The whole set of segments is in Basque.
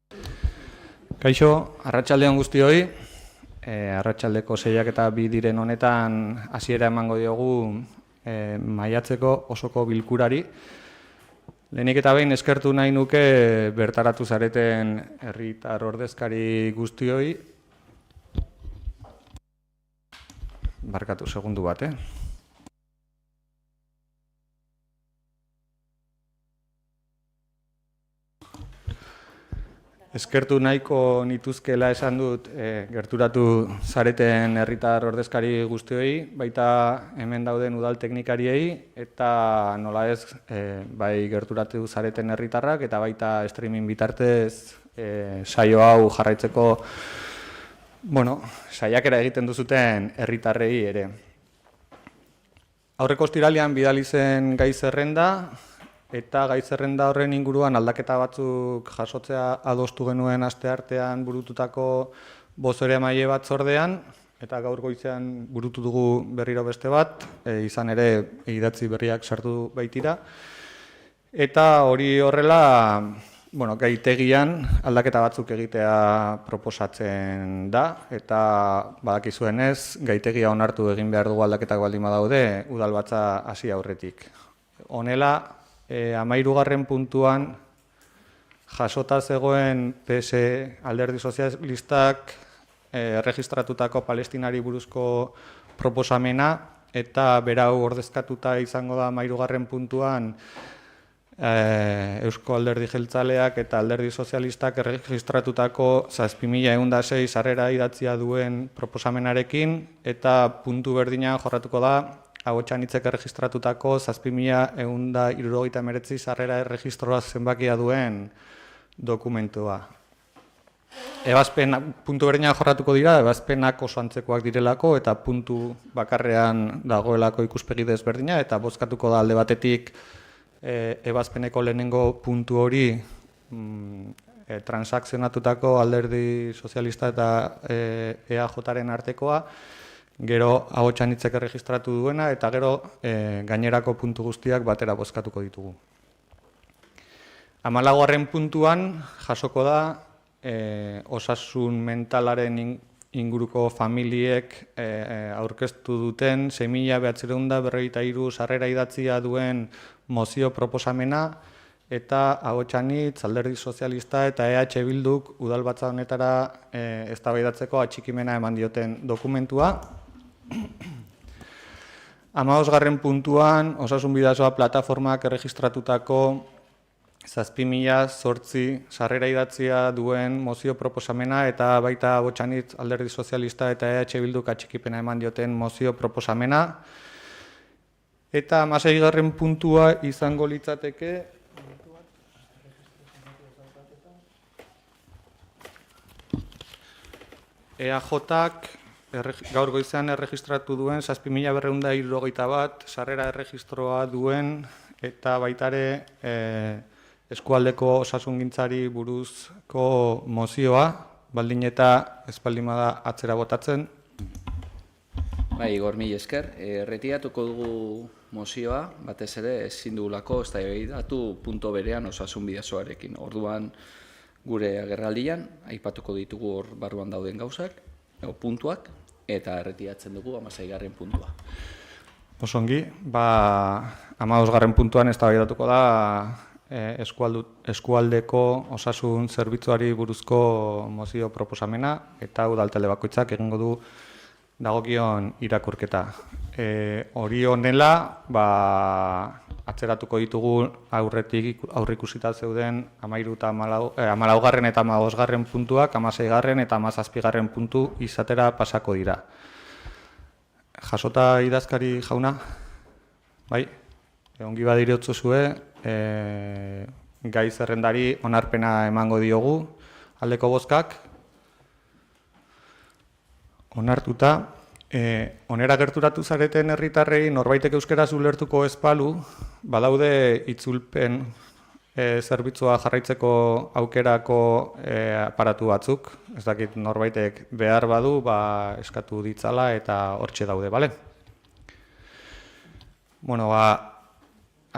Kaixo, arratsaldeon guztioi. Arratsaldeko 6ak eta 2 diren honetan hasiera emango diogu maiatzeko osoko bilkurari. Lehenik eta behin eskertu nahi nuke bertaratu zareten herritar ordezkari guztioi. Barkatu segundu bat, Eskertu nahiko nituzkela esan dut gerturatu zareten herritar ordezkari guztioi, baita hemen dauden udal teknikariei eta nola ez bai gerturatu zareten herritarrak eta baita streaming bitartez saio hau jarraitzeko saiakera egiten duzuten herritarrei ere. Aurreko ostiralean bidali zen gai zerrenda, eta gai zerrenda horren inguruan aldaketa batzuk jasotzea adostu genuen asteartean burututako bozeramaile batzordean, eta gaur goizean burutu dugu berriro beste bat, izan ere idatzi berriak sartu baitira. Eta hori horrela, gaitegian aldaketa batzuk egitea proposatzen da, eta badakizuenez, gaitegia onartu egin behar dugu aldaketak baldin badaude, udalbatza hasi aurretik. Honela, 13. puntuan jasota zegoen PS Alderdi Sozialistak erregistratutako Palestinari buruzko proposamena eta berau ordezkatuta izango da 13. puntuan Eusko Alderdi Jeltzaleak eta Alderdi Sozialistak erregistratutako 7.106 sarrera idatzia duen proposamenarekin eta puntu berdina jorratuko da Ahotsan hitzek erregistratutako 7.179 sarrera erregistroa zenbakia duen dokumentua. Puntu berdina jorratuko dira, ebazpenak oso antzekoak direlako eta puntu bakarrean dagoelako ikuspegi desberdina eta bozkatuko da alde batetik ebazpeneko lehenengo puntu hori transakzionatutako Alderdi Sozialista eta EAJaren artekoa, gero ahotsan hitzek erregistratu duena eta gero gainerako puntu guztiak batera bozkatuko ditugu. 14. puntuan jasoko da osasun mentalaren inguruko familiek aurkeztu duten 6.943 sarrera idatzia duen mozio proposamena eta ahotsan hitz, Alderdi Sozialista eta EH Bilduk udalbatza honetara eztabaidatzeko atxikimena eman dioten dokumentua. 15. puntuan, osasun bidasoa plataformak erregistratutako 7.008 sarrera idatzia duen mozio proposamena eta baita ahotsan hitz, Alderdi Sozialista eta EH Bilduk atxikipena eman dioten mozio proposamena. Eta 16. puntua izango litzateke EAJak gaur goizean erregistratu duen 7.271 sarrera erregistroa duen eta baitare eskualdeko osasungintzari buruzko mozioa, baldin eta espaldimada atzera botatzen. Bai, Igor, mila esker. Erretiratuko dugu mozioa, batez ere ezin dugulako eztabaidatu punto berean osasun bidasoarekin. Orduan gure agerraldian aipatuko ditugu hor barruan dauden gauzak, puntuak, eta erretiratzen dugu 16. puntua. Osongi, 15. puntuan eztabaidatuko da eskualdeko osasun zerbitzuari buruzko mozio proposamena eta udaltalde bakoitzak egingo du dagokion irakurketa. Hori honela, atzeratuko ditugu aurretik aurreikusita zeuden 14. eta 15. puntuak, 16. eta 17. puntu izatera pasako dira. Jasota idazkari jauna, bai, ongi badirotzu zue, gai zerrendari onarpena emango diogu, aldeko bozkak, onartuta, onera gerturatu zareten herritarrei norbaitek euskaraz ulertuko ez balu, badaude itzulpen zerbitzua jarraitzeko aukerako aparatu batzuk, ez dakit norbaitek behar badu, eskatu ditzala eta hortxe daude, bale?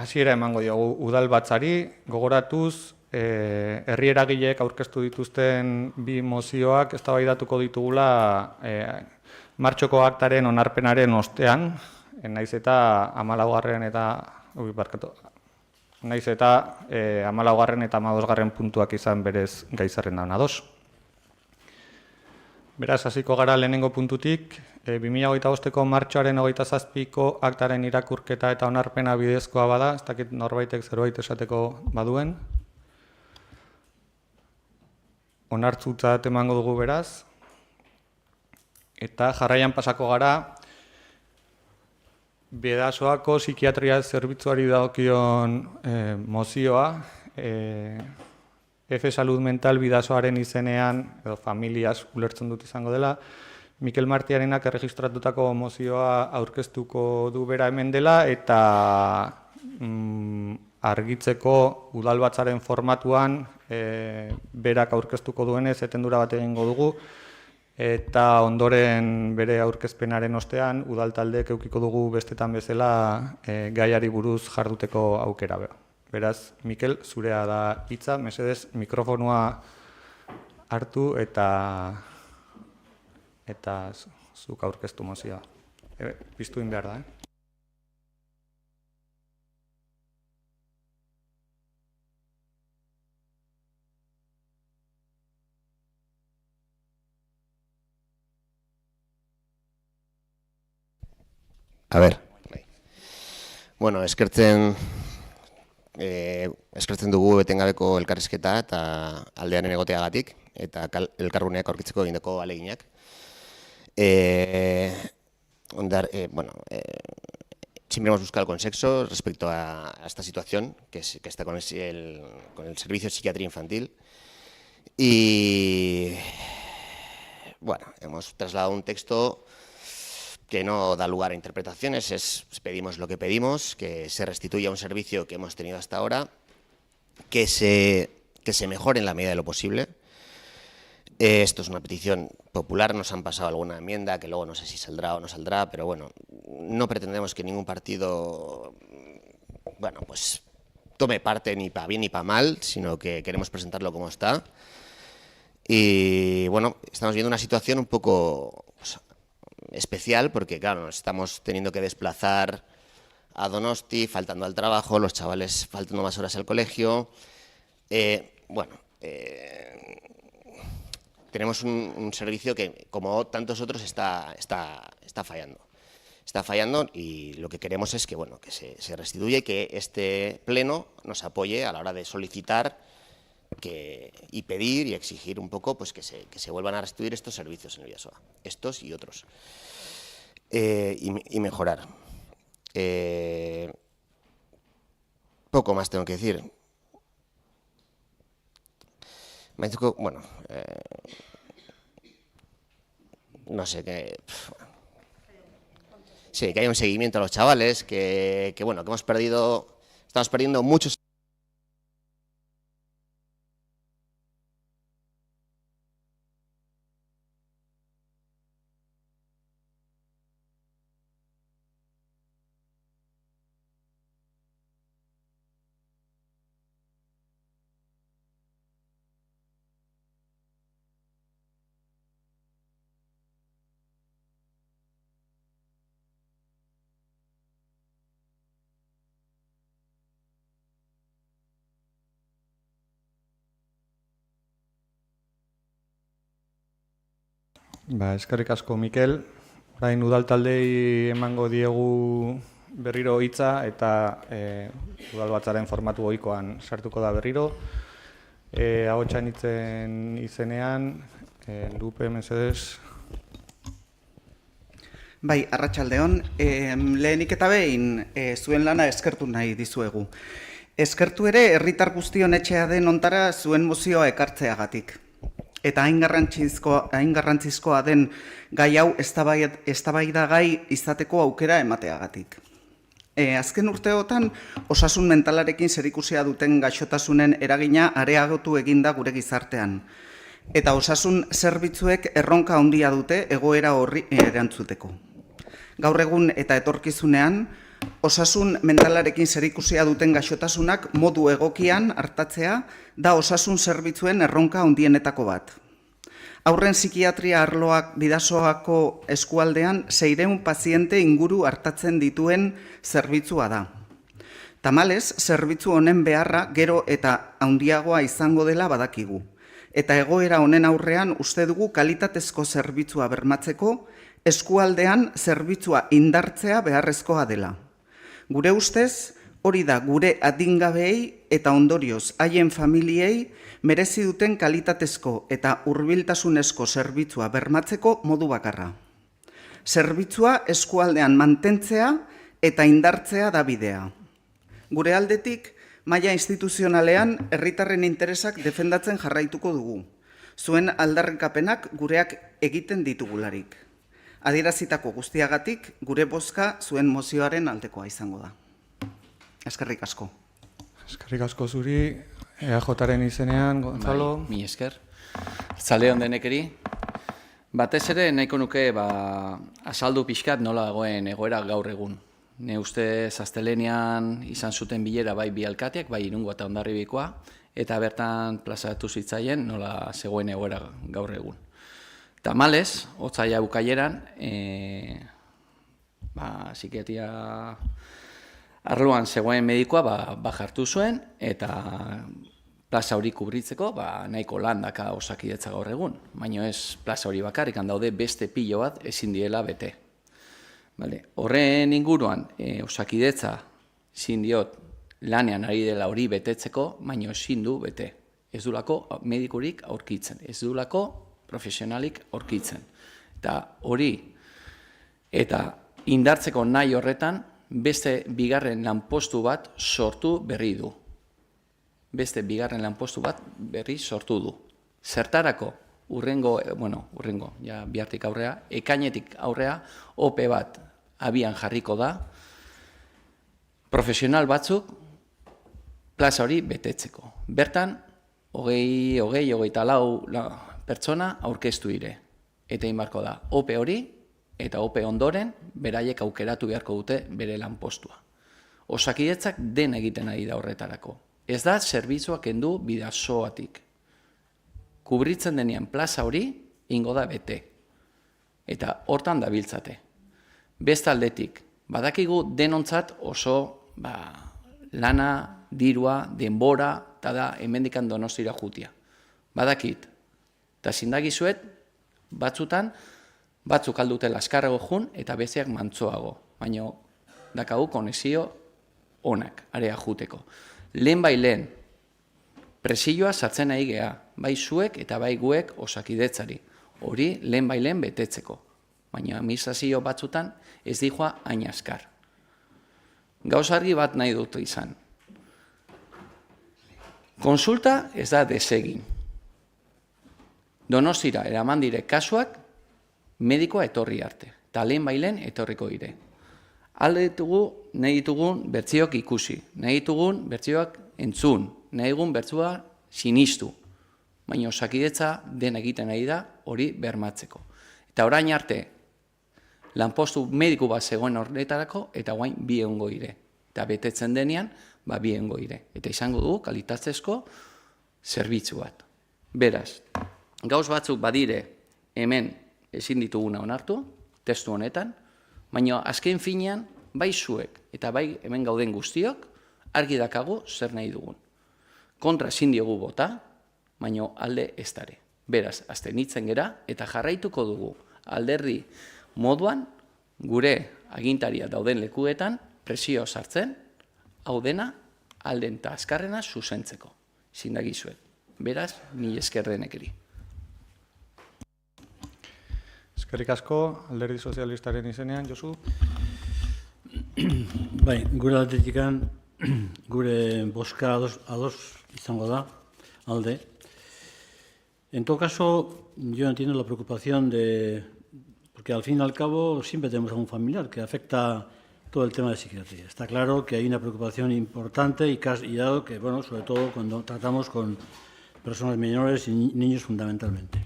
Hasiera emango diogu udalbatzari, gogoratuz herri eragileek aurkeztu dituzten bi mozioak eztabaidatuko ditugula martxoko aktaren onarpenaren ostean, naiz eta 14. eta 15. puntuak izan berez gai zerrendan ados. Beraz, hasiko gara lehenengo puntutik, 2025ko martxoaren 27ko aktaren irakurketa eta onarpena bidezkoa bada, ez dakit norbaitek zerbait esateko baduen. Onartzutzat emango dugu beraz. Eta jarraian pasako gara, Bidasoako psikiatria zerbitzuari dagokion mozioa, F Salud Mental Bidasoaren izenean, edo familiaz ulertzen dut izango dela, Mikel Martiarenak erregistratutako mozioa aurkeztuko du bera hemen dela, eta argitzeko udalbatzaren formatuan berak aurkeztuko duenez etendura bat egingo dugu, eta ondoren bere aurkezpenaren ostean udaltaldeek edukiko dugu bestetan bezala gaiari buruz jarduteko aukera. Beraz, Mikel, zurea da hitza, mesedez mikrofonua hartu eta zuk aurkeztu mozioa. Piztu behar da, A ver, bueno, eskertzen dugu etengabeko elkarrizketa eta aldearen egoteagatik eta elkarguneak aurkitzeko egindako ahaleginak. Siempre hemos buscado el consenso respecto a esta situación que está con el servicio de psiquiatría infantil y bueno, hemos trasladado un texto que no da lugar a interpretaciones, pedimos lo que pedimos, que se restituya un servicio que hemos tenido hasta ahora, que se mejore en la medida de lo posible. Esto es una petición popular, nos han pasado alguna enmienda que luego no sé si saldrá o no saldrá, pero bueno, no pretendemos que ningún partido, bueno, pues tome parte ni para bien ni para mal, sino que queremos presentarlo como está. Y bueno, estamos viendo una situación un poco especial porque, claro, nos estamos teniendo que desplazar a Donosti, faltando al trabajo, los chavales faltando más horas al colegio. Tenemos un servicio que, como tantos otros, está fallando. Está fallando y lo que queremos es que, bueno, que se restituya y que este pleno nos apoye a la hora de solicitar y pedir y exigir un poco pues que se vuelvan a restituir estos servicios en el Bidasoa, estos y otros, y mejorar. Poco más tengo que decir. Bueno, no sé, sí, que hay un seguimiento a los chavales, que estamos perdiendo muchos. Eskerrik asko, Mikel. Orain udaltaldei emango diegu berriro hitza eta udalbatzaren formatu ohikoan sartuko da berriro. Ahotsan hitzen izenean, Lupe, mesedez. Bai, arratsaldeon, lehenik eta behin zuen lana eskertu nahi dizuegu. Eskertu ere herritar guztion etxea den hontara zuen mozioa ekartzeagatik. Eta hain garrantzizkoa den gai hau eztabaidagai izateko aukera emateagatik. Azken urteotan osasun mentalarekin zerikusia duten gaixotasunen eragina areagotu eginda gure gizartean. Eta osasun zerbitzuek erronka handia dute egoera horri erantzuteko. Gaur egun eta etorkizunean, Osasun mentalarekin zerikusia duten gaixotasunak modu egokian hartatzea da osasun zerbitzuen erronka handienetako bat. Haurren psikiatria arloak Bidasoako eskualdean 600 paziente inguru hartatzen dituen zerbitzua da. Tamalez, zerbitzu honen beharra gero eta handiagoa izango dela badakigu. Eta egoera honen aurrean uste dugu kalitatezko zerbitzua bermatzeko, eskualdean zerbitzua indartzea beharrezkoa dela. Gure ustez, hori da gure adingabeei eta ondorioz haien familiei merezi duten kalitatezko eta hurbiltasunezko zerbitzua bermatzeko modu bakarra. Zerbitzua eskualdean mantentzea eta indartzea da bidea. Gure aldetik, maila instituzionalean herritarren interesak defendatzen jarraituko dugu. Zuen aldarrikapenak gureak egiten ditugularik. Adierazitako guztiagatik, gure bozka zuen mozioaren aldekoa izango da. Eskerrik asko. Eskerrik asko zuri, EAJaren izenean, Gonzalo. Bai, mi esker. Arratsalde on denekeri. Batez ere nahiko nuke azaldu pixkat nola dagoen egoera gaur egun. Ne ustez astelehenean izan zuten bilera bai bi alkateak, bai Irungo eta Hondarribikoa, eta bertan plazaratu zitzaien nola zegoen egoera gaur egun. Tamalez, otsaila bukaieran, psikiatria arloan zegoen medikoa jartu zuen, eta plaza hori kubritzeko nahiko lan daka Osakidetza gaur egun. Baina ez plaza hori bakarrik daude beste pilo bat ezin diela bete. Horren inguruan, Osakidetza ezin diot lanean ari dela hori betetzeko, baina ezin du bete. Ez dulako medikurik aurkitzen, ez dulako profesionalik aurkitzen. Eta hori, eta indartzeko nahi horretan, beste bigarren lanpostu bat sortu berri du. Beste bigarren lanpostu bat berri sortu du. Zertarako, bihartik aurrea, ekainetik aurrea, OPE bat abian jarriko da, profesional batzuk plaza hori betetzeko. Bertan, 24 pertsona aurkeztu dire. Eta inbarko da, OPE hori, eta OPE ondoren, beraiek aukeratu beharko dute bere lanpostua. Osakidetzak den egiten ari da horretarako. Ez da, zerbitzuak kendu Bidasoatik. Kubritzen denean plaza hori, ingo da bete. Eta hortan dabiltzate. Bestaldetik, badakigu denontzat oso lana, dirua, denbora, eta da hemendikan Donostira jutia. Badakit. Eta zindagizuet, batzutan, batzuk aldute laskarrago jun eta besteak mantsoago. Baina dakagu konexio onak, area juteko. Lehen bai lehen, presioa sartzen nahi gea, bai zuek eta bai guek Osakidetzari. Hori lehen bai lehen betetzeko. Baina administrazio batzutan ez dijoa hain askar. Gauzargi bat nahi dut izan. Konsulta ez da desegin. Donostira eraman dire kasuak medikoa etorri arte. Eta lehen bai lehen etorriko dire. Alde ditugu, nahi ditugun bertsioak ikusi, nahi ditugun bertsioak entzun, nahi ditugun bertsioa sinistu. Baina Osakidetza den egiten nahi da hori bermatzeko. Eta orain arte, lanpostu mediku bat zegoen horretarako, eta guain bi egongo dire. Eta betetzen denean, bi egongo dire. Eta izango dugu kalitatzezko zerbitzu bat. Beraz, gauz batzuk badire hemen ezin dituguna onartu, testu honetan, baina azken finean, bai zuek eta bai hemen gauden guztiok, argi dakagu zer nahi dugun. Kontra ezin diogu bota, baina alde ez dare. Beraz, abstenitzen gera eta jarraituko dugu alderdi moduan gure agintaria dauden lekuetan presio sartzen, hau dena alden eta azkarrena zuzentzeko. Zindagizuet. Beraz, mila esker denekeri. Eskerrik asko, Alderdi Sozialistaren izenean, Josu. Bai, gure aldetikan, gure bozka ados izango da, alde. En todo caso, yo entiendo la preocupación porque al fin y al cabo siempre tenemos a un familiar que afecta todo el tema de psiquiatría. Está claro que hay una preocupación importante y dado que, bueno, sobre todo cuando tratamos con personas menores y niños fundamentalmente.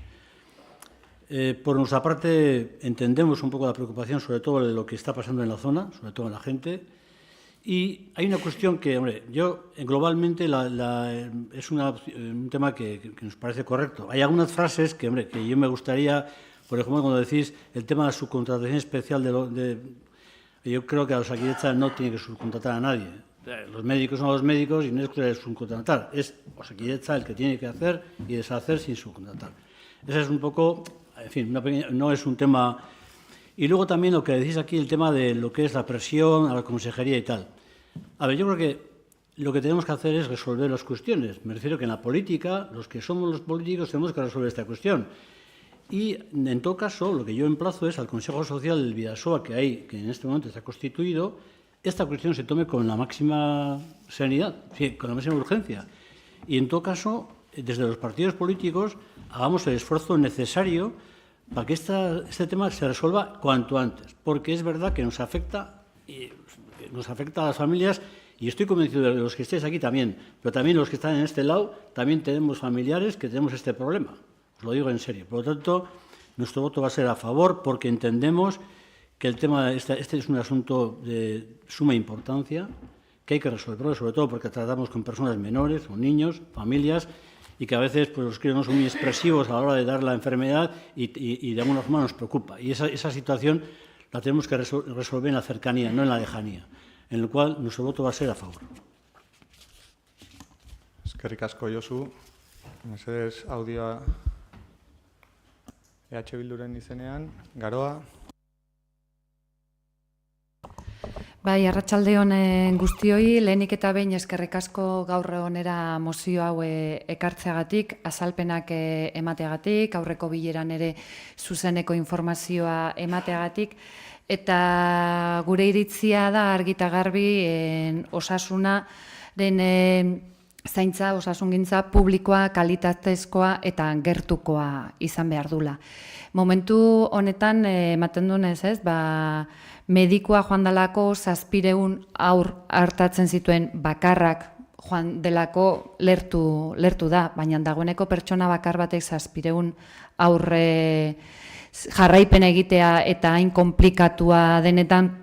Por nuestra parte, entendemos un poco la preocupación, sobre todo de lo que está pasando en la zona, sobre todo en la gente. Y hay una cuestión que, hombre, yo globalmente es un tema que nos parece correcto. Hay algunas frases que, hombre, que yo me gustaría, por ejemplo, cuando decís el tema de la subcontratación especial yo creo que a Osakidetza no tiene que subcontratar a nadie. Los médicos son los médicos y no es que subcontratar. Es Osakidetza el que tiene que hacer y deshacer sin subcontratar. Ese es un poco, en fin, no es un tema. Y luego también lo que decís aquí, el tema de lo que es la presión a la consejería y tal. A ver, yo creo que lo que tenemos que hacer es resolver las cuestiones. Me refiero que en la política, los que somos los políticos tenemos que resolver esta cuestión. Y, en todo caso, lo que yo emplazo es al Consejo Social del Bidasoa, que en este momento está constituido, esta cuestión se tome con la máxima serenidad, con la máxima urgencia. Y, en todo caso, desde los partidos políticos, hagamos el esfuerzo necesario para que este tema se resuelva cuanto antes, porque es verdad que nos afecta a las familias, y estoy convencido de los que estéis aquí también, pero también los que están en este lado, también tenemos familiares que tenemos este problema, os lo digo en serio. Por lo tanto, nuestro voto va a ser a favor, porque entendemos que el tema, este es un asunto de suma importancia, que hay que resolverlo, sobre todo porque tratamos con personas menores, con niños, familias, y que a veces pues, los críos no son muy expresivos a la hora de dar la enfermedad y de alguna forma nos preocupa. Y esa situación la tenemos que resolver en la cercanía, no en la lejanía, en lo cual nuestro voto va a ser a favor. Eskerrik asko, Josu. Mesedez audioa EH Bilduren izenean. Garoa. Bai, arratsalde on guztioi, lehenik eta behin eskerrik asko gaur onera mozio hau ekartzeagatik, azalpenak emateagatik, aurreko bileran ere zuzeneko informazioa emateagatik, eta gure iritzia da argita garbi osasunaren zaintza, osasungintza publikoa, kalitatezkoa eta gertukoa izan behar dula. Momentu honetan, ematen dunez ez, medikua joan dalako 700 haur hartatzen zituen bakarrak joan delako lertu da, baina dagoeneko pertsona bakar batek 700 aurre jarraipen egitea eta hain konplikatua denetan,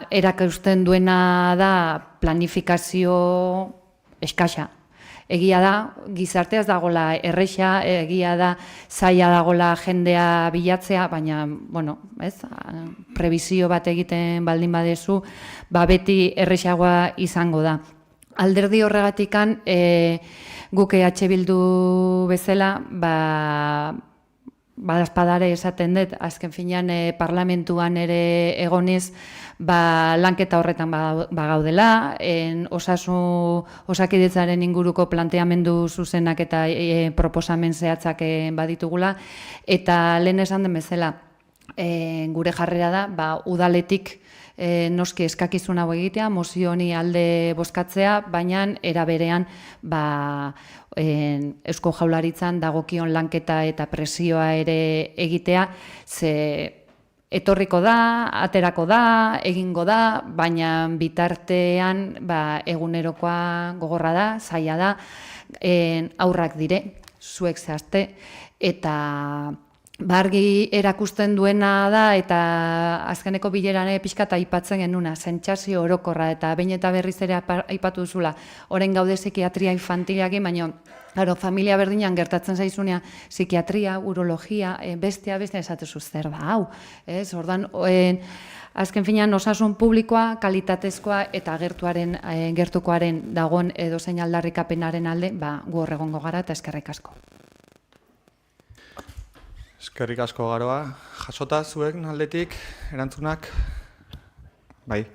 erakusten duena da planifikazio eskasa. Egia da, gizarteaz dagola erresa, egia da zaila dagola jendea bilatzea, baina, prebizio bat egiten baldin badezu, beti erresagoa izango da. Alderdi horregatikan, guk EH Bildu bezala, badazpadare esaten dut, azken finean parlamentuan ere egoniz, lanketa horretan bagaudela, Osakidetzaren inguruko planteamendu zuzenak eta proposamen zehatzak baditugula, eta lehen esan den bezala, gure jarrera da, udaletik noski eskakizun hau egitea, mozio honi alde bozkatzea, baina era berean Eusko Jaurlaritzan dagokion lanketa eta presioa ere egitea, ze etorriko da, aterako da, egingo da, baina bitartean egunerokoa gogorra da, zaila da, aurrak dire, zuek zehazte, eta argi erakusten duena da, eta azkeneko bileran pixkat aipatzen genuna, sentsazio orokorra, eta behin eta berriz ere aipatu duzula, orain gaude psikiatria infantilaki, baina familia berdinan gertatzen zaizunea psikiatria, urologia, bestea esatezu zer da, hau. Ordan, azken finean osasun publikoa, kalitatezkoa eta gertukoaren dagoen edozein aldarrikapenaren alde, gu horregongo gara eta eskerrik asko. Eskerrik asko, Garoa. Jasota zuek aldetik erantzunak? Bai.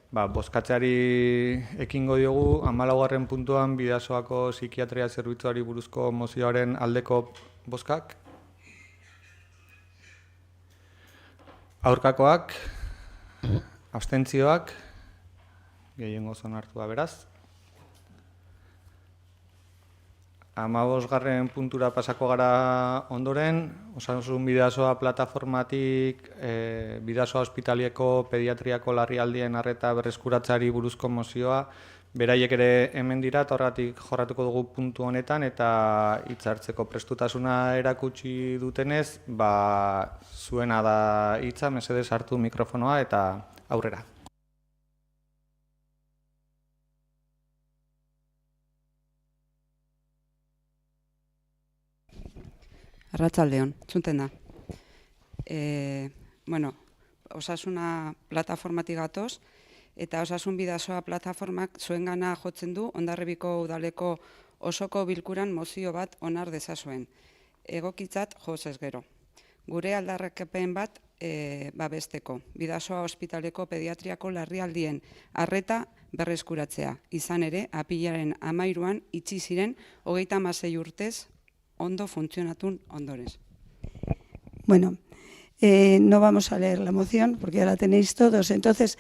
Bozkatzeari ekingo diogu, 14. puntuan Bidasoako psikiatria zerbitzuari buruzko mozioaren aldeko bozkak. Aurkakoak, abstentzioak, gehiengo onartua beraz. 15. puntura pasako gara ondoren, Osasun Bidasoa plataformatik Bidasoa ospitalieko pediatriako larrialdien arreta berreskuratzeari buruzko mozioa Beraiek ere hemen dira, eta horregatik jorratuko dugu puntu honetan, eta hitzartzeko prestutasuna erakutsi dutenez, zuena da hitza, mesedez hartu mikrofonoa eta aurrera. Arratsaldeon, entzuten da. Osasuna plataformatik gatoz, eta Osasun Bidasoa plataformak zuengana jotzen du Hondarribiko udaleko osoko bilkuran mozio bat onar dezazuen. Egokitzat jozez gero. Gure aldarrikapen bat babesteko. Bidasoa ospitaleko pediatriako larrialdien arreta berreskuratzea. Izan ere, apilaren 13an itxi ziren 36 urtez ondo funtzionatun ondorez. Bueno, no vamos a leer la moción porque ya la tenéis todos. Entonces,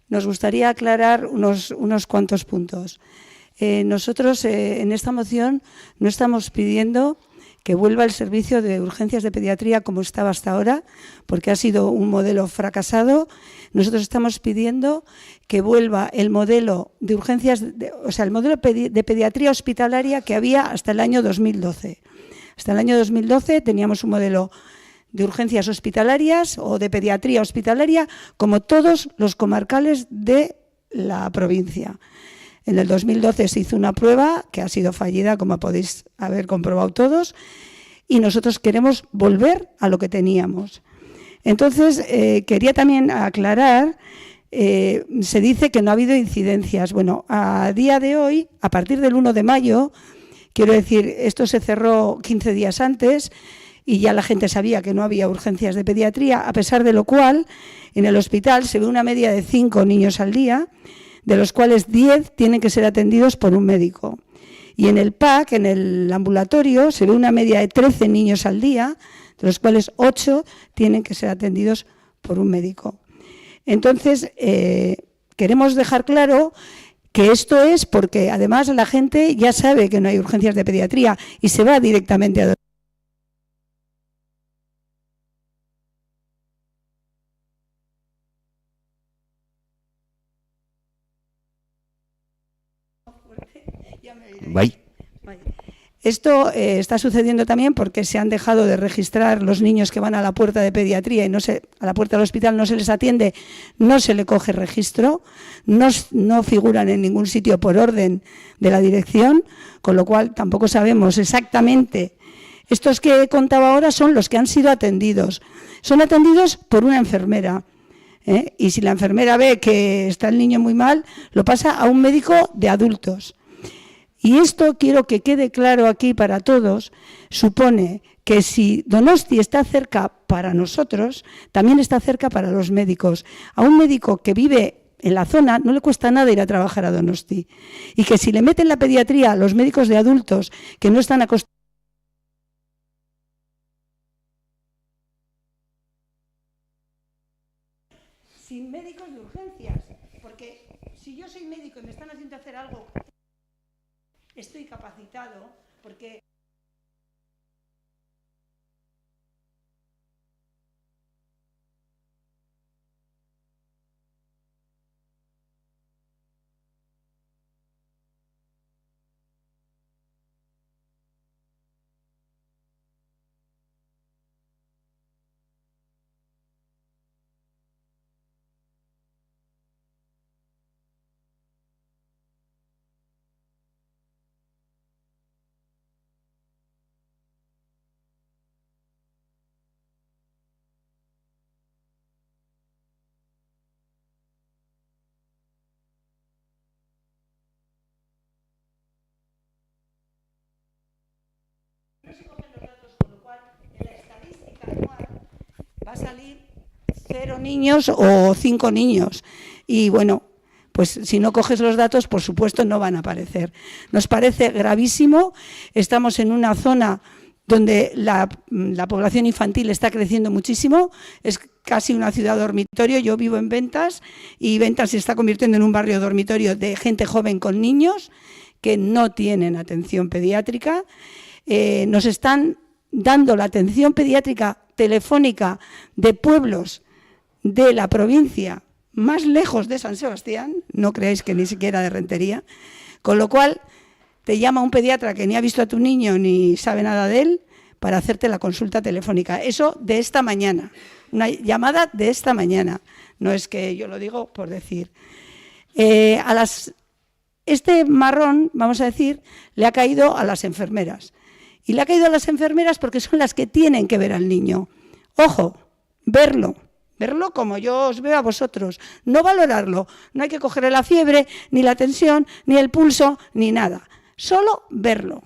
nos gustaría aclarar unos cuantos puntos. Nosotros en esta moción no estamos pidiendo que vuelva el servicio de urgencias de pediatría como estaba hasta ahora, porque ha sido un modelo fracasado. Nosotros estamos pidiendo que vuelva el modelo de urgencias, el modelo de pediatría hospitalaria que había hasta el año 2012. Hasta el año 2012 teníamos un modelo de urgencias hospitalarias o de pediatría hospitalaria como todos los comarcales de la provincia. En el 2012 se hizo una prueba que ha sido fallida, como podéis haber comprobado todos, y nosotros queremos volver a lo que teníamos. Entonces, quería también aclarar, se dice que no ha habido incidencias. Bueno, a día de hoy, a partir del 1 de mayo, quiero decir, esto se cerró 15 días antes, y ya la gente sabía que no había urgencias de pediatría, a pesar de lo cual en el hospital se ve una media de 5 niños al día, de los cuales 10 tienen que ser atendidos por un médico. Y en el PAC, en el ambulatorio, se ve una media de 13 niños al día, de los cuales 8 tienen que ser atendidos por un médico. Entonces, queremos dejar claro que esto es porque además la gente ya sabe que no hay urgencias de pediatría y se va directamente a Bai. Esto está sucediendo también porque se han dejado de registrar los niños que van a la puerta de pediatría y a la puerta del hospital no se les atiende, no se le coge registro, no figuran en ningún sitio por orden de la dirección, con lo cual tampoco sabemos exactamente. Estos que he contado ahora son los que han sido atendidos. Son atendidos por una enfermera. Y si la enfermera ve que está el niño muy mal, lo pasa a un médico de adultos. Y esto quiero que quede claro aquí para todos, supone que si Donosti está cerca para nosotros, también está cerca para los médicos. A un médico que vive en la zona no le cuesta nada ir a trabajar a Donosti. Y que si le meten la pediatría a los médicos de adultos que no están acostumbrados, sin médicos de urgencias, porque si yo soy médico y me están haciendo hacer algo, estoy capacitado, porque no se cogen los datos, con lo cual en la estadística anual va a salir 0 niños o 5 niños. Y bueno, pues si no coges los datos, por supuesto, no van a aparecer. Nos parece gravísimo. Estamos en una zona donde la población infantil está creciendo muchísimo. Es casi una ciudad dormitorio. Yo vivo en Ventas y Ventas se está convirtiendo en un barrio dormitorio de gente joven con niños que no tienen atención pediátrica. Nos están dando la atención pediátrica telefónica de pueblos de la provincia más lejos de San Sebastián, no creáis que ni siquiera de Rentería, con lo cual te llama un pediatra que ni ha visto a tu niño ni sabe nada de él para hacerte la consulta telefónica. Eso de esta mañana, una llamada de esta mañana, no es que yo lo digo por decir. Este marrón, vamos a decir, le ha caído a las enfermeras. Y le ha caído a las enfermeras porque son las que tienen que ver al niño. Ojo, verlo como yo os veo a vosotros, no valorarlo. No hay que cogerle la fiebre, ni la tensión, ni el pulso, ni nada. Solo verlo.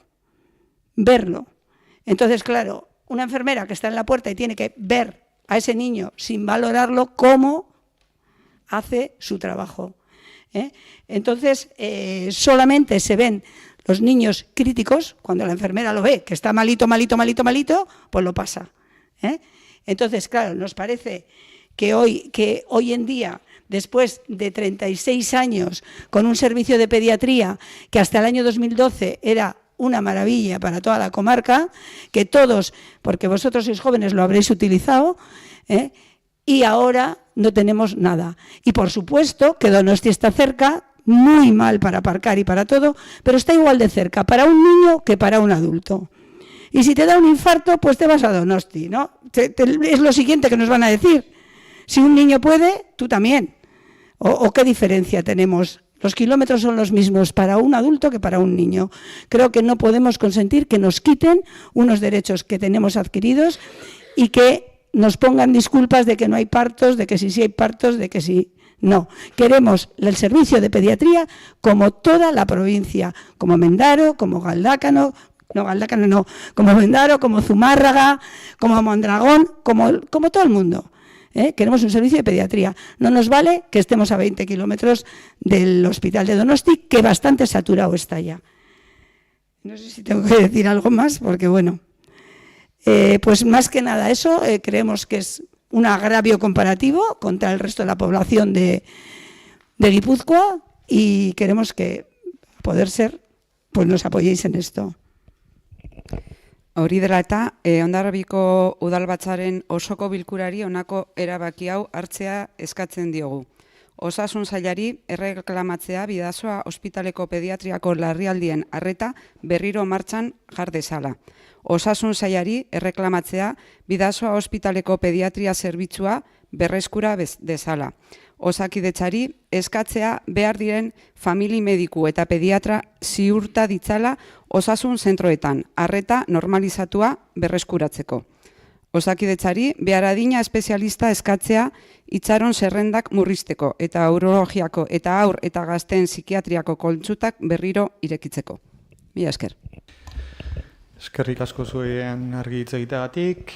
Entonces, claro, una enfermera que está en la puerta y tiene que ver a ese niño sin valorarlo, ¿cómo hace su trabajo? Entonces, solamente se ven los niños críticos, cuando la enfermera lo ve, que está malito, pues lo pasa. Entonces, claro, nos parece que hoy en día, después de 36 años, con un servicio de pediatría que hasta el año 2012 era una maravilla para toda la comarca, que todos, porque vosotros sois jóvenes, lo habréis utilizado, y ahora no tenemos nada. Y por supuesto que Donosti está cerca, muy mal para aparcar y para todo, pero está igual de cerca para un niño que para un adulto. Y si te da un infarto, pues te vas a Donosti, ¿no? Es lo siguiente que nos van a decir. Si un niño puede, tú también. ¿O qué diferencia tenemos? Los kilómetros son los mismos para un adulto que para un niño. Creo que no podemos consentir que nos quiten unos derechos que tenemos adquiridos y que nos pongan disculpas de que no hay partos, de que sí hay partos, de que sí. No, queremos el servicio de pediatría como toda la provincia, como Mendaro, como Galdácano, como Mendaro, como Zumárraga, como Mondragón, como todo el mundo. Queremos un servicio de pediatría. No nos vale que estemos a 20 kilómetros del hospital de Donosti, que bastante saturado está ya. No sé si tengo que decir algo más, porque bueno, pues más que nada eso, creemos que es un agravio comparativo contra el resto de la población de Guipúzcoa y queremos que, a poder ser, pues nos apoyéis en esto. Hori dela eta, Hondarribiko udalbatzaren osoko bilkurari honako erabaki hau hartzea eskatzen diogu. Osasun sailari erreklamatzea Bidasoa ospitaleko pediatriako larrialdien arreta berriro martxan jar dezala. Osasun sailari erreklamatzea Bidasoa ospitaleko pediatria zerbitzua berreskura dezala. Osakidetzari eskatzea behar diren famili mediku eta pediatra ziurta ditzala osasun zentroetan, arreta normalizatua berreskuratzeko. Osakidetzari behar adina espezialista eskatzea itxaron zerrendak murrizteko eta urologiako eta haur eta gazteen psikiatriako kontsultak berriro irekitzeko. Mila esker. Eskerrik asko zuen argi hitz egiteagatik.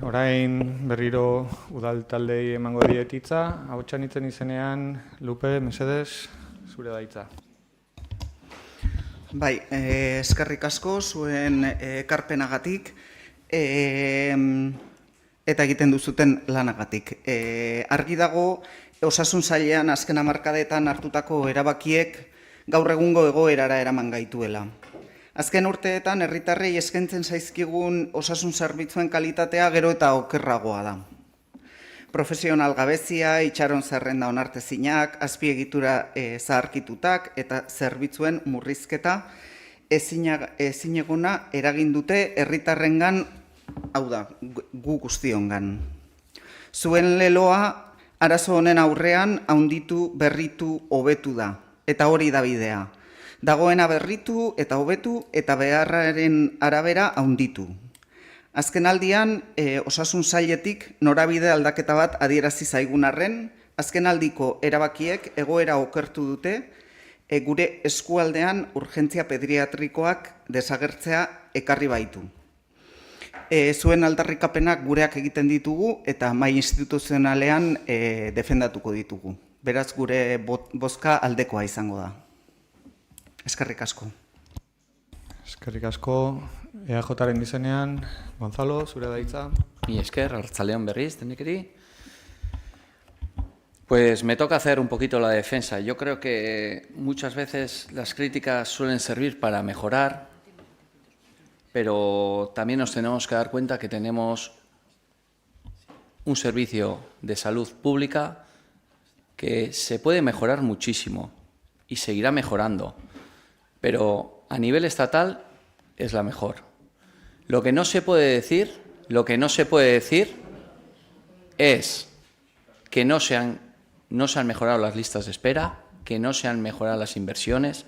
Orain berriro udal taldei emango diet hitza. Ahotsan hitzen izenean, Lupe, mesedez, zure da hitza. Bai, eskerrik asko zuen ekarpenagatik eta egiten duzuten lanagatik. Argi dago, osasun sailean azken hamarkadetan hartutako erabakiek gaur egungo egoerara eraman gaituela. Azken urteetan herritarrei eskaintzen zaizkigun osasun zerbitzuen kalitatea gero eta okerragoa da. Profesional gabezia, itxaron zerrenda onartezinak, azpiegitura zaharkitutak eta zerbitzuen murrizketa ezinegona eragin dute herritarrengan, hau da, gu guztiongan. Zuen leloa arazo honen aurrean handitu, berritu, hobetu da, eta hori da bidea. Dagoena berritu eta hobetu eta beharraren arabera handitu. Azken aldian, osasun sailetik norabide aldaketa bat adierazi zaigun arren, azken aldiko erabakiek egoera okertu dute, gure eskualdean urgentzia pediatrikoak desagertzea ekarri baitu. Zuen aldarrikapenak gureak egiten ditugu eta mahai instituzionalean defendatuko ditugu. Beraz, gure bozka aldekoa izango da. Eskerrik asko. Eskerrik asko, EAJaren izenean, Gonzalo, zure da hitza. Mi esker, arratzaldeon berriz, tendekeri. Pues me toca hacer un poquito la defensa. Yo creo que muchas veces las críticas suelen servir para mejorar, pero también nos tenemos que dar cuenta que tenemos un servicio de salud pública que se puede mejorar muchísimo y seguirá mejorando, pero a nivel estatal es la mejor. Lo que no se puede decir es que no se han mejorado las listas de espera, que no se han mejorado las inversiones.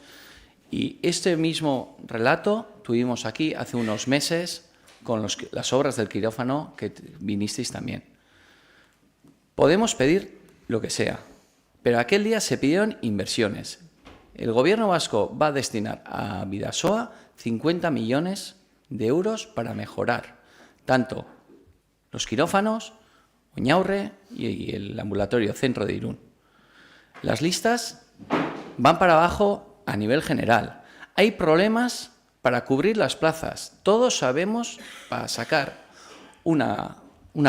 Y este mismo relato tuvimos aquí hace unos meses con las obras del quirófano que vinisteis también. Podemos pedir lo que sea, pero aquel día se pidieron inversiones. El Gobierno vasco va a destinar a Bidasoa 50 millones de euros para mejorar tanto los quirófanos, Oñaurre y el ambulatorio centro de Irún. Las listas van para abajo a nivel general. Hay problemas para cubrir las plazas. Todos sabemos, para sacar una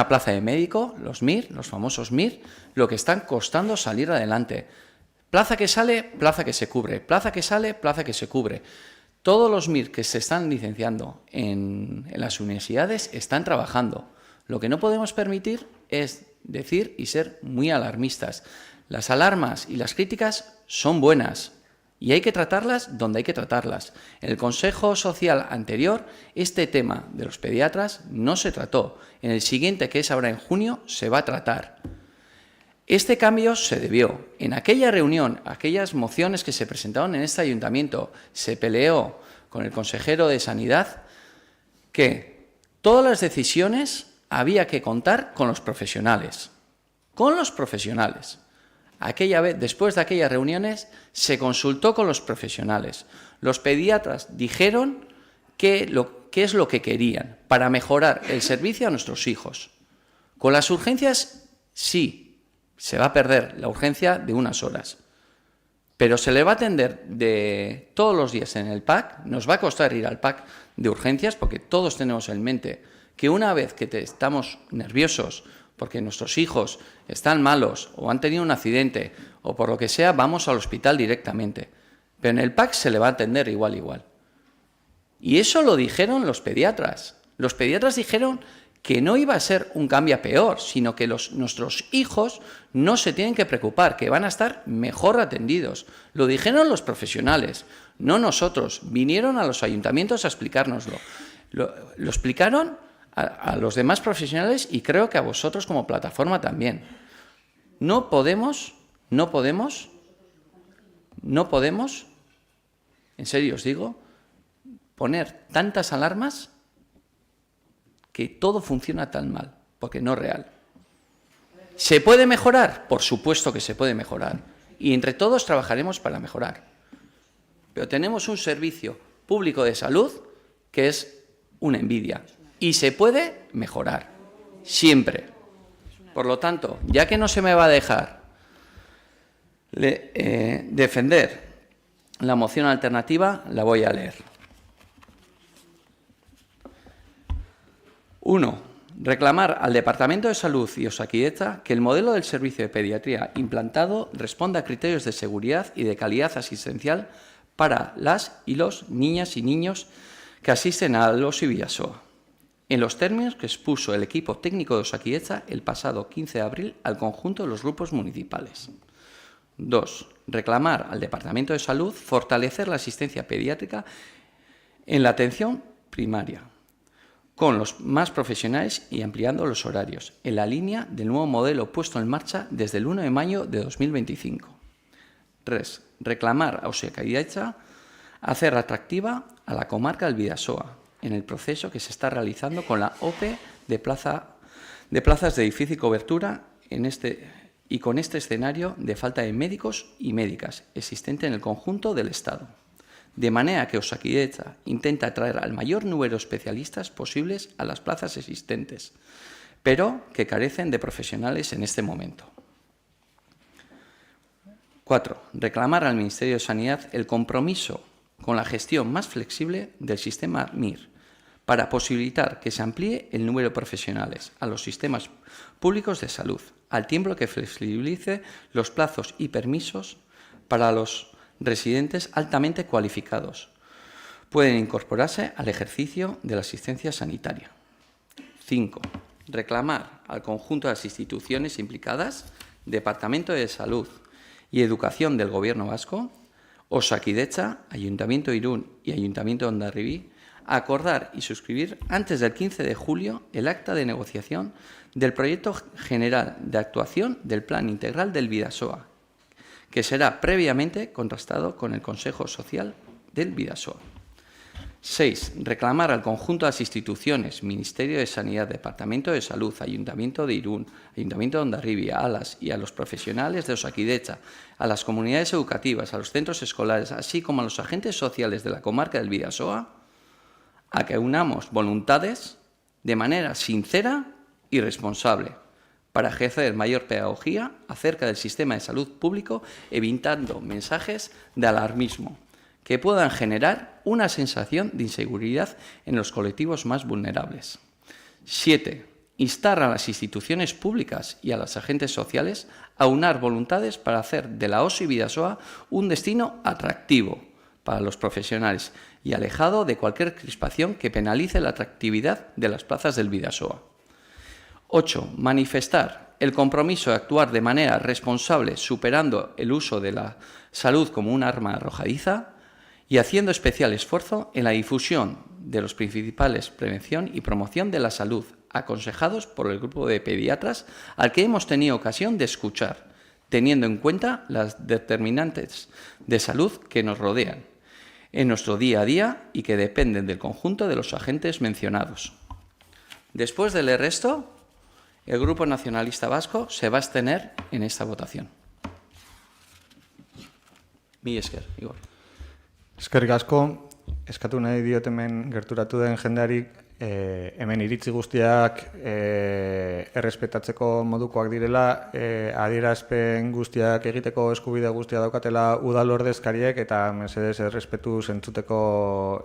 plaza de médico, los MIR, los famosos MIR, lo que están costando salir adelante. Plaza que sale, plaza que se cubre. Plaza que sale, plaza que se cubre. Todos los MIR que se están licenciando en las universidades están trabajando. Lo que no podemos permitir es decir y ser muy alarmistas. Las alarmas y las críticas son buenas y hay que tratarlas donde hay que tratarlas. En el Consejo Social anterior, este tema de los pediatras no se trató. En el siguiente, que es ahora en junio, se va a tratar. Este cambio se debió. En aquella reunión, aquellas mociones que se presentaron en este ayuntamiento, se peleó con el consejero de Sanidad que todas las decisiones había que contar con los profesionales. Con los profesionales. Aquella vez, después de aquellas reuniones, se consultó con los profesionales. Los pediatras dijeron qué es lo que querían para mejorar el servicio a nuestros hijos. Con las urgencias, sí, se va a perder la urgencia de unas horas. Pero se le va a atender de todos los días en el PAC, nos va a costar ir al PAC de urgencias, porque todos tenemos en mente que una vez que estamos nerviosos porque nuestros hijos están malos o han tenido un accidente o por lo que sea, vamos al hospital directamente. Pero en el PAC se le va a atender igual. Y eso lo dijeron los pediatras. Los pediatras dijeron que no iba a ser un cambio a peor, sino que nuestros hijos no se tienen que preocupar, que van a estar mejor atendidos. Lo dijeron los profesionales, no nosotros. Vinieron a los ayuntamientos a explicárnoslo. Lo explicaron a los demás profesionales y creo que a vosotros como plataforma también. No podemos, en serio os digo, poner tantas alarmas que todo funciona tan mal, porque no es real. ¿Se puede mejorar? Por supuesto que se puede mejorar. Y entre todos trabajaremos para mejorar. Pero tenemos un servicio público de salud que es una envidia. Y se puede mejorar, siempre. Por lo tanto, ya que no se me va a dejar defender la moción alternativa, la voy a leer. 1. Reclamar al Departamento de Salud y Osakidetza que el modelo del servicio de pediatría implantado responda a criterios de seguridad y de calidad asistencial para las y los niñas y niños que asisten a los Bidasoa, en los términos que expuso el equipo técnico de Osakidetza el pasado 15 de abril al conjunto de los grupos municipales. 2. Reclamar al Departamento de Salud fortalecer la asistencia pediátrica en la atención primaria, con los más profesionales y ampliando los horarios, en la línea del nuevo modelo puesto en marcha desde el 1 de mayo de 2025. 3. Reclamar a Osakidetza hacer atractiva a la comarca del Bidasoa en el proceso que se está realizando con la OPE de plazas de difícil cobertura y con este escenario de falta de médicos y médicas existente en el conjunto del Estado. De manera que Osakidetza intenta atraer al mayor número de especialistas posibles a las plazas existentes, pero que carecen de profesionales en este momento. 4. Reclamar al Ministerio de Sanidad el compromiso con la gestión más flexible del sistema MIR para posibilitar que se amplíe el número de profesionales a los sistemas públicos de salud, al tiempo que flexibilice los plazos y permisos para los residentes altamente cualificados. Pueden incorporarse al ejercicio de la asistencia sanitaria. 5. Reclamar al conjunto de las instituciones implicadas, Departamento de Salud y Educación del Gobierno Vasco, Osakidetza, Ayuntamiento de Irún y Ayuntamiento de Hondarribí, acordar y suscribir antes del 15 de julio el acta de negociación del proyecto general de actuación del Plan Integral del Bidasoa, que será previamente contrastado con el Consejo Social del Bidasoa. 6. Reclamar al conjunto de las instituciones, Ministerio de Sanidad, Departamento de Salud, Ayuntamiento de Irún, Ayuntamiento de Hondarribia, a las y a los profesionales de Osakidetza, a las comunidades educativas, a los centros escolares, así como a los agentes sociales de la comarca del Bidasoa, a que unamos voluntades de manera sincera y responsable para ejercer mayor pedagogía acerca del sistema de salud público, evitando mensajes de alarmismo que puedan generar una sensación de inseguridad en los colectivos más vulnerables. 7. Instar a las instituciones públicas y a los agentes sociales a unar voluntades para hacer de la OSI Bidasoa un destino atractivo para los profesionales y alejado de cualquier crispación que penalice la atractividad de las plazas del Bidasoa. 8. Manifestar el compromiso de actuar de manera responsable, superando el uso de la salud como un arma arrojadiza y haciendo especial esfuerzo en la difusión de los principales prevención y promoción de la salud, aconsejados por el grupo de pediatras al que hemos tenido ocasión de escuchar, teniendo en cuenta las determinantes de salud que nos rodean en nuestro día a día y que dependen del conjunto de los agentes mencionados. Después del resto, el Grupo Nacionalista Vasco se va a abstener en esta votación. Mi esker, Igor. Eskerrik asko, eskatu nahi diot hemen gerturatu den jendeari hemen iritzi guztiak errespetatzeko modukoak direla, adierazpen guztiak egiteko eskubide guztia daukatela udal ordezkariek eta mesedez errespetu zentzuteko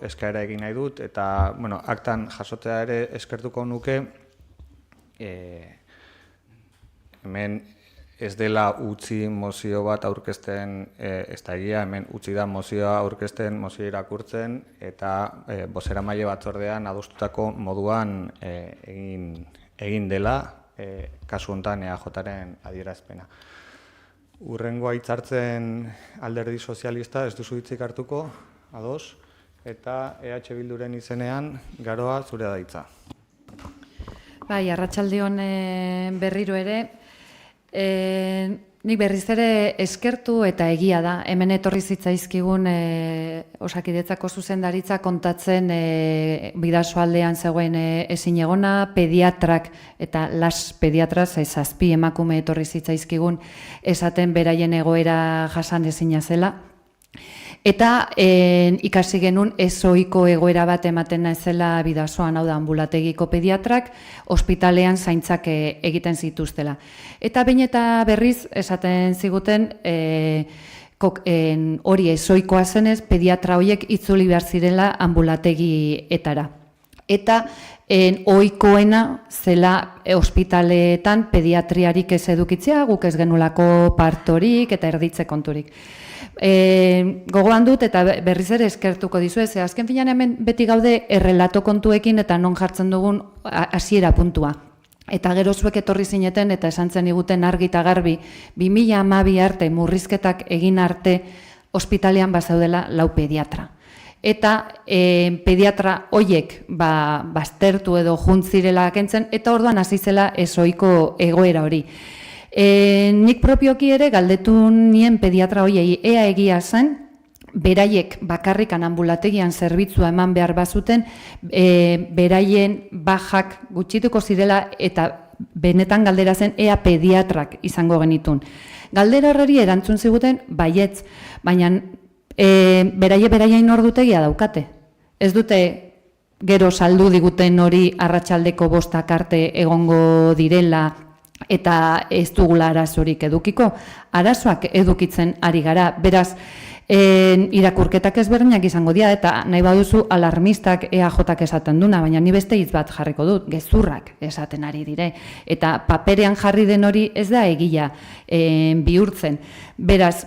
eskaera egin nahi dut eta bueno, aktan jasotzea ere eskertuko nuke hemen ez dela utzi mozio bat aurkezten, ez da egia, hemen utzi da mozioa aurkezten, mozio irakurtzen, eta bozeramaile batzordean adostutako moduan egin dela, kasu honetan EAJaren adierazpena. Hurrengoa hitzartzen Alderdi Sozialista, ez duzu hitzik hartuko, ados, eta EH Bilduren izenean, Garoa, zurea da hitza. Bai, arratsaldeon berriro ere, nik berriz ere eskertu eta egia da. Hemen etorri zitzaizkigun Osakidetzako zuzendaritza kontatzen Bidasoaldean zegoen ezinegona, pediatrak eta las pediatras, zazpi emakume etorri zitzaizkigun esaten beraien egoera jasan ezina zela. Eta ikasi genuen ezoiko egoera bat ematen zela Bidasoan, hau da, ambulategiko pediatrak, ospitalean zaintzak egiten zituztela. Eta behin eta berriz esaten ziguten hori ezoikoa zenez, pediatra horiek itzuli behar zirela ambulategietara. Eta ohikoena zela ospitaleetan pediatriarik ez edukitzea, guk ez genulako partorik eta erditze konturik. Gogoan dut eta berriz ere eskertuko dizuez, azken finean hemen beti gaude errelato kontuekin eta non jartzen dugun hasiera puntua. Eta gero zuek etorri zineten eta esan zen iguten argi eta garbi 2012 arte murrizketak egin arte ospitalean bazaudela 4 pediatra. Eta pediatra hoiek baztertu edo juntzirela kentzen eta orduan hasi zela ezoiko egoera hori. Nik propioki ere galdetu nien pediatra hoiei ea egia zen, beraiek bakarrikan ambulategian zerbitzua eman behar bazuten, beraien bajak gutxituko zirela eta benetan galdera zen ea pediatrak izango genitun. Galdera horreri erantzun ziguten baietz, baina beraien ordutegia daukate. Ez dute gero saldu diguten hori arratsaldeko 5 arte egongo direla, eta ez dugula arazorik edukiko, arazoak edukitzen ari gara, beraz, irakurketak ezberdinak izango dira, eta nahi baduzu alarmistak EAJak esaten duna, baina ni beste hitz bat jarriko dut, gezurrak esaten ari dire, eta paperean jarri den hori ez da egia bihurtzen. Beraz,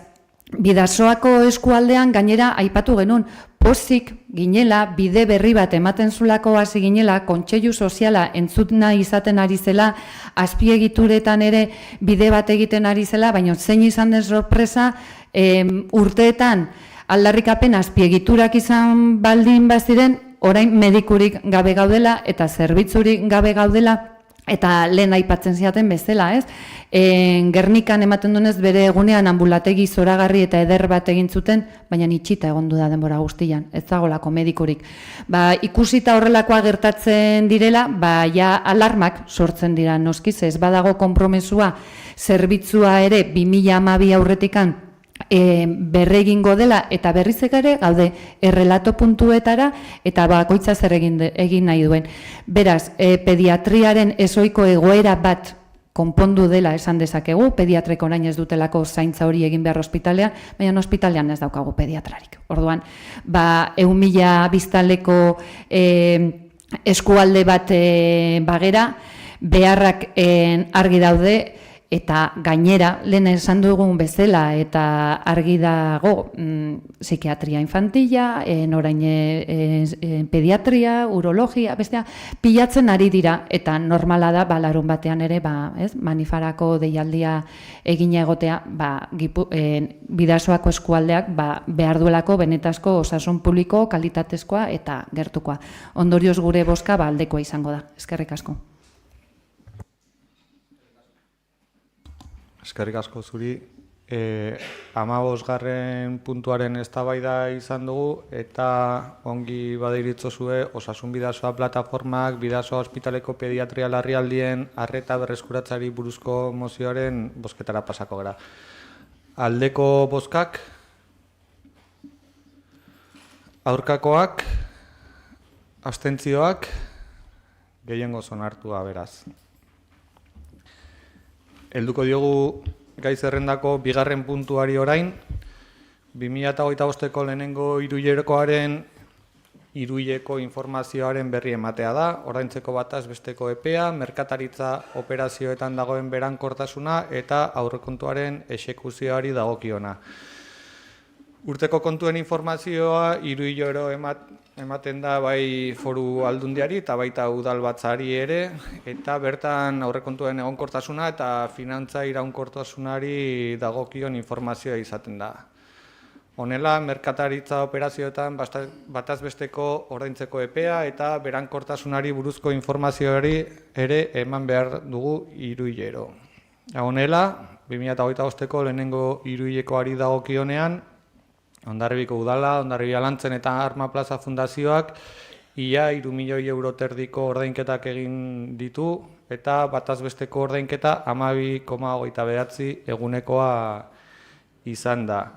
Bidasoako eskualdean gainera aipatu genuen, pozik ginela, bide berri bat ematen zulako hasi ginela, kontseilu soziala entzutna izaten ari zela, azpiegituretan ere bide bat egiten ari zela, baina zein izan den sorpresa, urteetan aldarrikapen azpiegiturak izan baldin baziren, orain medikurik gabe gaudela eta zerbitzurik gabe gaudela, eta lehen aipatzen ziaten bezala, ez? Gernikan ematen dunez bere egunean ambulategi zoragarri eta eder bat egin zuten, baina itxita egon du da denbora guztian, ez dagolako medikurik. Ikusita horrelakoa gertatzen direla, ja alarmak sortzen dira noskiz, ez badago konpromesua zerbitzua ere 2012 aurretikan berregingo dela eta berrizek ere gaude errelato puntuetara eta bakoitza zer egin nahi duen. Beraz, pediatriaren ezoiko egoera bat konpondu dela esan dezakegu, pediatrek orain ez dutelako zaintza hori egin behar ospitalean, baina ospitalean ez daukagu pediatrarik. Orduan, 100.000 biztanleko eskualde bat bagera, beharrak argi daude, eta gainera, lehen esan dugun bezala, eta argi dago psikiatria infantila, orain pediatria, urologia, bestea, pilatzen ari dira, eta normala da, larun batean ere, manifarako deialdia egina egotea, Bidasoako eskualdeak behar duelako benetazko osasun publiko, kalitatezkoa eta gertukoa. Ondorioz gure bozka aldekoa izango da. Eskerrik asko. Eskerrik asko zuri. 15. puntuaren eztabaida izan dugu eta ongi badiritzozue Osasun Bidasoa plataformak Bidasoa ospitaleko pediatria larrialdien arreta berreskuratzari buruzko mozioaren bozketara pasako gara. Aldeko bozkak, aurkakoak, abstentzioak, gehiengoz onartua beraz. Helduko diogu gai zerrendako bigarren puntuari orain, 2025ko lehenengo hiruhilekoaren hiruhileko informazioaren berri ematea da, ordaintzeko bataz besteko epea, merkataritza operazioetan dagoen berankortasuna eta aurrekontuaren exekuzioari dagokiona. Urteko kontuen informazioa hiruhilero ematen da bai foru aldundiari eta baita udalbatzari ere, eta bertan aurrekontuen egonkortasuna eta finantza iraunkortasunari dagokion informazioa izaten da. Honela, merkataritza operazioetan bataz besteko ordaintzeko epea eta berankortasunari buruzko informazioari ere eman behar dugu hiruhilero. Honela, 2025ko lehenengo hiruhilekoari dagokionean, Hondarribiko udala, Hondarribia Lantzen eta Arma Plaza Fundazioak ia 3 milioi euro terdiko ordainketak egin ditu eta bataz besteko ordainketa 12,29 egunekoa izan da.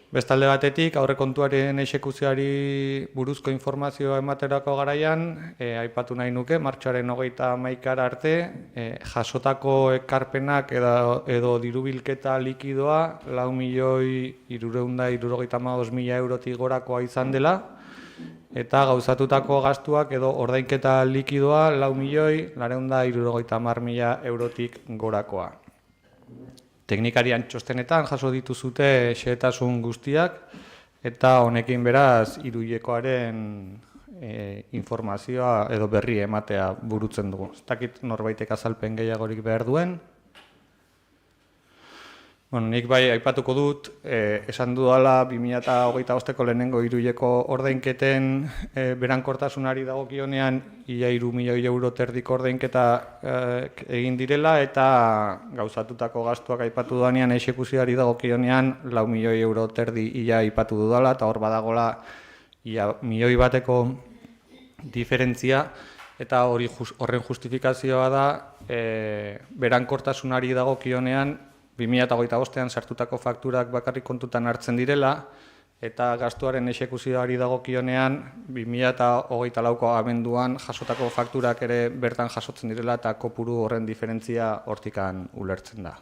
Bestalde batetik, aurrekontuaren exekuzioari buruzko informazioa ematerako garaian, aipatu nahi nuke, martxoaren 31 arte, jasotako ekarpenak edo dirubilketa likidoa 4.375.000 eurotik gorakoa izan dela, eta gauzatutako gastuak edo ordainketa likidoa 4.270.000 eurotik gorakoa. Teknikarian txostenetan jaso dituzute xehetasun guztiak eta honekin beraz hiruhilekoaren informazioa edo berri ematea burutzen dugu. Ez dakit norbaitek azalpen gehiagorik behar duen. Nik bai aipatuko dut, esan dudala 2025ko lehenengo hiruhileko ordainketen berankortasunari dagokionean ia 3 milioi euro terdiko ordainketa egin direla eta gauzatutako gastuak aipatu danean exekuzioari dagokionean 4 milioi euro terdi ia aipatu dudala eta hor badagola ia milioi bateko diferentzia eta horren justifikazioa da berankortasunari dagokionean 2025an sartutako fakturak bakarrik kontutan hartzen direla eta gastuaren exekuzioari dagokionean 2024ko abenduan jasotako fakturak ere bertan jasotzen direla eta kopuru horren diferentzia hortikan ulertzen da.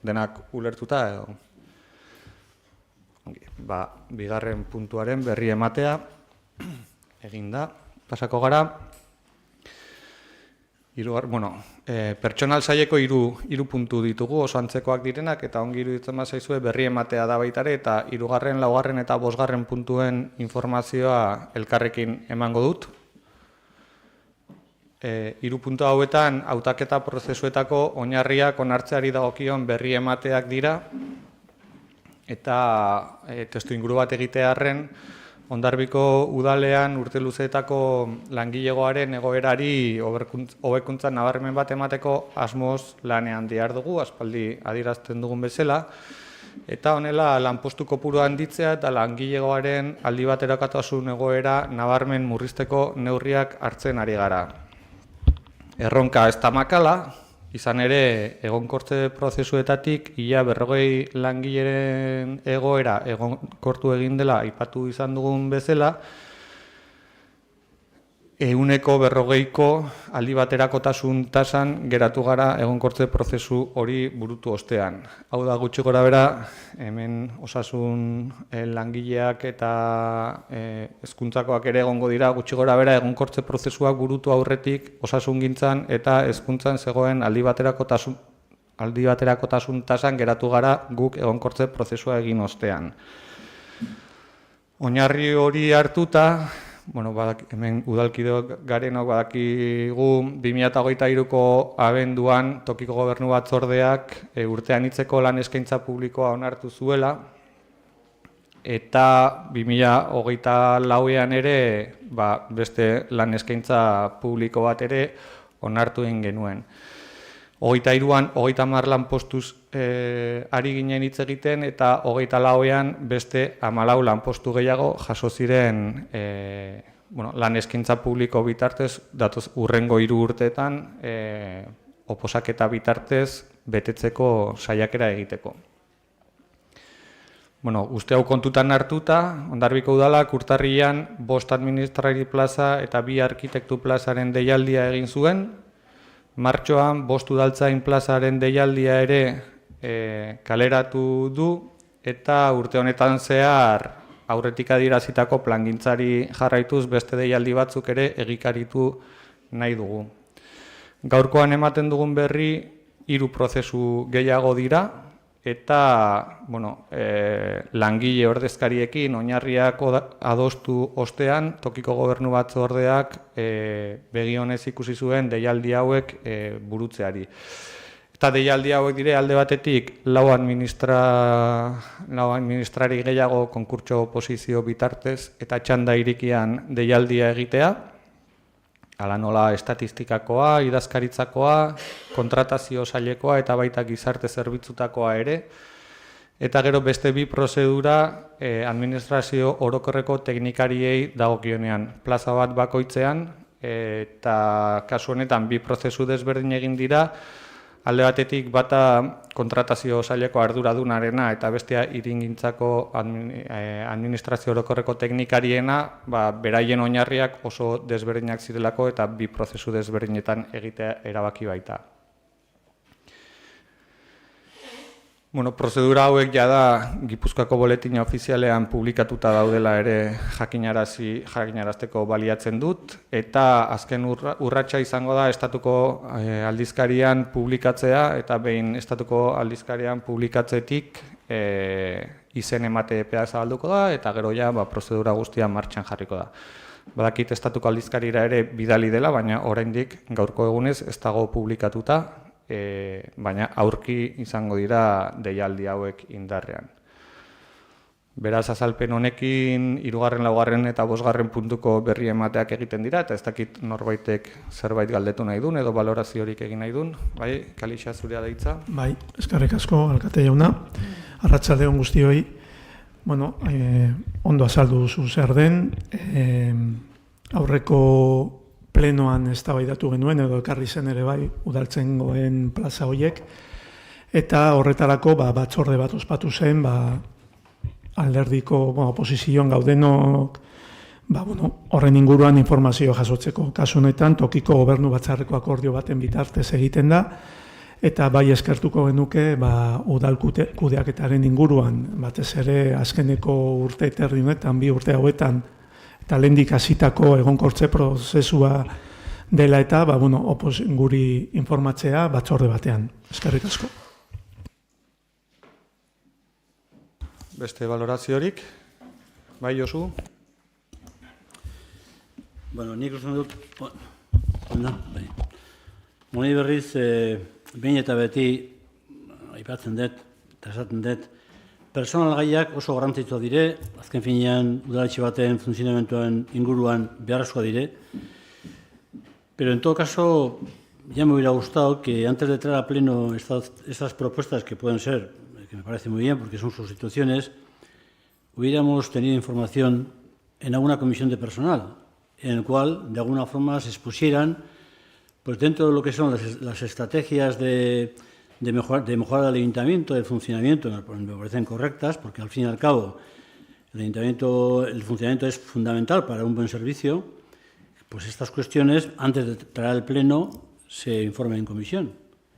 Denak ulertuta edo? Bigarren puntuaren berri ematea egin da. Pasako gara. Pertsonal saileko hiru puntu ditugu, oso antzekoak direnak, eta ongi iruditzen zaizue berri ematea da baita ere, eta 3., 4. eta 5. puntuen informazioa elkarrekin emango dut. 3 puntu hauetan, hautaketa prozesuetako oinarriak onartzeari dagokion berri emateak dira, eta testu inguru bat egitearren, Hondarribiko udalean urte luzeetako langilegoaren egoerari hobekuntzan nabarmen bat emateko asmoz lanean dihardugu, aspaldi adierazten dugun bezala, eta honela lanpostu kopuru handitzea eta langilegoaren aldi baterakatasun egoera nabarmen murrizteko neurriak hartzen ari gara. Erronka ez da makala, izan ere egonkortze prozesuetatik ia 40 langileren egoera egonkortu egin dela aipatu izan dugun bezala, 140ko aldi baterakotasun tasan geratu gara egonkortze prozesu hori burutu ostean. Hau da gutxi gorabehera, hemen osasun langileak eta hezkuntzakoak ere egongo dira gutxi gorabehera egonkortze prozesuak burutu aurretik osasungintzan eta hezkuntzan zegoen aldi baterakotasun tasan geratu gara guk egonkortze prozesua egin ostean. Oinarri hori hartuta, hemen udalkideok garenok badakigu 2023ko abenduan tokiko gobernu batzordeak urtean hitzeko lan eskaintza publikoa onartu zuela, eta 2024an ere beste lan eskaintza publiko bat ere onartu egin genuen. 23an 30 lanpostuz ari ginen hitz egiten eta 24an beste 14 lanpostu gehiago jaso ziren lan eskaintza publiko bitartez datoz hurrengo 3 urteetan oposaketa bitartez betetzeko saiakera egiteko. Uste hau kontutan hartuta, Hondarribiko udalak urtarrilean 5 administrari plaza eta 2 arkitektu plazaren deialdia egin zuen. Martxoan 5 udaltzain plazaren deialdia ere kaleratu du eta urte honetan zehar aurretik adierazitako plangintzari jarraituz beste deialdi batzuk ere egikaritu nahi dugu. Gaurkoan ematen dugun berri 3 prozesu gehiago dira eta langile ordezkariekin oinarriak adostu ostean tokiko gobernu batzordeak begionez ikusi zuen deialdi hauek burutzeari. Eta deialdi hauek dire alde batetik 4 administrari gehiago konkurtso oposizio bitartez eta txanda irikian deialdia egitea, hala nola estatistikakoa, idazkaritzakoa, kontratazio sailekoa eta baita gizarte zerbitzutakoa ere, eta gero beste 2 prozedura administrazio orokorreko teknikariei dagokionean. Plaza bat bakoitzean eta kasu honetan 2 prozesu desberdin egin dira, alde batetik bata kontratazio saileko arduradunarena eta bestea hiringintzako administrazio orokorreko teknikariena, beraien oinarriak oso desberdinak zirelako eta 2 prozesu desberdinetan egitea erabaki baita. Prozedura hauek jada Gipuzkoako boletina ofizialean publikatuta daudela ere jakinarazteko baliatzen dut, eta azken urratsa izango da estatuko aldizkarian publikatzea, eta behin estatuko aldizkarian publikatzetik izen emate epea zabalduko da, eta gero ja prozedura guztia martxan jarriko da. Badakit estatuko aldizkarira ere bidali dela, baina oraindik gaurko egunez ez dago publikatuta, baina aurki izango dira deialdi hauek indarrean. Beraz, azalpen honekin 3., 4. eta 5. puntuko berri emateak egiten dira, eta ez dakit norbaitek zerbait galdetu nahi duen edo baloraziorik egin nahi duen. Bai, Kalixa, zurea da hitza. Bai, eskerrik asko, alkate jauna. Arratsalde on guztioi. Ondo azaldu duzu zer den. Aurreko plenoan eztabaidatu genuen edo ekarri zen ere bai udaltzaingoen plaza horiek, eta horretarako batzorde bat ospatu zen alderdiko oposizioan gaudenok horren inguruan informazio jasotzeko. Kasu honetan tokiko gobernu batzarreko akordio baten bitartez egiten da, eta bai eskertuko genuke udal kudeaketaren inguruan, batez ere azkeneko urte terdi honetan, 2 urte hauetan, eta lehendik hasitako egonkortze prozesua dela eta guri informatzea batzorde batean. Eskerrik asko. Beste valoraziorik? Bai, Josu? Nik uste dut, Moni berriz, behin eta beti, aipatzen dut, eta esaten dut, personal gaiak oso garrantzitsua dire, azken finean udaletxe baten funtzionamentuan inguruan beharrezkoa dire, pero en todo caso, ya me hubiera gustado que antes de traer a pleno estas propuestas que pueden ser, que me parece muy bien porque son sustituciones, hubiéramos tenido información en alguna comisión de personal, en el cual de alguna forma se expusieran, pues dentro de lo que son las estrategias de mejora del ayuntamiento, del funcionamiento, me parecen correctas, porque al fin y al cabo el funcionamiento es fundamental para un buen servicio, pues estas cuestiones, antes de traer al pleno, se informen en comisión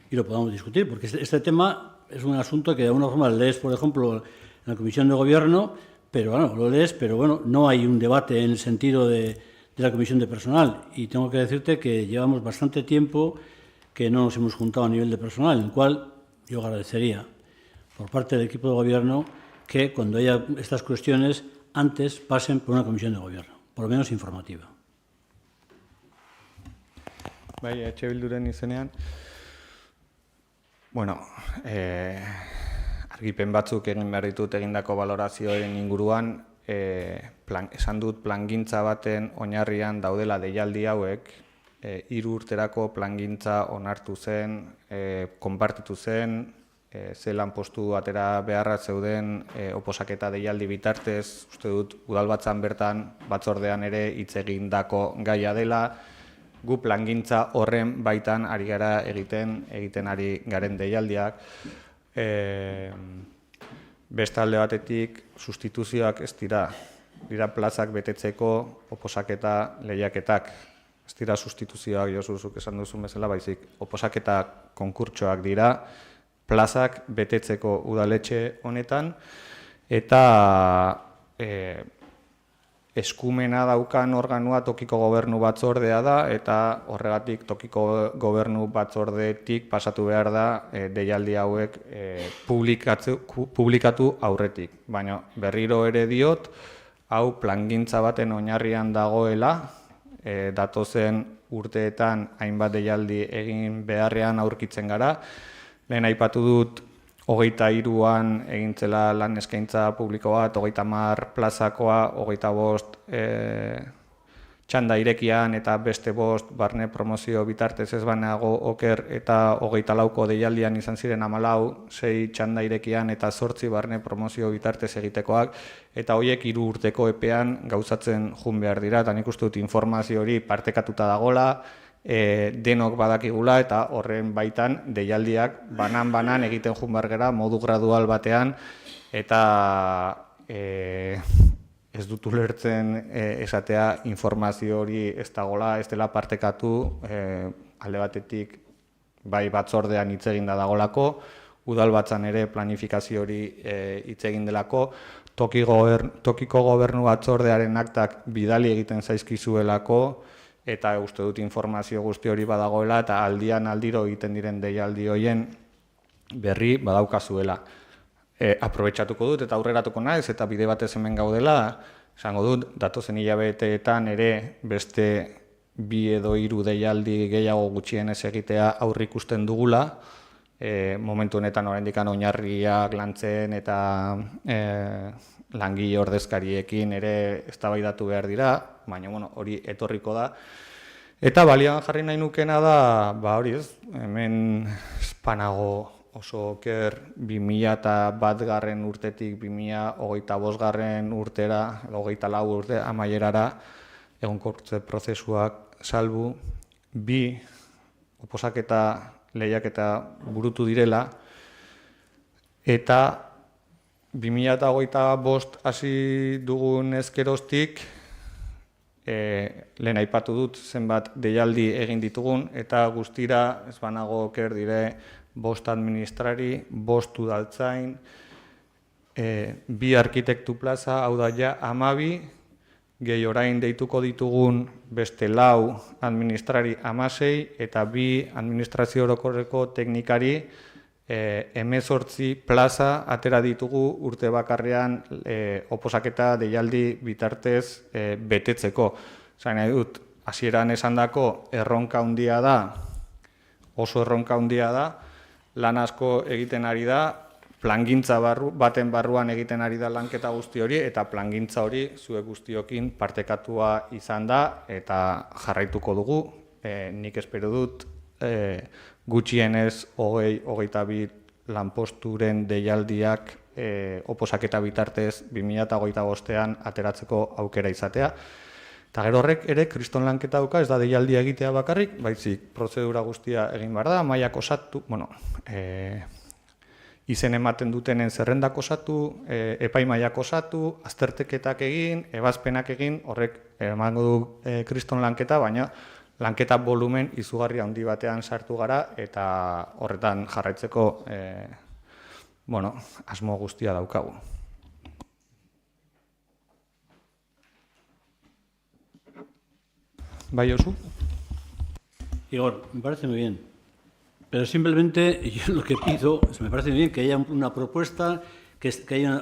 y lo podamos discutir, porque este tema es un asunto que de alguna forma lees, por ejemplo, en la comisión de gobierno, pero bueno, lo lees, pero bueno, no hay un debate en el sentido de la comisión de personal. Y tengo que decirte que llevamos bastante tiempo que no nos hemos juntado a nivel de personal, en el cual yo agradecería por parte del equipo de gobierno que cuando haya estas cuestiones antes pasen por una comisión de gobierno, por lo menos informativa. Bai, Etxe Bilduren izenean. Argipen batzuk egin behar ditut egindako valorazioen inguruan, esan dut plangintza baten oinarrian daudela deialdi hauek, 3 urterako plangintza onartu zen, konpartitu zen, ze lanpostu atera beharra zeuden oposaketa deialdi bitartez, uste dut udalbatzan bertan batzordean ere hitz egindako gaia dela, gu plangintza horren baitan ari gara egiten ari garen deialdiak. Beste alde batetik, sustituzioak ez dira plazak betetzeko oposaketa lehiaketak. Ez dira sustituzioak, Josuzuk esan duzun bezala, baizik oposaketa konkurtsoak dira plazak betetzeko udaletxe honetan, eta eskumena daukan organua tokiko gobernu batzordea da, eta horregatik tokiko gobernu batzordetik pasatu behar da deialdi hauek publikatu aurretik. Baina berriro ere diot, hau plangintza baten oinarrian dagoela, datozen urteetan hainbat deialdi egin beharrean aurkitzen gara. Lehen aipatu dut 23an egintzela lan eskaintza publiko bat, 30 plazakoa, 25 txanda irekian eta beste 5 barne promozio bitartez ez banago oker, eta 24ko deialdian izan ziren 14, 6 txanda irekian eta 8 barne promozio bitartez egitekoak, eta horiek 3 urteko epean gauzatzen joan behar dira, eta nik uste dut informazio hori partekatuta dagola, denok badakigula, eta horren baitan deialdiak banan egiten joan behar gara modu gradual batean, eta ez dut ulertzen esatea informazio hori ez dagola, ez dela partekatu, alde batetik bai batzordean hitz egin da dagolako, udalbatzan ere planifikazio hori hitz egin delako, tokiko gobernu batzordearen aktak bidali egiten zaizkizuelako, eta uste dut informazio guzti hori badagoela, eta aldian aldiro egiten diren deialdi horien berri badaukazuela. Aprobetxatuko dut eta aurreratuko naiz, eta bide batez hemen gaudela, esango dut, datozen hilabeteetan ere beste 2 edo 3 deialdi gehiago gutxienez egitea aurrikusten dugula, momentu honetan oraindik oinarriak lantzen eta langile ordezkariekin ere eztabaidatu behar dira, baina hori etorriko da. Eta balian jarri nahi nukena da, hori ez, hemen espanago oso oker 2001 urtetik 2025 urtera, 24 urte amaierara, egonkortze prozesuak salbu, 2 oposaketa lehiaketa burutu direla, eta 2025 hasi dugun ezkeroztik, lehen aipatu dut zenbat deialdi egin ditugun, eta guztira ez banago oker dire 5 administrari, 5 udaltzain, 2 arkitektu plaza, hau da ja 12, gehi orain deituko ditugun beste 4 administrari 16 eta 2 administrazio orokorreko teknikari 18 plaza atera ditugu urte bakarrean oposaketa deialdi bitartez betetzeko. Zain nahi dut, hasieran esandako erronka handia da, oso erronka handia da, lan asko egiten ari da, plangintza baten barruan egiten ari da lanketa guzti hori, eta plangintza hori zuek guztiokin partekatua izan da, eta jarraituko dugu, nik espero dut, gutxienez 22 lanposturen deialdiak oposaketa bitartez 2025an ateratzeko aukera izatea. Eta gero horrek ere, kriston lanketa dauka, ez da deialdia egitea bakarrik, baizik prozedura guztia egin behar da, mailak osatu, izen ematen dutenen zerrendak osatu, epaimaiak osatu, azterteketak egin, ebazpenak egin, horrek emango du kriston lanketa, baina lanketa volumen izugarri handi batean sartu gara eta horretan jarraitzeko asmo guztia daukagu. Bai, Josu? Igor, me parece muy bien. Pero simplemente yo lo que pido, me parece muy bien que haya una propuesta, que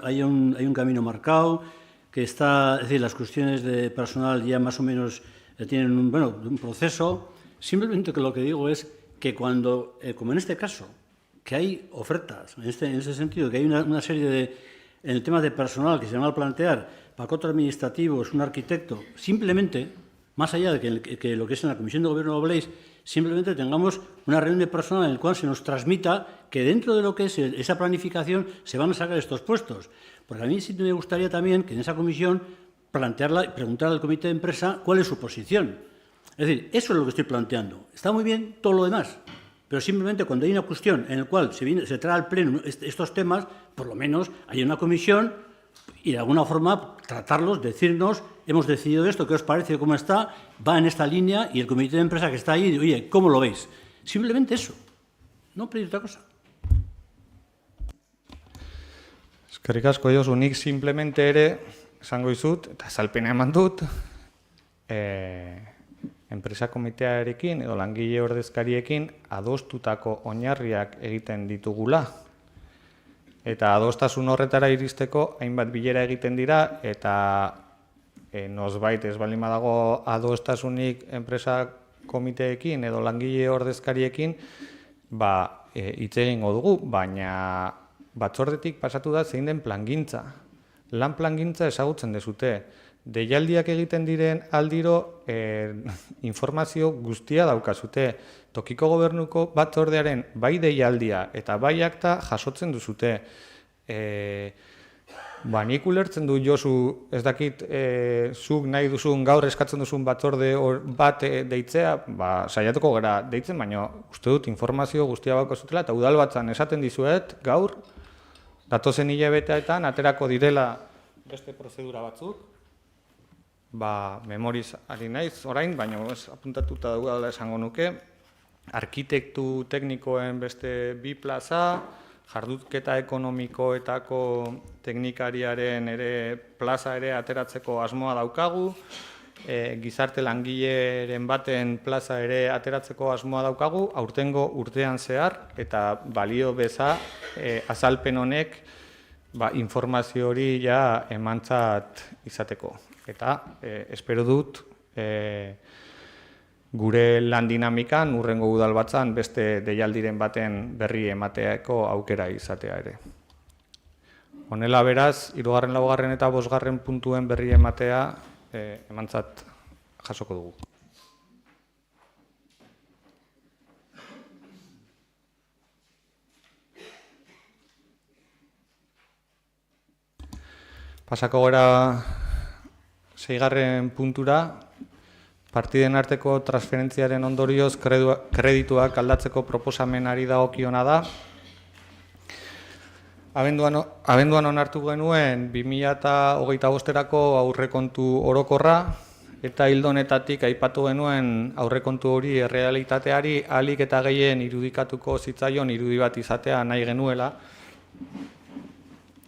haya un camino marcado, que está, es decir, las cuestiones de personal ya más o menos tienen un proceso. Simplemente que lo que digo es que cuando, como en este caso, que hay ofertas, en ese sentido, que hay una serie de, en el tema de personal que se van a plantear, pacote administrativo, es un arquitecto, simplemente, más allá de que lo que es en la Comisión de Gobierno habléis, simplemente tengamos una reunión de personal en la cual se nos transmita que dentro de lo que es esa planificación se van a sacar estos puestos. Porque a mí sí me gustaría también que en esa comisión preguntar al comité de empresa cuál es su posición. Es decir, eso es lo que estoy planteando. Está muy bien todo lo demás, pero simplemente cuando hay una cuestión en la cual se trae al pleno estos temas, por lo menos hay una comisión y de alguna forma tratarlos, decirnos, hemos decidido esto, ¿qué os parece? ¿Cómo está? Va en esta línea y el comité de empresa que está ahí, oye, ¿cómo lo veis? Simplemente eso, no pedir otra cosa. Eskerrik asko, Josu, nik simplemente ere esango dizut, eta azalpena eman dut, enpresa komitearekin edo langile ordezkariekin adostutako oinarriak egiten ditugula. Eta adostasun horretara iristeko hainbat bilera egiten dira, eta nozbait ez baldin badago adostasunik enpresa komiteekin edo langile ordezkariekin, hitz egingo dugu, baina batzordetik pasatu da zein den plangintza. Lan plangintza ezagutzen dezute. Deialdiak egiten diren aldiro informazio guztia daukazute. Tokiko gobernuko batzordearen bai deialdia eta bai akta jasotzen duzute. Nik ulertzen du, Josu, ez dakit, zuk nahi duzun gaur eskatzen duzun batzorde bat deitzea, saiatuko gara deitzen, baina uste dut informazio guztia daukazutela eta udalbatzan esaten dizuet gaur, datozen hilabeteetan aterako direla beste prozedura batzuk, memoriz ari naiz orain, baina apuntatuta daudela esango nuke, arkitektu teknikoen beste 2 plaza, jardutketa ekonomikoetako teknikariaren ere plaza ere ateratzeko asmoa daukagu, gizarte langileren baten plaza ere ateratzeko asmoa daukagu, aurtengo urtean zehar, eta balio beza azalpen honek informazio hori ja emantzat izateko. Eta espero dut gure lan dinamikan, urrengo udalbatzan, beste deialdiren baten berri emateako aukera izatea ere. Honela beraz, 3., 4. eta 5. puntuen berri ematea emantzat jasoko dugu. Pasako gara 6. puntura, partiden arteko transferentziaren ondorioz kredituak aldatzeko proposamenari dagokiona da. Abenduan onartu genuen 2025erako aurrekontu orokorra, eta ildo honetatik aipatu genuen aurrekontu hori errealitateari ahalik eta gehien irudikatuko zitzaion irudi bat izatea nahi genuela,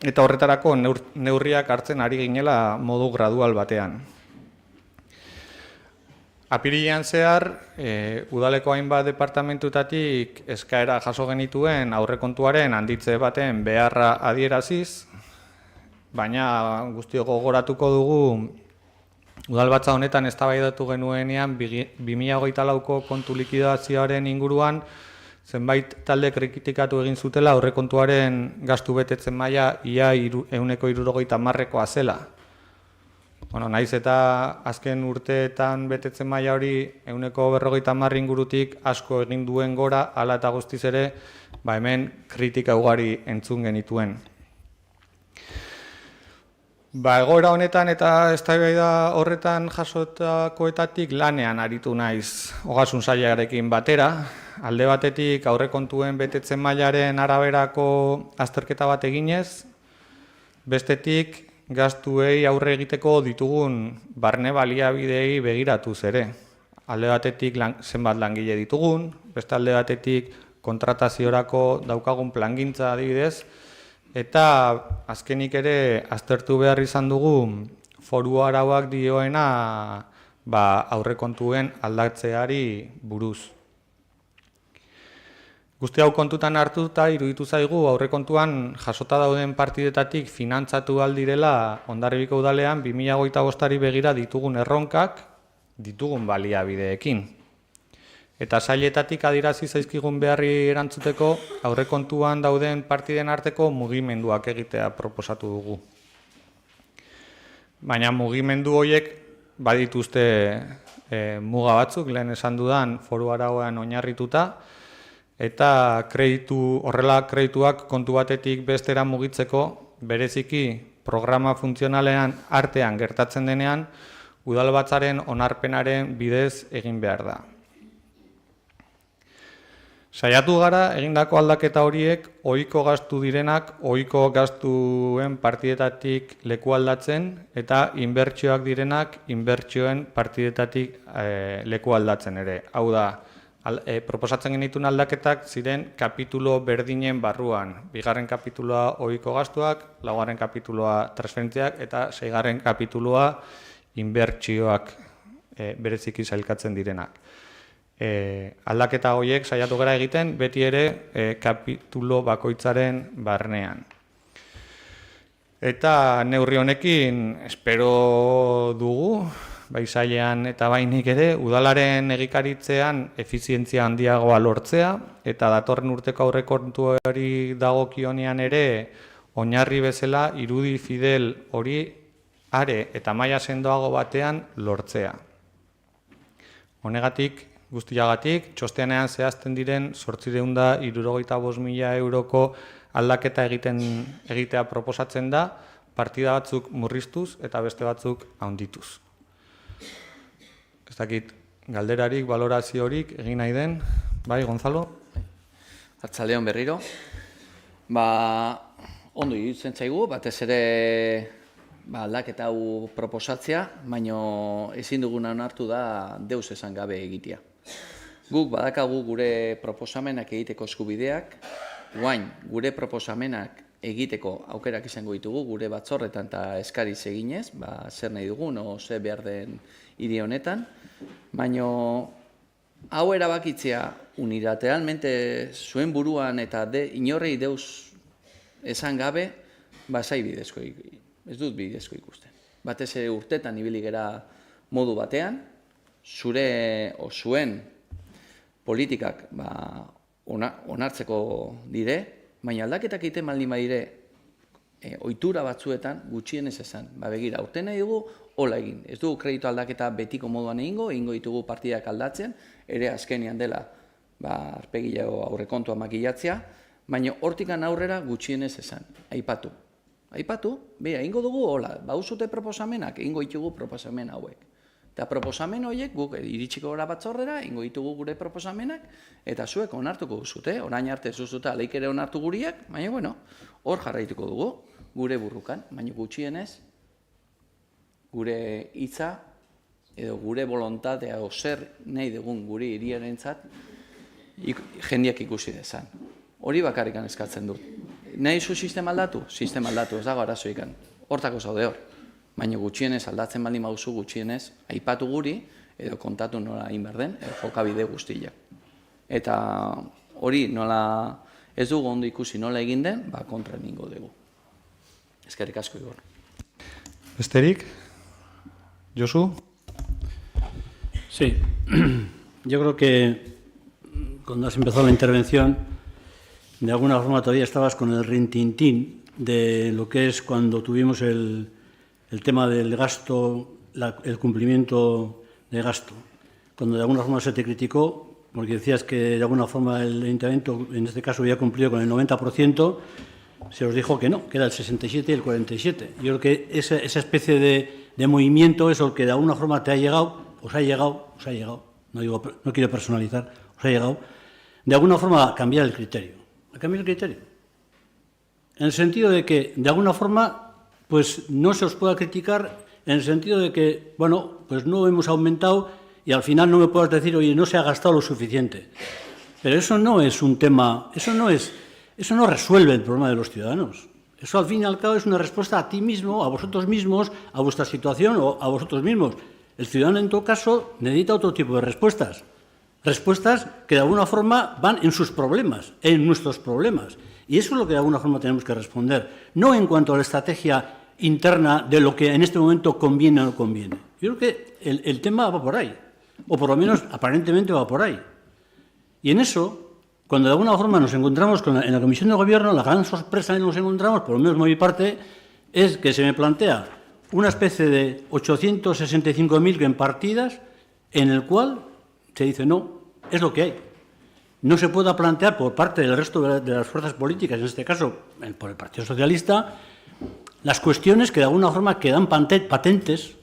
eta horretarako neurriak hartzen ari ginela modu gradual batean. Apirilean zehar, udaleko hainbat departamentutatik eskaera jaso genituen aurrekontuaren handitze baten beharra adieraziz, baina guztiok gogoratuko dugu udalbatza honetan eztabaidatu genuenean 2024ko kontu likidazioaren inguruan zenbait talde kritikatu egin zutela aurrekontuaren gastu betetzen maila ia 170%koa zela. Bueno, naiz eta azken urteetan betetzen maila hori 150% ingurutik asko egin duen gora, hala eta guztiz ere, hemen kritika ugari entzun genituen. Egoera honetan eta eztabaida horretan jasotakoetatik lanean aritu naiz ogasun sailarekin batera. Alde batetik aurrekontuen betetzen mailaren araberako azterketa bat eginez, bestetik gastuei aurre egiteko ditugun barne baliabideei begiratuz ere. Alde batetik zenbat langile ditugun, beste alde batetik kontrataziorako daukagun plangintza adibidez, eta azkenik ere aztertu behar izan dugu foru arauak dioena aurrekontuen aldatzeari buruz. Guzti hau kontutan hartuta iruditu zaigu aurrekontuan jasota dauden partidetatik finantzatu aldirela Hondarribiko udalean 2025ari begira ditugun erronkak ditugun baliabideekin. Eta sailetatik adirazi zaizkigun beharri erantzuteko aurrekontuan dauden partiden arteko mugimenduak egitea proposatu dugu. Baina mugimendu horiek badituzte muga batzuk, lehen esan dudan foru arauan oinarrituta, eta horrela kredituak kontu batetik bestera mugitzeko, bereziki programa funtzionalean artean gertatzen denean, udalbatzaren onarpenaren bidez egin behar da. Saiatu gara egindako aldaketa horiek ohiko gastu direnak ohiko gastuen partidetatik leku aldatzen eta inbertsioak direnak inbertsioen partidetatik leku aldatzen ere. Hau da, proposatzen genituen aldaketak ziren kapitulo berdinen barruan. 2. kapituloa ohiko gastuak, 4. kapituloa transferentziak eta 6. kapituloa inbertsioak bereziki sailkatzen direnak. Aldaketa horiek saiatu gara egiten beti ere kapitulo bakoitzaren barnean. Eta neurri honekin espero dugu, bai sailean eta bainik ere, udalaren egikaritzean efizientzia handiagoa lortzea, eta datorren urteko aurrekontuari dagokionean ere, oinarri bezala irudi fidel hori are eta maila sendoago batean lortzea. Honegatik, guztiagatik, txostenean zehazten diren 875.000 euroko aldaketa egitea proposatzen da, partida batzuk murriztuz eta beste batzuk handituz. Ez dakit, galderarik, baloraziorik egin nahi den, bai, Gonzalo? Arratsaldeon berriro. Ondo iruditzen zaigu, batez ere aldaketa hau proposatzea, baina ezin duguna onartu da deus esan gabe egitea. Guk badakagu gure proposamenak egiteko eskubideak, guain gure proposamenak egiteko aukerak izango ditugu, gure batzorretan eta eskariz eginez, zer nahi dugun, ze behar den hiri honetan, baina hau erabakitzea unilateralmente zuen buruan eta inorrei deus esan gabe, zai bidezko, ez dut bidezko ikusten. Batez ere urtetan ibili gera modu batean, zuen politikak onartzeko dire, baina aldaketak egiten baldin badire ohitura batzuetan gutxienez esan. Begira, aurten nahi dugu, hola egin. Ez dugu kreditu aldaketa betiko moduan egingo ditugu partidak aldatzen, ere azkenean dela arpegileo aurrekontua makilatzea, baina hortikan aurrera gutxienez esan. Aipatu, egingo dugu, hola, bauzute proposamenak, egingo ditugu proposamen hauek. Eta proposamen horiek guk iritsiko gara batzordera, ingo ditugu gure proposamenak, eta zuek onartuko duzute, orain arte zuzute aleik ere onartu guriak, baina hor jarraituko dugu, gure burrukan, baina gutxienez, gure hitza edo gure bolontatea o zer nahi dugun guri hiriarentzat jendeak ikusi dezan. Hori bakarrikan eskatzen dut. Nahi zu sistema aldatu? Sistema aldatu, ez dago arazoikan. Hortako zaude hor. Baina gutxienez aldatzen baldin baduzu gutxienez aipatu guri edo kontatu nola egin behar den, jokabide guztia. Eta hori nola ez dugu ondo ikusi nola egin den, kontra egingo dugu. Eskerrik asko, Igor. Besterik? Josu? Sí, yo creo que cuando has empezado la intervención, de alguna forma todavía estabas con el rintintín de lo que es cuando tuvimos el tema del gasto, el cumplimiento de gasto. Cuando de alguna forma se te criticó, porque decías que de alguna forma el ayuntamiento, en este caso, había cumplido con el 90%, se os dijo que no, que era el 67 y el 47. Yo creo que esa especie de movimiento es el que de alguna forma te ha llegado, os ha llegado, no quiero personalizar, os ha llegado, de alguna forma a cambiar el criterio. A cambiar el criterio. En el sentido de que, de alguna forma, pues no se os pueda criticar, en el sentido de que, bueno, pues no hemos aumentado y al final no me puedas decir, oye, no se ha gastado lo suficiente. Pero eso no es un tema, eso no resuelve el problema de los ciudadanos. Eso, al fin y al cabo, es una respuesta a ti mismo, a vosotros mismos, a vuestra situación o a vosotros mismos. El ciudadano, en todo caso, necesita otro tipo de respuestas. Respuestas que, de alguna forma, van en sus problemas, en nuestros problemas. Y eso es lo que, de alguna forma, tenemos que responder. No en cuanto a la estrategia interna de lo que en este momento conviene o no conviene. Yo creo que el tema va por ahí. O, por lo menos, aparentemente va por ahí. Y en eso, cuando de alguna forma nos encontramos en la Comisión de Gobierno, la gran sorpresa que nos encontramos, por lo menos por mi parte, es que se me plantea una especie de 865.000 en partidas, en el cual se dice no, es lo que hay. No se pueda plantear por parte del resto de las fuerzas políticas, en este caso por el Partido Socialista, las cuestiones que de alguna forma quedan patentes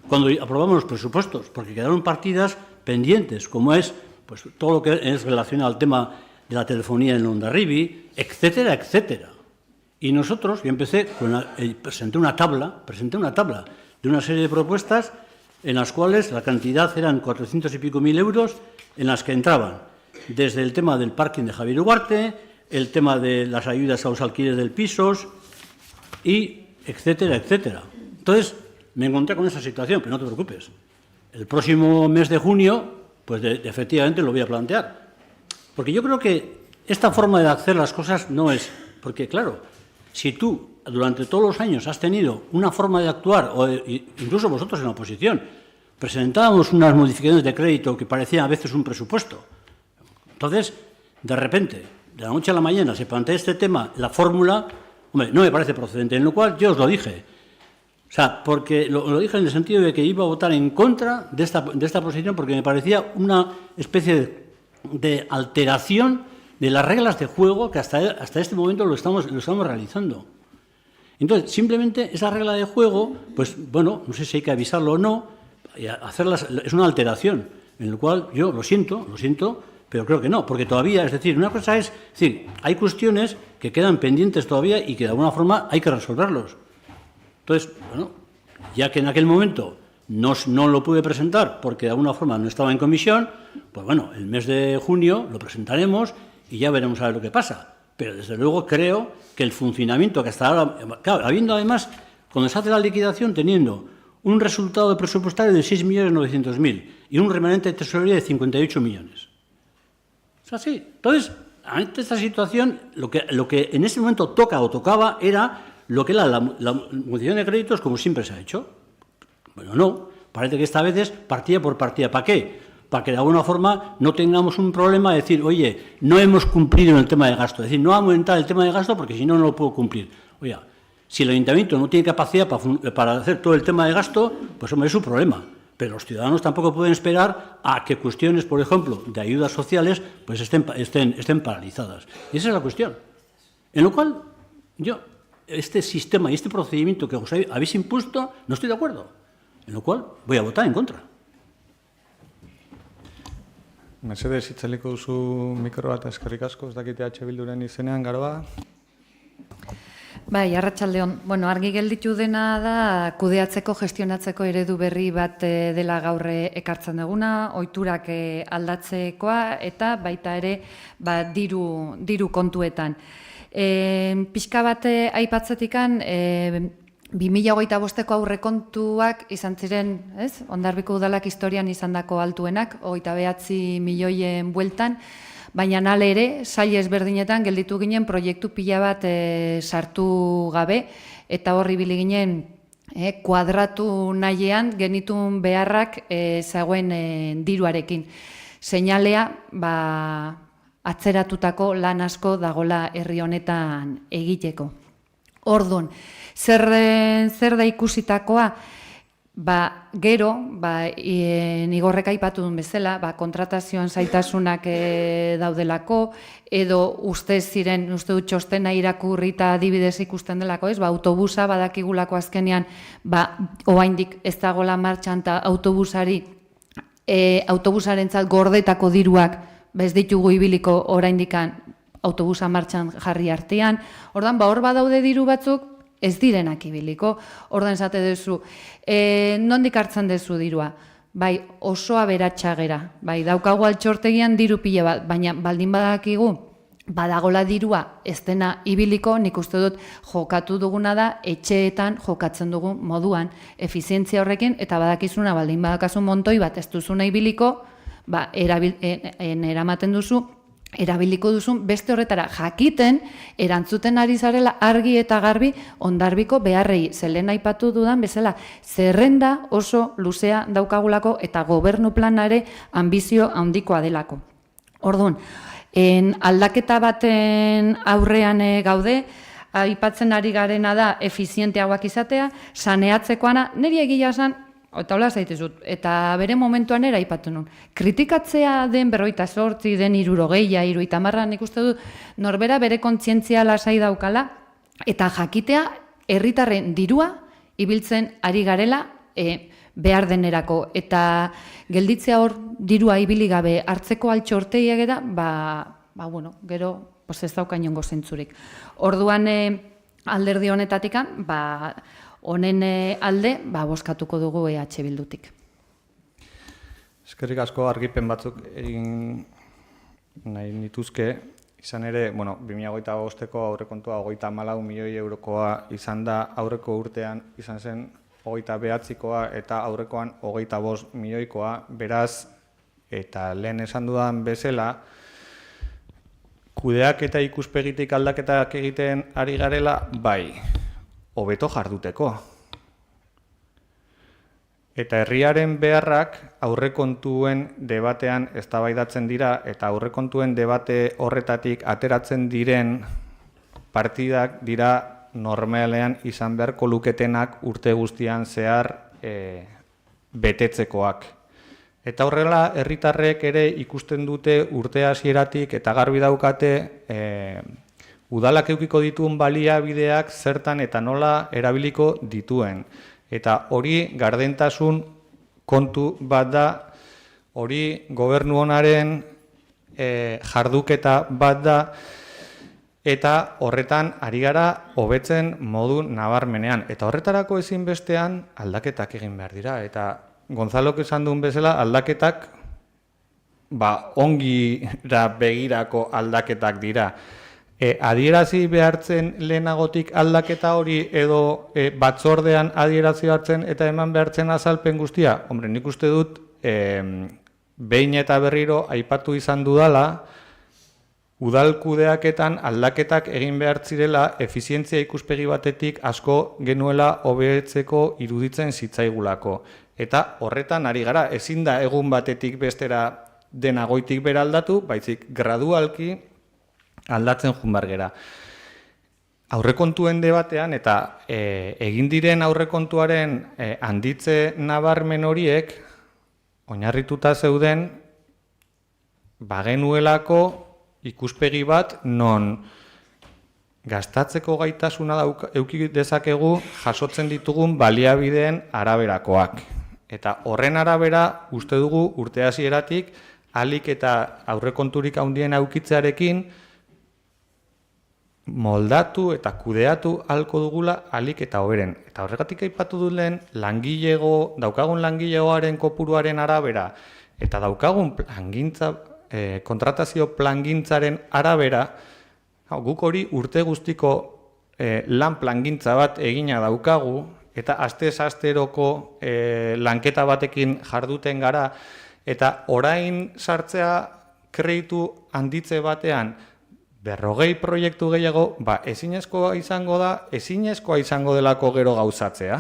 cuando aprobamos los presupuestos, porque quedaron partidas pendientes, como es pues todo lo que es relacionado al tema de la telefonía en Hondarribia, etcétera, etcétera. Y nosotros, yo empecé, presenté una tabla de una serie de propuestas en las cuales la cantidad eran 400 y pico mil euros, en las que entraban desde el tema del parking de Javier Ugarte, el tema de las ayudas a los alquileres del pisos, y etcétera, etcétera. Entonces, me encontré con esa situación, pero no te preocupes. El próximo mes de junio, pues efectivamente lo voy a plantear. Porque yo creo que esta forma de hacer las cosas no es... Porque, claro, si tú durante todos los años has tenido una forma de actuar, o incluso vosotros en la oposición, presentábamos unas modificaciones de crédito que parecían a veces un presupuesto. Entonces, de repente, de la noche a la mañana, se plantea este tema, la fórmula, hombre, no me parece procedente, en lo cual yo os lo dije. O sea, porque lo dije en el sentido de que iba a votar en contra de esta posición porque me parecía una especie de alteración de las reglas de juego que hasta este momento lo estamos realizando. Entonces, simplemente esa regla de juego, pues bueno, no sé si hay que avisarlo o no, hacerlas es una alteración, en lo cual yo lo siento, pero creo que no, porque todavía, es decir, una cosa es decir, hay cuestiones que quedan pendientes todavía y que de alguna forma hay que resolverlos. Entonces, bueno, ya que en aquel momento no lo pude presentar porque de alguna forma no estaba en comisión, pues bueno, el mes de junio lo presentaremos y ya veremos a ver lo que pasa. Pero desde luego creo que el funcionamiento que hasta ahora, claro, habiendo además, cuando se hace la liquidación, teniendo un resultado de presupuestario de 6.900.000 y un remanente de tesorería de 58 millones. Es así. Entonces, ante esta situación, lo que en ese momento tocaba era lo que era la modificación de créditos como siempre se ha hecho. Bueno, no. Parece que esta vez es partida por partida. ¿Para qué? Para que de alguna forma no tengamos un problema de decir, oye, no hemos cumplido en el tema de gasto. Es decir, no vamos a aumentar el tema de gasto porque si no, no lo puedo cumplir. Oye, si el ayuntamiento no tiene capacidad para hacer todo el tema de gasto, pues hombre, es su problema. Pero los ciudadanos tampoco pueden esperar a que cuestiones, por ejemplo, de ayudas sociales, pues estén paralizadas. Y esa es la cuestión. En lo cual, yo, este sistema y este procedimiento que os habéis impuesto, no estoy de acuerdo. En lo cual, voy a votar en contra. Mercedes, itzaliko duzu mikroa eta eskerrik asko, ez dakite Bilduren izenean, Garoa. Bai, arratsaldeon. Bueno, argi gelditu dena da kudeatzeko, gestionatzeko eredu berri bat dela gaur ekartzen duguna, ohiturak aldatzekoa eta baita ere diru kontuetan. Pixka bat aipatzetikan 2025ko aurrekontuak izan ziren, ez? Hondarribiko udalak historian izandako altuenak, 29 milioien bueltan, baina nale ere, sail ezberdinetan gelditu ginen proiektu pila bat sartu gabe, eta horri ibili ginen kuadratu nahian genitun beharrak zagoen diruarekin. Seinalea, atzeratutako lan asko dagola herri honetan egiteko. Orduan, zer da ikusitakoa? Gero, Igorrek aipatu duen bezala, kontratazioan zaitasunak daudelako, edo uste dut txostena irakurri eta adibidez ikusten delako, ez? Autobusa badakigulako azkenean, oraindik ez dagoela martxan eta autobusarentzat gordetako diruak, ez ditugu ibiliko oraindikan autobusa martxan jarri artean. Ordan, hor badaude diru batzuk, ez direnak ibiliko. Ordan esate duzu, nondik hartzen duzu dirua? Oso aberatsa gera. Daukagu altxortegian diru pila bat, baina baldin badakigu, badagola dirua ez dena ibiliko, nik uste dut jokatu duguna da, etxeetan jokatzen dugun moduan, efizientzia horrekin, eta badakizuna baldin badakazu montoi bat ez duzuna ibiliko, eramaten duzu, erabiliko duzun beste horretara jakiten erantzuten ari zarela argi eta garbi Hondarribiko beharrei. Zelen aipatu dudan bezala, zerrenda oso luzea daukagulako eta gobernu plana ere ambizio handikoa delako. Orduan, aldaketa baten aurrean gaude, aipatzen ari garena da efizienteagoak izatea, saneatzekoana, niri egia esan, eta hola zaitezut, eta bere momentuan ere aipatu nun. Kritikatzea den 58, den 60, 70, nik uste dut norbera bere kontzientzia lasai daukala, eta jakitea herritarren dirua ibiltzen ari garela behar denerako. Eta gelditzea hor dirua ibili gabe hartzeko altxorteiak da, gero ez daukain jongo zentzurik. Orduan alderdi honetatikan, honen alde, bozkatuko dugu EH Bildutik. Eskerrik asko argipen batzuk egin nahi nituzke, izan ere, 2025ko aurrekontua 34 milioi eurokoa izan da, aurreko urtean izan zen 29koa eta aurrekoan 25 milioikoa, beraz, eta lehen esan dudan bezala, kudeak eta ikuspegitik aldaketak egiten ari garela, hobeto jarduteko. Eta herriaren beharrak aurrekontuen debatean eztabaidatzen dira eta aurrekontuen debate horretatik ateratzen diren partidak dira normalean izan beharko luketenak urte guztian zehar betetzekoak. Eta horrela herritarrek ere ikusten dute urte hasieratik eta garbi daukate udalak edukiko dituen baliabideak zertan eta nola erabiliko dituen. Eta hori gardentasun kontu bat da, hori gobernu honaren jarduketa bat da, eta horretan ari gara hobetzen modu nabarmenean. Eta horretarako ezinbestean aldaketak egin behar dira. Eta Gonzalok esan duen bezala aldaketak ongira begirako aldaketak dira. Adierazi behartzen lehenagotik aldaketa hori edo batzordean adierazi behartzen eta eman behartzen azalpen guztia? Hombre, nik uste dut behin eta berriro aipatu izan dudala, udalkudeaketan aldaketak egin behar zirela efizientzia ikuspegi batetik asko genuela hobetzeko iruditzen zitzaigulako. Eta horretan ari gara, ezin da egun batetik bestera dena goitik bera aldatu, baizik gradualki aldatzen joan behar gera. Aurrekontuen debatean eta egin diren aurrekontuaren handitze nabarmen horiek oinarrituta zeuden bagenuelako ikuspegi bat non gastatzeko gaitasuna eduki dezakegu jasotzen ditugun baliabideen araberakoak. Eta horren arabera uste dugu urte hasieratik ahalik eta aurrekonturik handien aukitzearekin moldatu eta kudeatu ahalko dugula ahalik eta hoberen. Eta horregatik aipatu dut lehen, daukagun langilegoaren kopuruaren arabera eta daukagun kontratazio plangintzaren arabera, guk hori urte guztiko lan plangintza bat egina daukagu, eta astez-asteroko lanketa batekin jarduten gara, eta orain sartzea kreditu handitze batean 40 proiektu gehiago, ezinezkoa izango delako gero gauzatzea.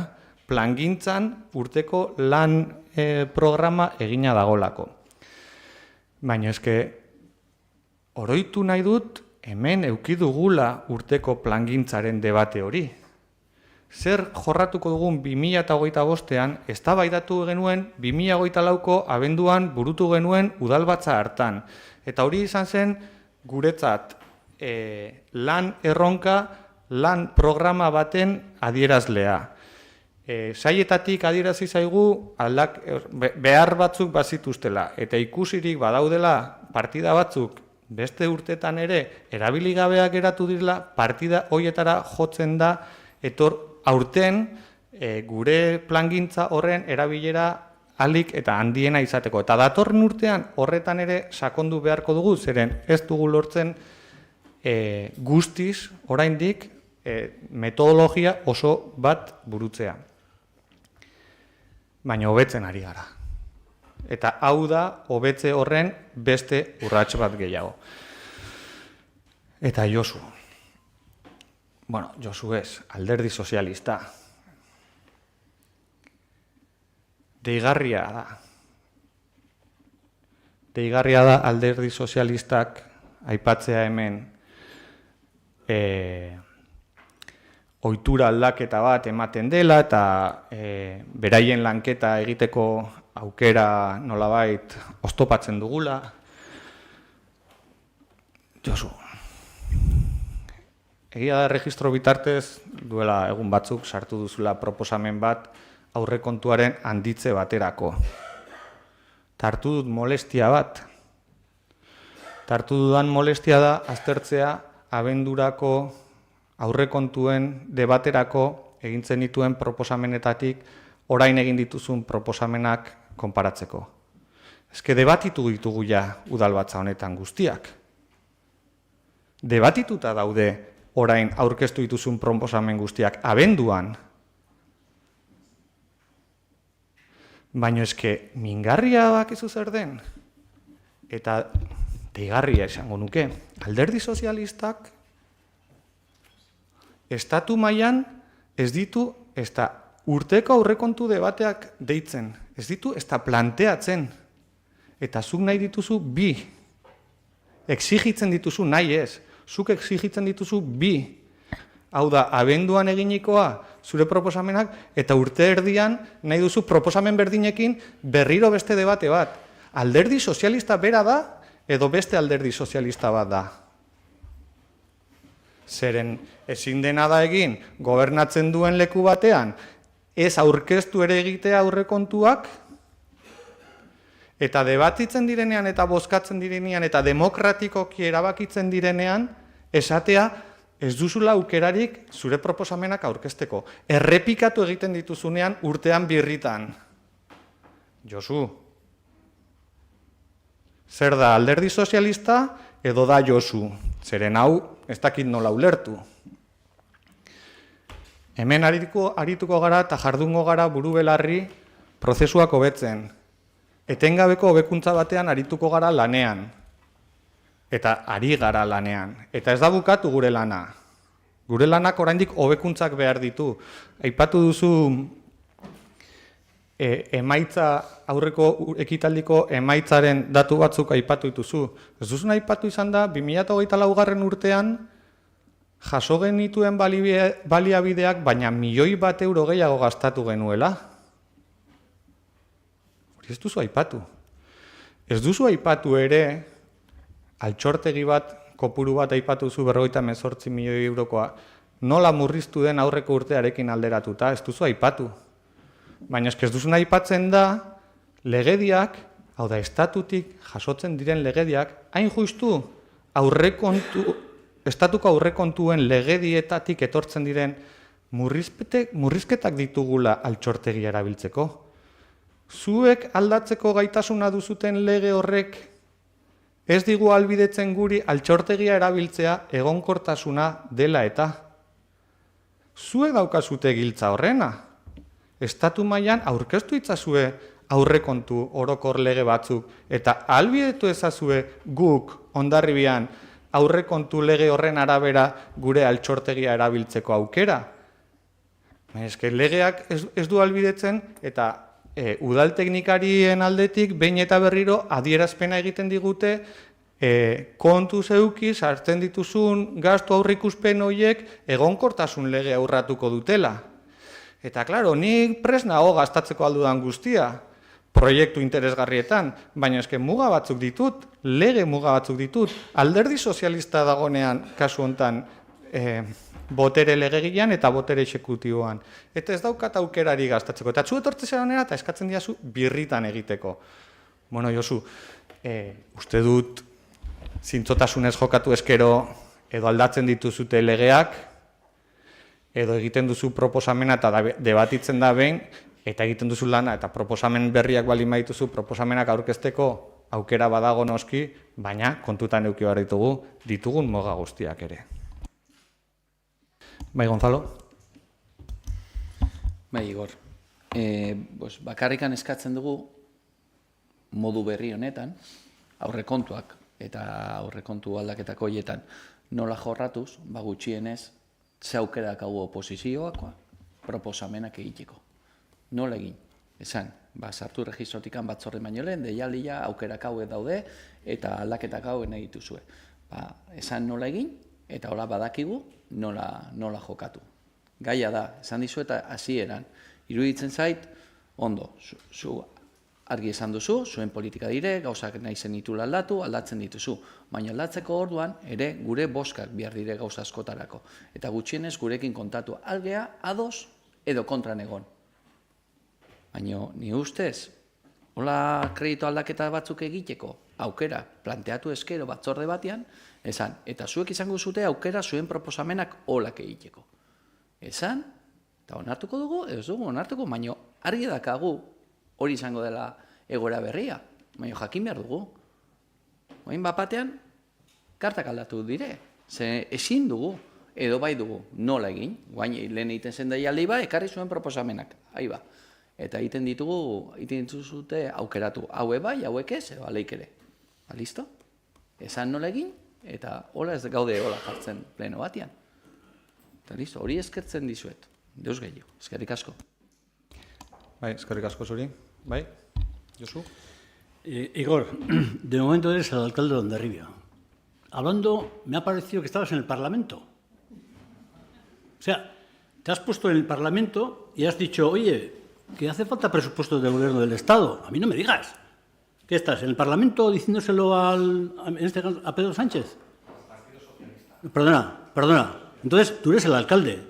Plangintzan urteko lan programa egina dagolako. Baina eske, oroitu nahi dut, hemen eukidugula urteko plangintzaren debate hori. Zer jorratuko dugun 2025ean, eztabaidatu genuen 2024ko abenduan burutu genuen udalbatza hartan. Eta hori izan zen guretzat lan erronka, lan programa baten adierazlea. Saietatik adierazi zaigu behar batzuk bazituztela, eta ikusirik badaudela partida batzuk beste urtetan ere erabiligabeak geratu direla, partida horietara jotzen da, aurten gure plangintza horren erabilera ahalik eta handiena izateko. Eta datorren urtean horretan ere sakondu beharko dugu, zeren ez dugu lortzen guztiz, oraindik, metodologia oso bat burutzea. Baina hobetzen ari gara. Eta hau da, hobetze horren beste urrats bat gehiago. Eta Josu. Josu ez, Alderdi Sozialista. Deigarria da. Deigarria da Alderdi Sozialistak aipatzea hemen ohitura aldaketa bat ematen dela eta beraien lanketa egiteko aukera nolabait oztopatzen dugula. Josu, egia da erregistro bitartez duela egun batzuk sartu duzula proposamen bat aurrekontuaren handitze baterako. Tartu dut molestia bat. Tartu dudan molestia da aztertzea abendurako aurrekontuen debaterako egintzen dituen proposamenetatik orain egin dituzun proposamenak konparatzeko. Eske debatitu ditugu ja udalbatza honetan guztiak. Debatituta daude orain aurkeztu dituzun proposamen guztiak abenduan. Baina eske mingarria bakizu zer den? Eta deigarria esango nuke. Alderdi Sozialistak estatu mailan ez ditu urteko aurrekontu debateak deitzen. Ez ditu planteatzen. Eta zuk nahi dituzu bi. Exigitzen dituzu nahi ez. Zuk exigitzen dituzu bi. Hau da, abenduan eginikoa zure proposamenak, eta urte erdian nahi duzu proposamen berdinekin berriro beste debate bat. Alderdi Sozialista bera da, edo beste alderdi sozialista bat da. Zeren ezin dena da egin gobernatzen duen leku batean, ez aurkeztu ere egitea aurrekontuak, eta debatitzen direnean eta bozkatzen direnean eta demokratikoki erabakitzen direnean, esatea ez duzula aukerarik zure proposamenak aurkezteko. Errepikatu egiten dituzunean urtean birritan. Josu, zer da Alderdi Sozialista edo da Josu? Zeren hau ez dakit nola ulertu. Hemen arituko gara eta jardungo gara buru belarri prozesuak hobetzen. Etengabeko hobekuntza batean arituko gara lanean. Eta ari gara lanean. Eta ez da bukatu gure lana. Gure lanak oraindik hobekuntzak behar ditu. Aipatu duzu emaitza aurreko ekitaldiko emaitzaren datu batzuk aipatu dituzu. Ez duzun aipatu izan da 2024 urtean jaso genituen baliabideak baina €1.000.000 gehiago gastatu genuela. Hori ez duzu aipatu. Ez duzu aipatu ere altxortegi bat, kopuru bat aipatu zu 58 milioi eurokoa, nola murriztu den aurreko urtearekin alderatuta, ez duzu aipatu. Baina ez duzuna aipatzen da, legediak, hau da, estatutik jasotzen diren legediak, hain justu estatuko aurrekontuen legedietatik etortzen diren murrizketak ditugula altxortegia erabiltzeko. Zuek aldatzeko gaitasuna duzuten lege horrek ez digu ahalbidetzen guri altxortegia erabiltzea egonkortasuna dela eta. zuek daukazute giltza horrena. Estatu mailan aurkeztu itzazue aurrekontu orokor lege batzuk, eta ahalbidetu ezazue guk Hondarribian aurrekontu lege horren arabera gure altxortegia erabiltzeko aukera. Eske legeak ez du ahalbidetzen, eta udal teknikarien aldetik behin eta berriro adierazpena egiten digute kontu zeuki sartzen dituzun gastu aurreikuspen horiek egonkortasun lege aurratuko dutela. Eta, klaro, nik prest nago gastatzeko aldudan guztia, proiektu interesgarrietan, baina eske muga batzuk ditut, lege muga batzuk ditut, alderdi sozialista dagonean kasu hontan botere legegilean eta botere exekutiboan. Eta ez daukat aukerari gastatzeko. Eta txu etortzea honera eta eskatzen diazu birritan egiteko. Bueno, Josu, uste dut zintzotasunez jokatu eskero edo aldatzen dituzute legeak, edo egiten duzu proposamena eta debatitzen da behin, eta egiten duzu lana, eta proposamen berriak baldin badituzu, proposamenak aurkezteko aukera badago noski, baina kontutan eduki behar ditugun moga guztiak ere. Bai, Gonzalo? Bai, Igor. Bakarrikan eskatzen dugu modu berri honetan, aurrekontuak eta aurrekontu aldaketako hoietan nola jorratuz, gutxienez, ze aukerak hau oposizioak proposamenak egiteko. Nola egin? Esan, sartu registrotikan batzorde baino lehen, deialdia aukerak hauek daude eta aldaketak hauek nahi dituzue. Esan nola egin eta hola badakigu nola jokatu. Gaia da, esan dizu eta hasieran, iruditzen zait, ondo, zu argi esan duzu, zuen politika dire, gauzak nahi zen ditula aldatzen dituzu. Baina aldatzeko orduan, ere gure boskak behar dire gauza askotarako. Eta gutxienez gurekin kontatu algea, ados edo kontran egon. Baina, ni ustez, hola kredito aldaketa batzuk egiteko, aukera, planteatu eskero batzorde batean, esan, eta zuek izango zute aukera zuen proposamenak holak egiteko. Esan, eta onartuko dugu, ez dugu onartuko, baina argi dakagu hori izango dela egoera berria, baina jakin behar dugu. Oin bapatean, kartak aldatu dire, ze ezin dugu, edo bai dugu, nola egin, guain lehen egiten zen daialdi ba, ekarri zuen proposamenak, ahi ba. Eta egiten dituzute aukeratu, haue bai, hauek ez, aleik ere. Listo? Esan nola egin, eta hola ez gaude hola jartzen pleno batean. Eta listo, hori eskertzen dizuet, deus gehiago, eskerrik asko. Bai, eskerrik asko zuri. Bai, Josu? Igor, de momento eres el alcalde de Hondarribia. Hablando, me ha parecido que estabas en el Parlamento. O sea, te has puesto en el Parlamento y has dicho, oye, que hace falta presupuestos del gobierno del Estado. A mí no me digas. ¿Qué estás, en el Parlamento diciéndoselo en este caso, a Pedro Sánchez? Perdona. Entonces, tú eres el alcalde.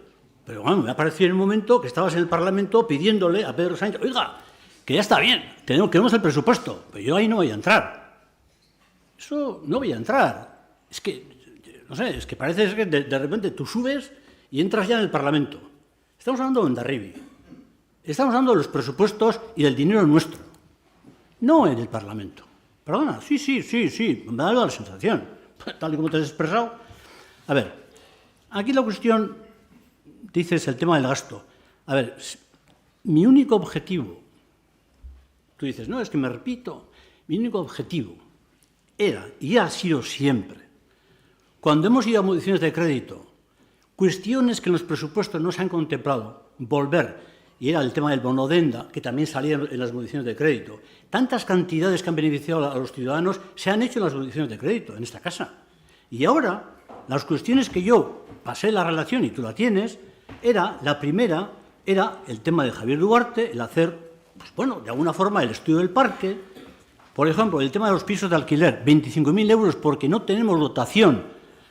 Pero bueno, me ha parecido en un momento que estabas en el Parlamento pidiéndole a Pedro Sánchez, oiga, que ya está bien, queremos el presupuesto, pero yo ahí no voy a entrar. Eso no voy a entrar. Es que, no sé, es que parece que de repente tú subes y entras ya en el Parlamento. Estamos hablando de Hondarribia. Estamos hablando de los presupuestos y del dinero nuestro. No en el Parlamento. Perdona, sí, me ha dado la sensación, tal y como te has expresado. A ver, aquí la cuestión, dices el tema del gasto. A ver, mi único objetivo, tú dices, no, es que me repito, mi único objetivo era, y ha sido siempre, cuando hemos ido a modificaciones de crédito, cuestiones que en los presupuestos no se han contemplado, volver, y era el tema del bono denda, que también salía en las modificaciones de crédito. Tantas cantidades que han beneficiado a los ciudadanos se han hecho en las modificaciones de crédito, en esta casa. Y ahora, las cuestiones que yo pasé la relación, y tú la tienes, la primera era el tema de Javier Duarte, el hacer, pues bueno, de alguna forma el estudio del parque. Por ejemplo, el tema de los pisos de alquiler, 25.000 euros porque no tenemos dotación.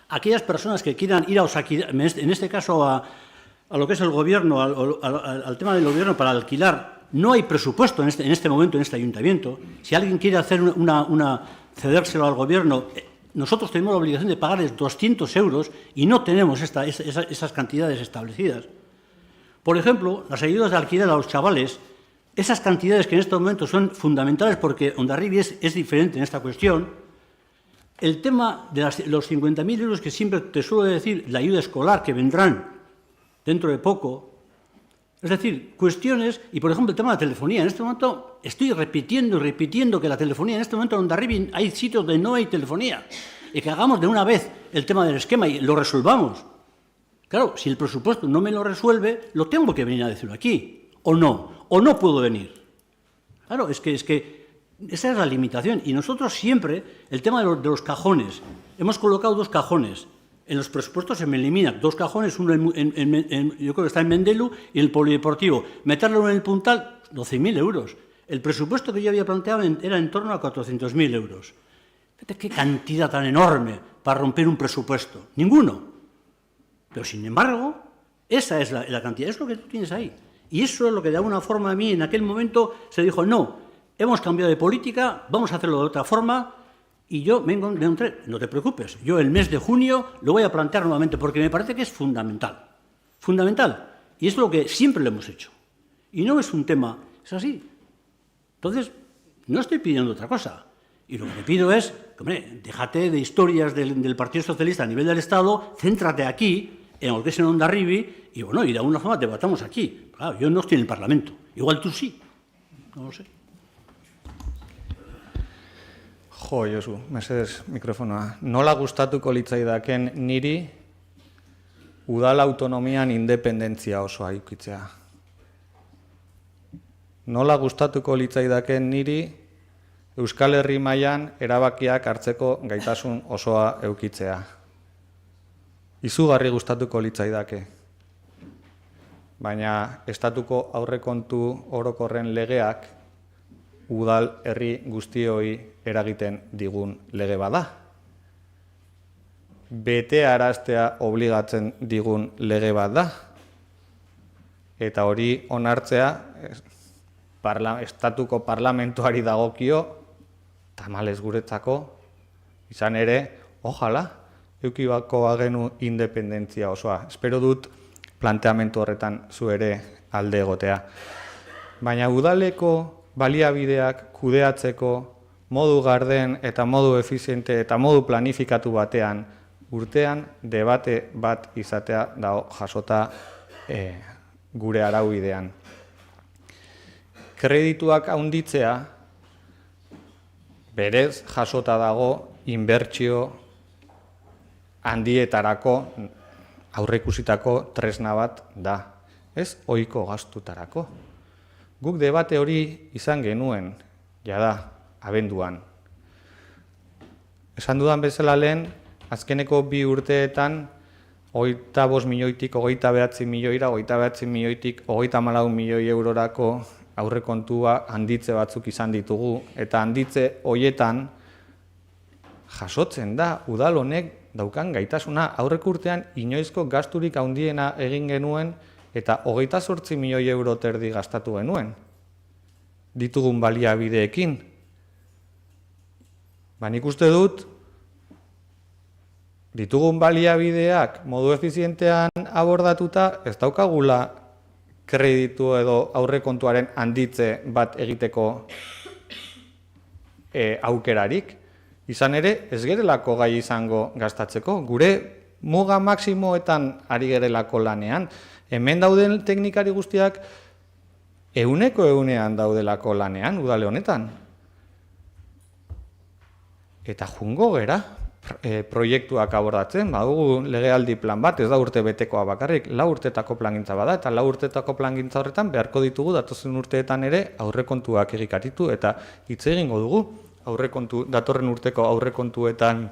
Aquellas personas que quieran ir a Osakidecha, en este caso a lo que es el gobierno, al tema del gobierno para alquilar, no hay presupuesto en este momento en este ayuntamiento. Si alguien quiere hacer cedérselo al gobierno, nosotros tenemos la obligación de pagarles 200 euros y no tenemos esas cantidades establecidas. Por ejemplo, las ayudas de alquiler a los chavales, esas cantidades que en este momento son fundamentales porque Hondarribia es diferente en esta cuestión. El tema de los 50.000 euros que siempre te suelo decir, la ayuda escolar que vendrán dentro de poco. Es decir, cuestiones, y por ejemplo el tema de la telefonía. En este momento estoy repitiendo y repitiendo que la telefonía, en este momento en Hondarribia hay sitios donde no hay telefonía. Y que hagamos de una vez el tema del esquema y lo resolvamos. Claro, si el presupuesto no me lo resuelve, lo tengo que venir a decirlo aquí. O no puedo venir. Claro, es que esa es la limitación. Y nosotros siempre, el tema de los cajones, hemos colocado 2 cajones. En los presupuestos se me eliminan 2 cajones, uno yo creo que está en Mendelu y en el polideportivo. Meterlo en el Puntal, 12.000 euros. El presupuesto que yo había planteado era en torno a 400.000 euros. Fíjate qué cantidad tan enorme para romper un presupuesto. Ninguno. Pero sin embargo, esa es la cantidad, es lo que tú tienes ahí. Y eso es lo que de alguna forma a mí en aquel momento se dijo, no, hemos cambiado de política, vamos a hacerlo de otra forma. Y yo me encontré, no te preocupes, yo el mes de junio lo voy a plantear nuevamente porque me parece que es fundamental. Fundamental. Y es lo que siempre lo hemos hecho. Y no es un tema, es así. Entonces, no estoy pidiendo otra cosa. Y lo que te pido es, que, hombre, déjate de historias del Partido Socialista a nivel del Estado, céntrate aquí, en lo que es en Hondarribia, y bueno, y de alguna forma debatamos aquí. Claro, yo no estoy en el Parlamento. Igual tú sí. No lo sé. Jo, Josu, mesedez mikrofonoa. Nola gustatuko litzaidaken niri udal autonomian independentzia osoa edukitzea? Nola gustatuko litzaidaken niri Euskal Herri mailan erabakiak hartzeko gaitasun osoa edukitzea? Izugarri gustatuko litzaidake. Baina estatuko aurrekontu orokorren legeak udal herri guztioi eragiten digun lege bada. Betearaztea obligatzen digun lege bat da. Eta hori onartzea estatuko parlamentuari dagokio, tamalez guretzako, izan ere, ojala, eukibako agenu independentzia osoa. Espero dut planteamendu horretan zu ere alde egotea. Baina udaleko baliabideak kudeatzeko modu garden eta modu efiziente eta modu planifikatu batean urtean debate bat izatea dago jasota gure araubidean. Kredituak handitzea berez jasota dago inbertsio handietarako aurreikusitako tresna bat da, ez ohiko gastutarako. Guk debate hori izan genuen, jada, abenduan. Esan dudan bezala lehen, azkeneko 2 urteetan, 25 milioitik 29 milioira, 29 milioitik 34 milioi eurorako aurrekontua handitze batzuk izan ditugu, eta handitze hoietan jasotzen da udal honek daukan gaitasuna aurreko urtean inoizko gasturik handiena egin genuen eta 28 milioi euro terdi gastatu genuen ditugun baliabideekin. Nik uste dut ditugun baliabideak modu efizientean abordatuta ez daukagula kreditu edo aurrekontuaren handitze bat egiteko aukerarik. Izan ere, ez gerelako gai izango gastatzeko. Gure muga maksimoetan ari gerelako lanean. Hemen dauden teknikari guztiak 100% daudelako lanean, udale honetan. Eta jungo gera proiektuak abordatzen, badugu legealdi plan bat, ez da urte betekoa bakarrik, 4 urtetako plangintza bada, eta 4 urtetako plangintza horretan beharko ditugu datozen urteetan ere aurrekontuak egikaritu, eta hitz egingo dugu datorren urteko aurrekontuetan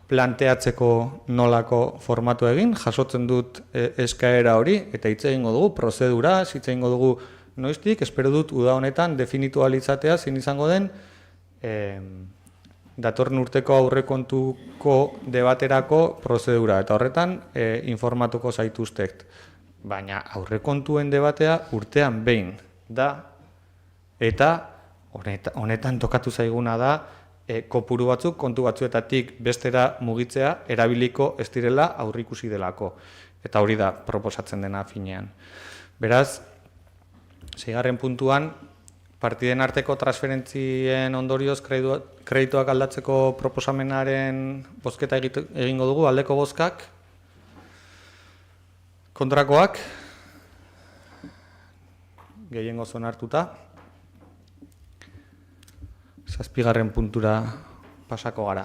planteatzeko nolako formatu egin, jasotzen dut eskaera hori, eta hitz egingo dugu prozedura, hitz egingo dugu noiztik, espero dut uda honetan definitu alitzatea zein izango den datorren urteko aurrekontuko debaterako prozedura, eta horretan informatuko zaituztet. Baina aurrekontuen debatea urtean behin da, eta honetan tokatu zaiguna da kopuru batzuk, kontu batzuetatik bestera mugitzea, erabiliko ez direla aurrikusi delako. Eta hori da proposatzen dena finean. Beraz, 6. puntuan, partiden arteko transferentzien ondorioz kredituak aldatzeko proposamenaren bozketa egingo dugu, aldeko bozkak. Kontrakoak, gehiengo onartuta. 7. puntura pasako gara.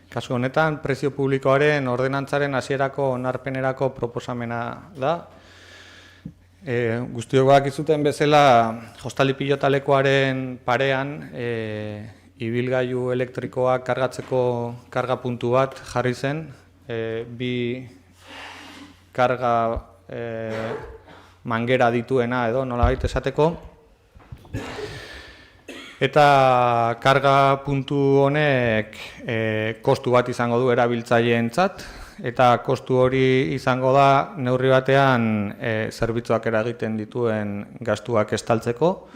Kasu honetan, prezio publikoaren ordenantzaren hasierako onarpenerako proposamena da. Guztiok bakizuten bezala, jostali pilotalekoaren parean, ibilgailu elektrikoak kargatzeko karga puntu bat jarri zen, bi karga mangera dituena edo nolabait esateko. Eta karga puntu honek kostu bat izango du erabiltzaileentzat, eta kostu hori izango da neurri batean zerbitzuak eragiten dituen gastuak estaltzeko.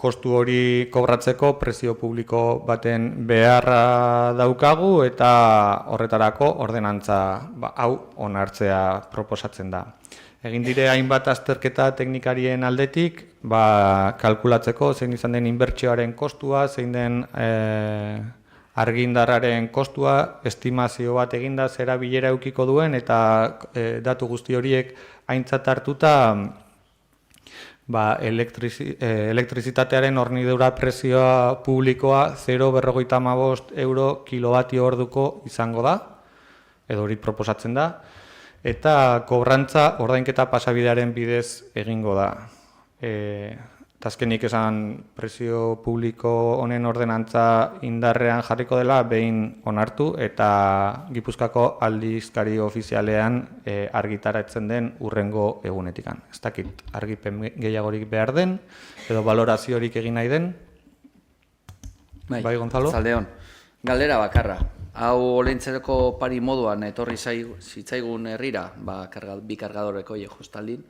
Kostu hori kobratzeko prezio publiko baten beharra daukagu eta horretarako ordenantza hau onartzea proposatzen da. Egin dire hainbat azterketa teknikarien aldetik, kalkulatzeko zein izan den inbertsioaren kostua, zein den argindarraren kostua, estimazio bat eginda zera bilera eukiko duen eta datu guzti horiek aintzat hartuta elektrizitatearen hornidura prezioa publikoa 0,55 euro kilobatio orduko izango da, edo hori proposatzen da, eta kobrantza ordainketa pasabidearen bidez egingo da. Azkenik esan prezio publiko honen ordenantza indarrean jarriko dela behin onartu eta Gipuzkoako aldizkari ofizialean argitaratzen den hurrengo egunetikan. Ez dakit argipen gehiagorik behar den edo valoraziorik egin nahi den. Bai, Gonzalo? Zaldeon. Galdera bakarra. Hau olentzereko pari moduan etorri zitzaigun herrira, bi kargadoreko jostaldin,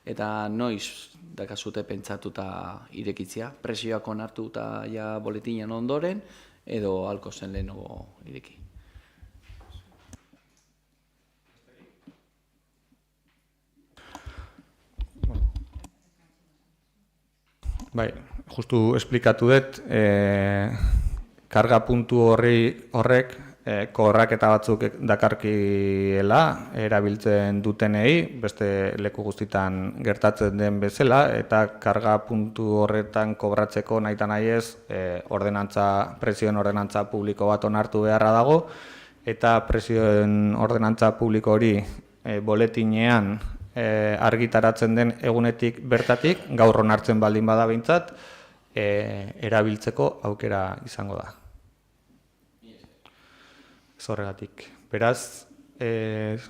eta noiz dakazute pentsatuta irekitzea, prezioak onartuta ja boletinen ondoren, edo halko zen lehenago ireki. Bai, justu esplikatu dut, karga puntu horrek kobrraketa batzuk dakarkiela erabiltzen dutenei, beste leku guztitan gertatzen den bezala, eta karga puntu horretan kobratzeko nahita nahi ez prezioen ordenantza publiko bat onartu beharra dago, eta prezioen ordenantza publiko hori boletinean argitaratzen den egunetik bertatik, gaur onartzen baldin bada behintzat, erabiltzeko aukera izango da. Horregatik. Beraz, ez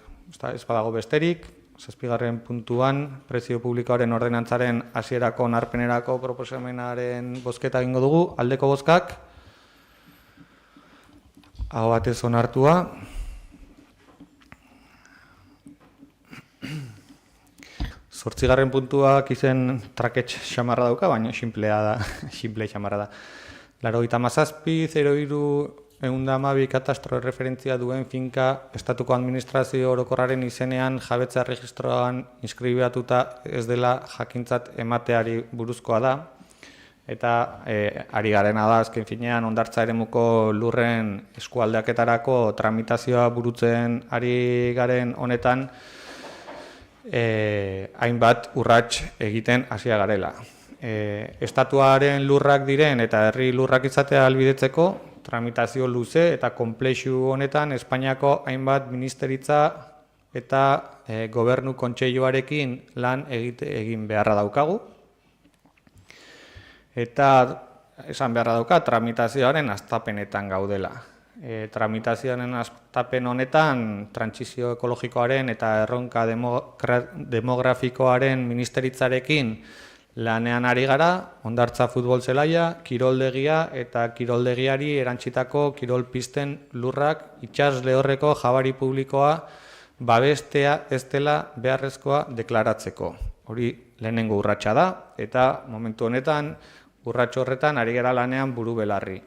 badago besterik, 7. puntuan prezio publikoaren ordenantzaren hasierako onarpenerako proposamenaren bozketa egingo dugu, aldeko bozkak, aho batez onartua. Zortzigarren puntuak izen traketx xamarra dauka, baina simple xamarra da. 87.03.112 katastro referentzia duen finka estatuko administrazio orokorraren izenean jabetza registroan inskribatuta ez dela jakintzat emateari buruzkoa da. Eta ari garena da, azken finean, hondartza eremuko lurren eskualdeaketarako tramitazioa burutzen ari garen honetan, hainbat urrats egiten hasia garela. Estatuaren lurrak diren eta herri lurrak izatea ahalbidetzeko, tramitazio luze eta konplexu honetan Espainiako hainbat ministeritza eta gobernu kontseiluarekin lan egin beharra daukagu. Eta esan beharra dauka, tramitazioaren hastapenetan gaudela. Tramitazioaren hastapen honetan, trantsizio ekologikoaren eta erronka demografikoaren ministeritzarekin lanean ari gara, hondartza futbol zelaia, kiroldegia eta kiroldegiari erantzitako kirolpisten lurrak itsas lehorreko jabari publikoa babestea ez dela beharrezkoa deklaratzeko. Hori lehenengo urratsa da eta momentu honetan urratxo horretan ari gara lanean buru belarri.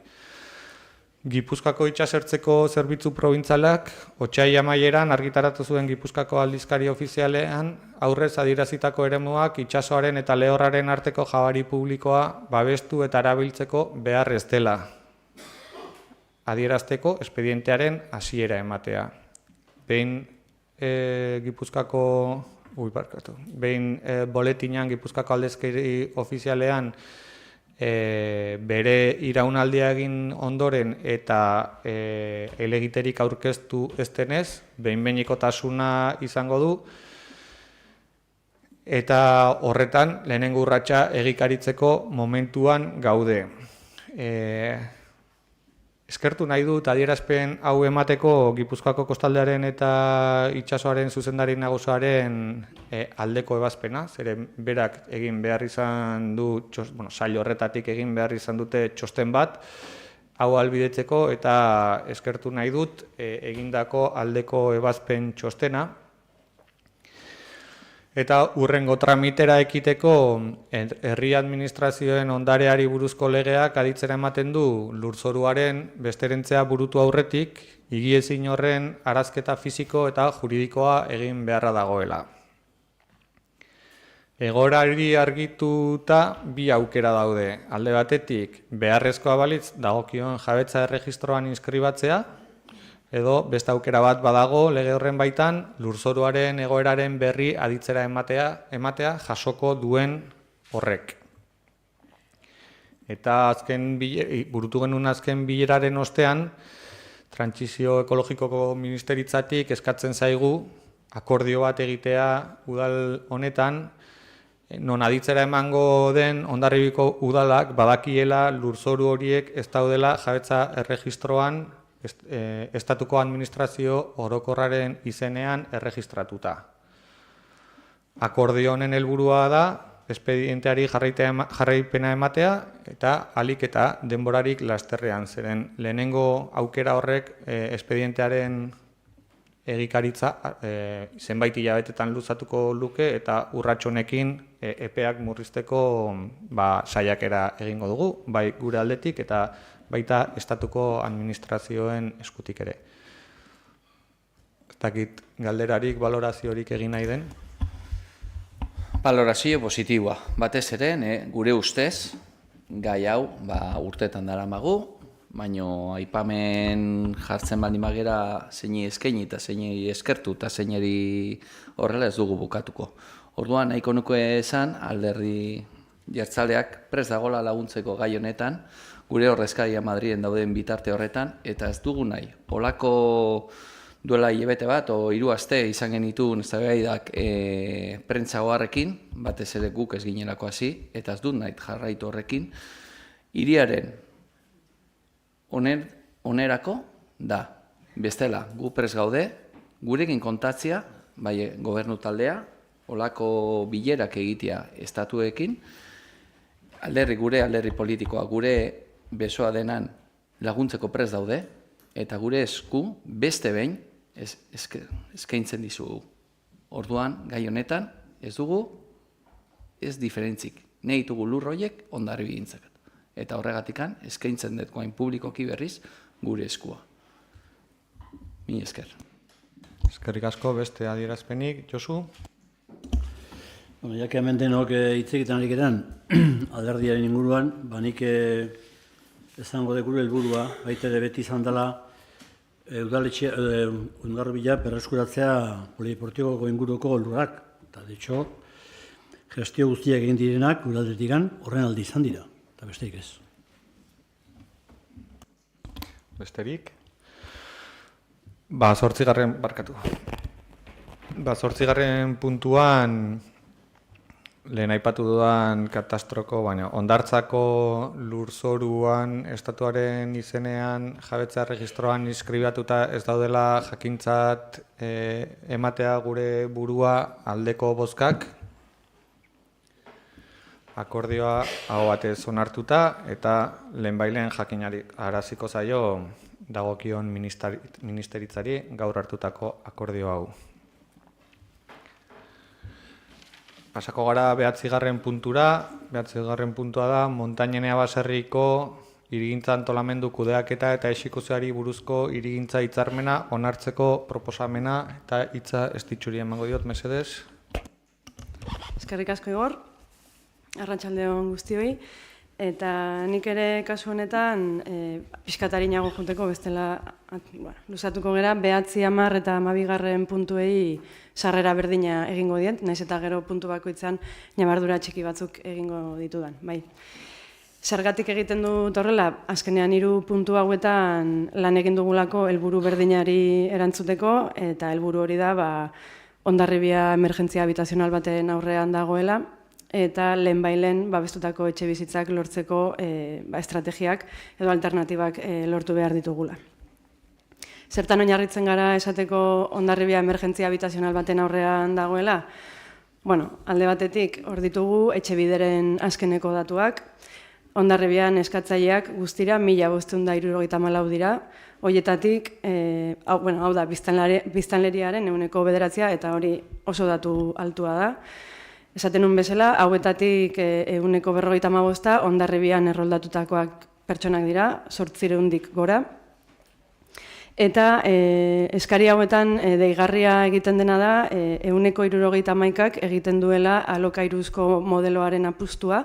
Gipuzkoako itsasertzeko zerbitzu probintzalak otsaila amaieran argitaratu zuen Gipuzkoako aldizkari ofizialean aurrez adierazitako eremuak itsasoaren eta lehorraren arteko jabari publikoa babestu eta erabiltzeko behar ez dela. Adierazteko espedientearen hasiera ematea. Behin Gipuzkoako, boletinan Gipuzkoako aldizkari ofizialean bere iraunaldia egin ondoren eta helegiterik aurkeztu ez denez, behin-behinekotasuna izango du, eta horretan lehenengo urratsa egikaritzeko momentuan gaude. Eskertu nahi dut adierazpen hau emateko Gipuzkoako kostaldearen eta itsasoaren zuzendari nagusiaren aldeko ebazpena, zeren berak egin behar izan du, sail horretatik egin behar izan dute txosten bat, hau ahalbidetzeko eta eskertu nahi dut egindako aldeko ebazpen txostena. Eta hurrengo tramitera ekiteko herri administrazioen ondareari buruzko legeak aditzera ematen du lurzoruaren besterentzea burutu aurretik, higiezin horren arazketa fisiko eta juridikoa egin beharra dagoela. Egoerari argituta bi aukera daude. Alde batetik, beharrezkoa balitz dagokion jabetza erregistroan inskribatzea, edo beste aukera bat badago lege horren baitan lurzoruaren egoeraren berri aditzera ematea jasoko duen horrek. Eta burutu genuen azken bileraren ostean, Trantsizio Ekologikoko Ministeritzatik eskatzen zaigu akordio bat egitea udal honetan, non aditzera emango den Hondarribiko udalak badakiela lurzoru horiek ez daudela jabetza erregistroan estatuko administrazio orokorraren izenean erregistratuta. Akordio honen helburua da espedienteari jarraipena ematea eta ahalik eta denborarik lasterrean, zeren lehenengo aukera horrek espedientearen egikaritza zenbait hilabetetan luzatuko luke eta urrats honekin epeak murrizteko saiakera egingo dugu, bai gure aldetik eta baita estatuko administrazioen eskutik ere. Ez dakit galderarik, baloraziorik egin nahi den? Balorazio positiboa. Batez ere, gure ustez, gai hau urtetan daramagu, baino aipamen jartzen baldin bagera zeini eskaini eta zeini eskertu eta zeineri horrela ez dugu bukatuko. Orduan, nahiko nuke esan, alderdi jeltzaleak prest dagoela laguntzeko gai honetan, gure ordezkaria Madriden dauden bitarte horretan, eta ez dugu nahi. Olako duela hilabete bat, o 3 aste izan genituen eztabaidak prentsa oharrekin, batez ere guk ez ginelako hasi, eta ez dut nahi jarraitu horrekin, hiriaren onerako da. Bestela, gu prest gaude, gurekin kontatzea, bai gobernu taldea, olako bilerak egitea estatuekin, gure alderri politikoa, gure besoa denan laguntzeko prest daude, eta gure esku beste behin eskaintzen dizugu. Orduan, gai honetan, ez dugu, ez diferentzik. Nahi ditugu lur horiek Hondarribi gintzak. Eta horregatikan, eskaintzen dut guain publikoki berriz gure eskua. Mila esker. Eskerrik asko, beste adierazpenik, Josu? Bueno, ya que hemen denok hitz egiten ari garen alderdiaren inguruan, nik esango de gure helburua, baita ere beti izan dela Hondarribia berreskuratzea polideportiboko inguruko lurrak. Eta, de hecho, gestio guztiak egin direnak udaldetikan horren aldi izan dira, eta besterik ez. Besterik? 8. puntuan lehen aipatu dudan katastroko, baina Hondartzako lurzoruan estatuaren izenean jabetza erregistroan inskribatuta ez daudela jakintzat ematea gure burua aldeko bozkak. Akordioa hau batez onartuta eta lehenbailen jakinari araziko zaio dagokion ministeritzari gaur hartutako akordio hau. Pasako gara 9. puntura. 9. puntua da Montañenea baserriko hirigintza antolamendu kudeaketa eta exekuzioari buruzko hirigintza hitzarmena onartzeko proposamena eta hitza estitxuri emango diot, mesedez. Eskerrik asko Igor, arratsalde on guztioi. eta nik ere kasu honetan pixkatarinago junteko bestela luzatuko gera, 9, 10 eta 12 puntuei sarrera berdina egingo diet, naiz eta gero puntu bakoitzean ñabardura txiki batzuk egingo ditudan. Bai. Zergatik egiten dut horrela, azkenean 3 puntu hauetan lan egin dugulako helburu berdinari erantzuteko, eta helburu hori da Hondarribia emergentzia habitazional baten aurrean dagoela, eta lehenbailen babestutako etxe bizitzak lortzeko estrategiak edo alternatibak lortu behar ditugula. Zertan oinarritzen gara esateko Hondarribia emergentzia habitazional baten aurrean dagoela? Bueno, alde batetik hor ditugu etxebideren azkeneko datuak, Hondarribian eskatzaileak guztira 1574 dira, horietatik, hau da, biztanleriaren 9% eta hori oso datu altua da. Esaten nun bezala, hauetatik 155 Hondarribian erroldatutakoak pertsonak dira, 800 gora. Eta eskari hauetan deigarria egiten dena da, 171ak egiten duela alokairuzko modeloaren apustua,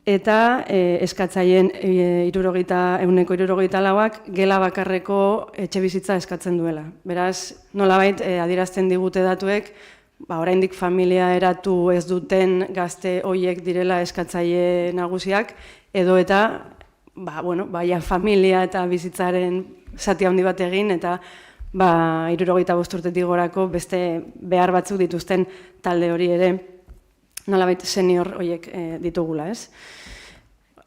eta eskatzaileen 174ak gela bakarreko etxe bizitza eskatzen duela. Beraz, nolabait adierazten digute datuek, oraindik familia eratu ez duten gazte horiek direla eskatzaile nagusiak, edo eta familia eta bizitzaren zati handi bat egin, eta 65 urtetik gorako beste behar batzuk dituzten talde hori ere, nolabait senior horiek ditugula, ez?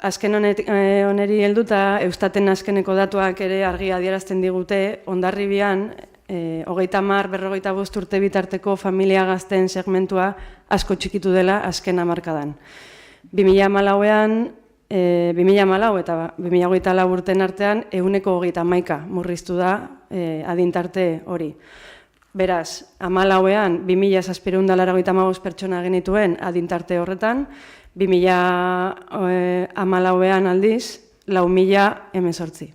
Azken honeri helduta, Eustaten azkeneko datuak ere argi adierazten digute, Hondarribian 30-45 urte bitarteko familia gazteen segmentua asko txikitu dela azken hamarkadan. 2014 eta 2024 urten artean 131 murriztu da adintarte hori. Beraz, 2014an 2785 pertsona genituen adintarte horretan, 2014an aldiz 4018.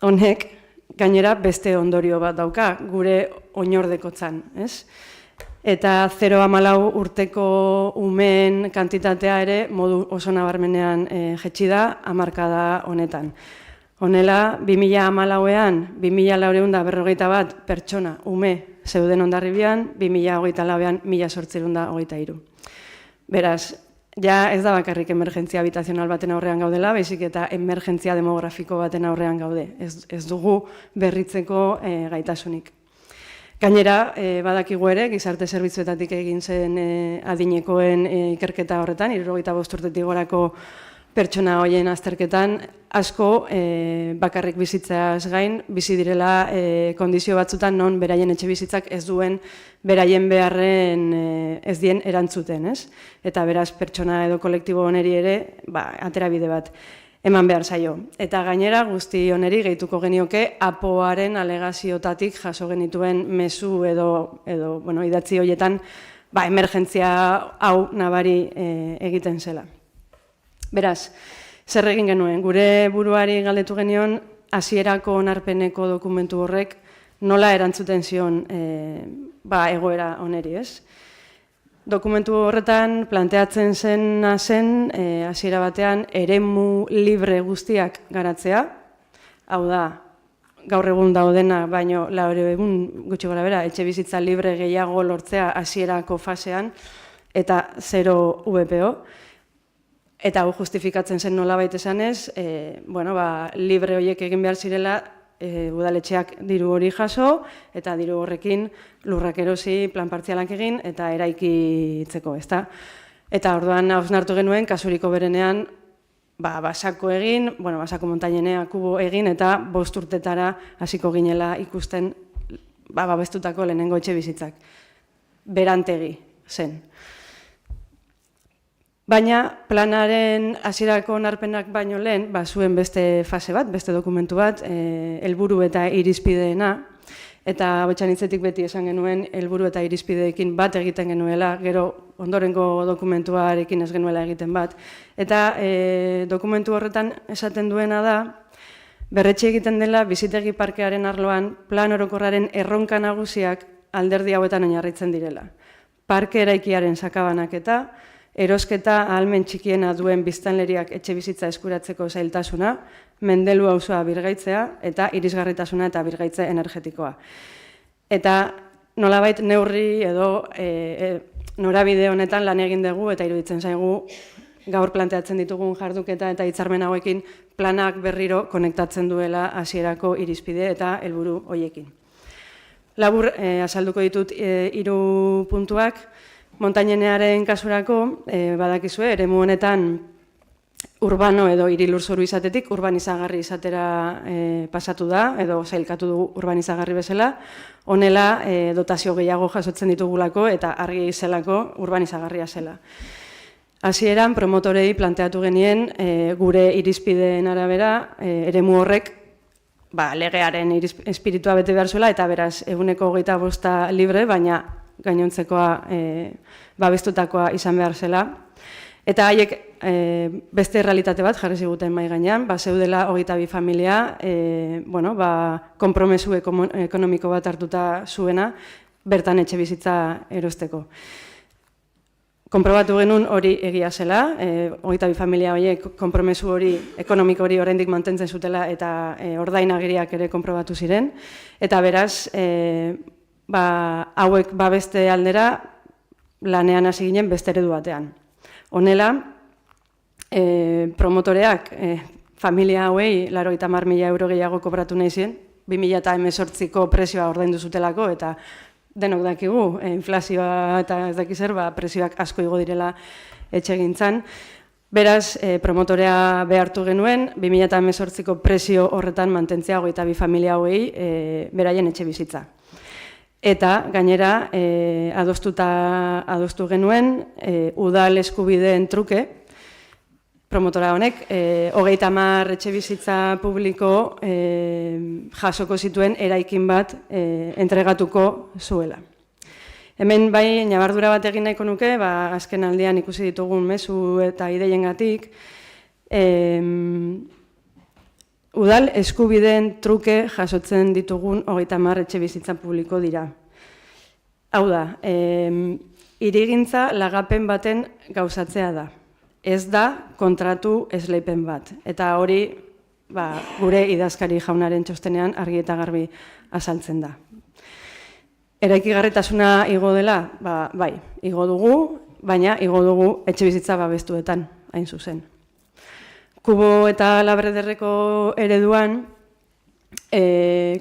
Honek, gainera beste ondorio bat dauka, gure oinordekotzan, ez? Eta 0-14 urteko umeen kantitatea ere modu oso nabarmenean jetxi da hamarkada honetan. Honela, 2014an 2451 pertsona ume zeuden Hondarribian, 2024an 1823. Beraz, ja ez da bakarrik emergentzia habitazional baten aurrean gaudela, baizik eta emergentzia demografiko baten aurrean gaude. Ez dugu berritzeko gaitasunik. Gainera, badakigu ere, gizarte zerbitzuetatik egin zen adinekoen ikerketa horretan, 65 urtetik gorako pertsona horien azterketan, asko bakarrik bizitzeaz gain, bizi direla kondizio batzutan non beraien etxe bizitzak ez duen beraien beharren ez dien erantzuten, ez? Eta beraz pertsona edo kolektibo honeri ere, aterabide bat eman behar zaio. Eta gainera guzti honeri gehituko genioke APOaren alegaziotatik jaso genituen mezu edo idatzi horietan emergentzia hau nabari egiten zela. Beraz, zer egin genuen? Gure buruari galdetu genion hasierako onarpeneko dokumentu horrek nola erantzuten zion egoera honeri, ez? Dokumentu horretan planteatzen zen hasiera batean eremu libre guztiak garatzea, hau da, gaur egun daudena, baino 4 egun gutxi gora bera, etxe bizitza libre gehiago lortzea hasierako fasean, eta 0 VPO. Eta hau justifikatzen zen nolabait esanez, libre horiek egin behar zirela, udaletxeak diru hori jaso, eta diru horrekin lurrak erosi, plan partzialak egin, eta eraikitzeko, ezta? Eta orduan hausnartu genuen, kasuriko berenean, basako egin, basako montainenea kubo egin, eta 5 urtetara hasiko ginela ikusten babestutako lehenengo etxe bizitzak. Berantegi zen. Baina planaren hasierako onarpenak baino lehen, zuen beste fase bat, beste dokumentu bat, helburu eta irizpideena, eta Betxanitzetik beti esan genuen helburu eta irizpideekin bat egiten genuela, gero ondorengo dokumentuarekin ez genuela egiten bat. Eta dokumentu horretan esaten duena da, berretxe egiten dela bizitegi parkearen arloan plan orokorraren erronka nagusiak alderdi hauetan oinarritzen direla. Parke eraikiaren sakabanaketa, erosketa ahalmen txikiena duen biztanleriak etxebizitza eskuratzeko zailtasuna, Mendelu auzoa birgaitzea eta irisgarritasuna eta birgaitze energetikoa. Eta nolabait neurri edo norabide honetan lan egin dugu eta iruditzen zaigu gaur planteatzen ditugun jarduketa eta hitzarmen hauekin planak berriro konektatzen duela hasierako irizpide eta helburu hoiekin. Labur azalduko ditut 3 puntuak. Montainenearen kasurako badakizue eremu honetan urbano edo hiri lurzoru izatetik urbanizagarri izatera pasatu da edo sailkatu dugu urbanizagarri bezala. Honela dotazio gehiago jasotzen ditugulako eta argi zelako urbanizagarria zela. Hasieran promotorei planteatu genien gure irizpideen arabera eremu horrek legearen espiritua bete behar zuela eta beraz 25% libre, baina gainontzekoa babestutakoa izan behar zela. Eta haiek beste errealitate bat jarri ziguten mahai gainean, zeudela 22 familia, konpromesu ekonomiko bat hartuta zuena, bertan etxe bizitza erosteko. Konprobatu genuen hori egia zela, 22 familia horiek konpromesu hori, ekonomiko hori oraindik mantentzen zutela eta ordainagiriak ere konprobatu ziren. Eta beraz, hauek beste aldera lanean hasi ginen beste eredu batean. Honela, promotoreak familia hauei 80.000 euro gehiago kobratu nahi zien, 2018ko prezioa ordaindu zutelako eta denok dakigu, inflazioa eta ez dakiz zer, prezioak asko igo direla etxegintzan. Beraz, promotorea behartu genuen, 2018ko prezio horretan mantentzea 22 familia hauei beraien etxe bizitza. Eta gainera adostu genuen udal eskubideen truke, promotora honek 30 etxe bizitza publiko jasoko zituen eraikin bat entregatuko zuela. Hemen bai, nabardura bat egin nahiko nuke, azken aldian ikusi ditugun mezu eta ideiengatik, udal eskubideen truke jasotzen ditugun 30 etxe bizitza publiko dira. Hau da, hirigintza lagapen baten gauzatzea da. Ez da kontratu esleipen bat. Eta hori gure idazkari jaunaren txostenean argi eta garbi azaltzen da. Eraikigarritasuna igo dela? Bai, igo dugu, baina igo dugu etxe bizitza babestuetan, hain zuzen. Kubo eta Labrederreko ereduan,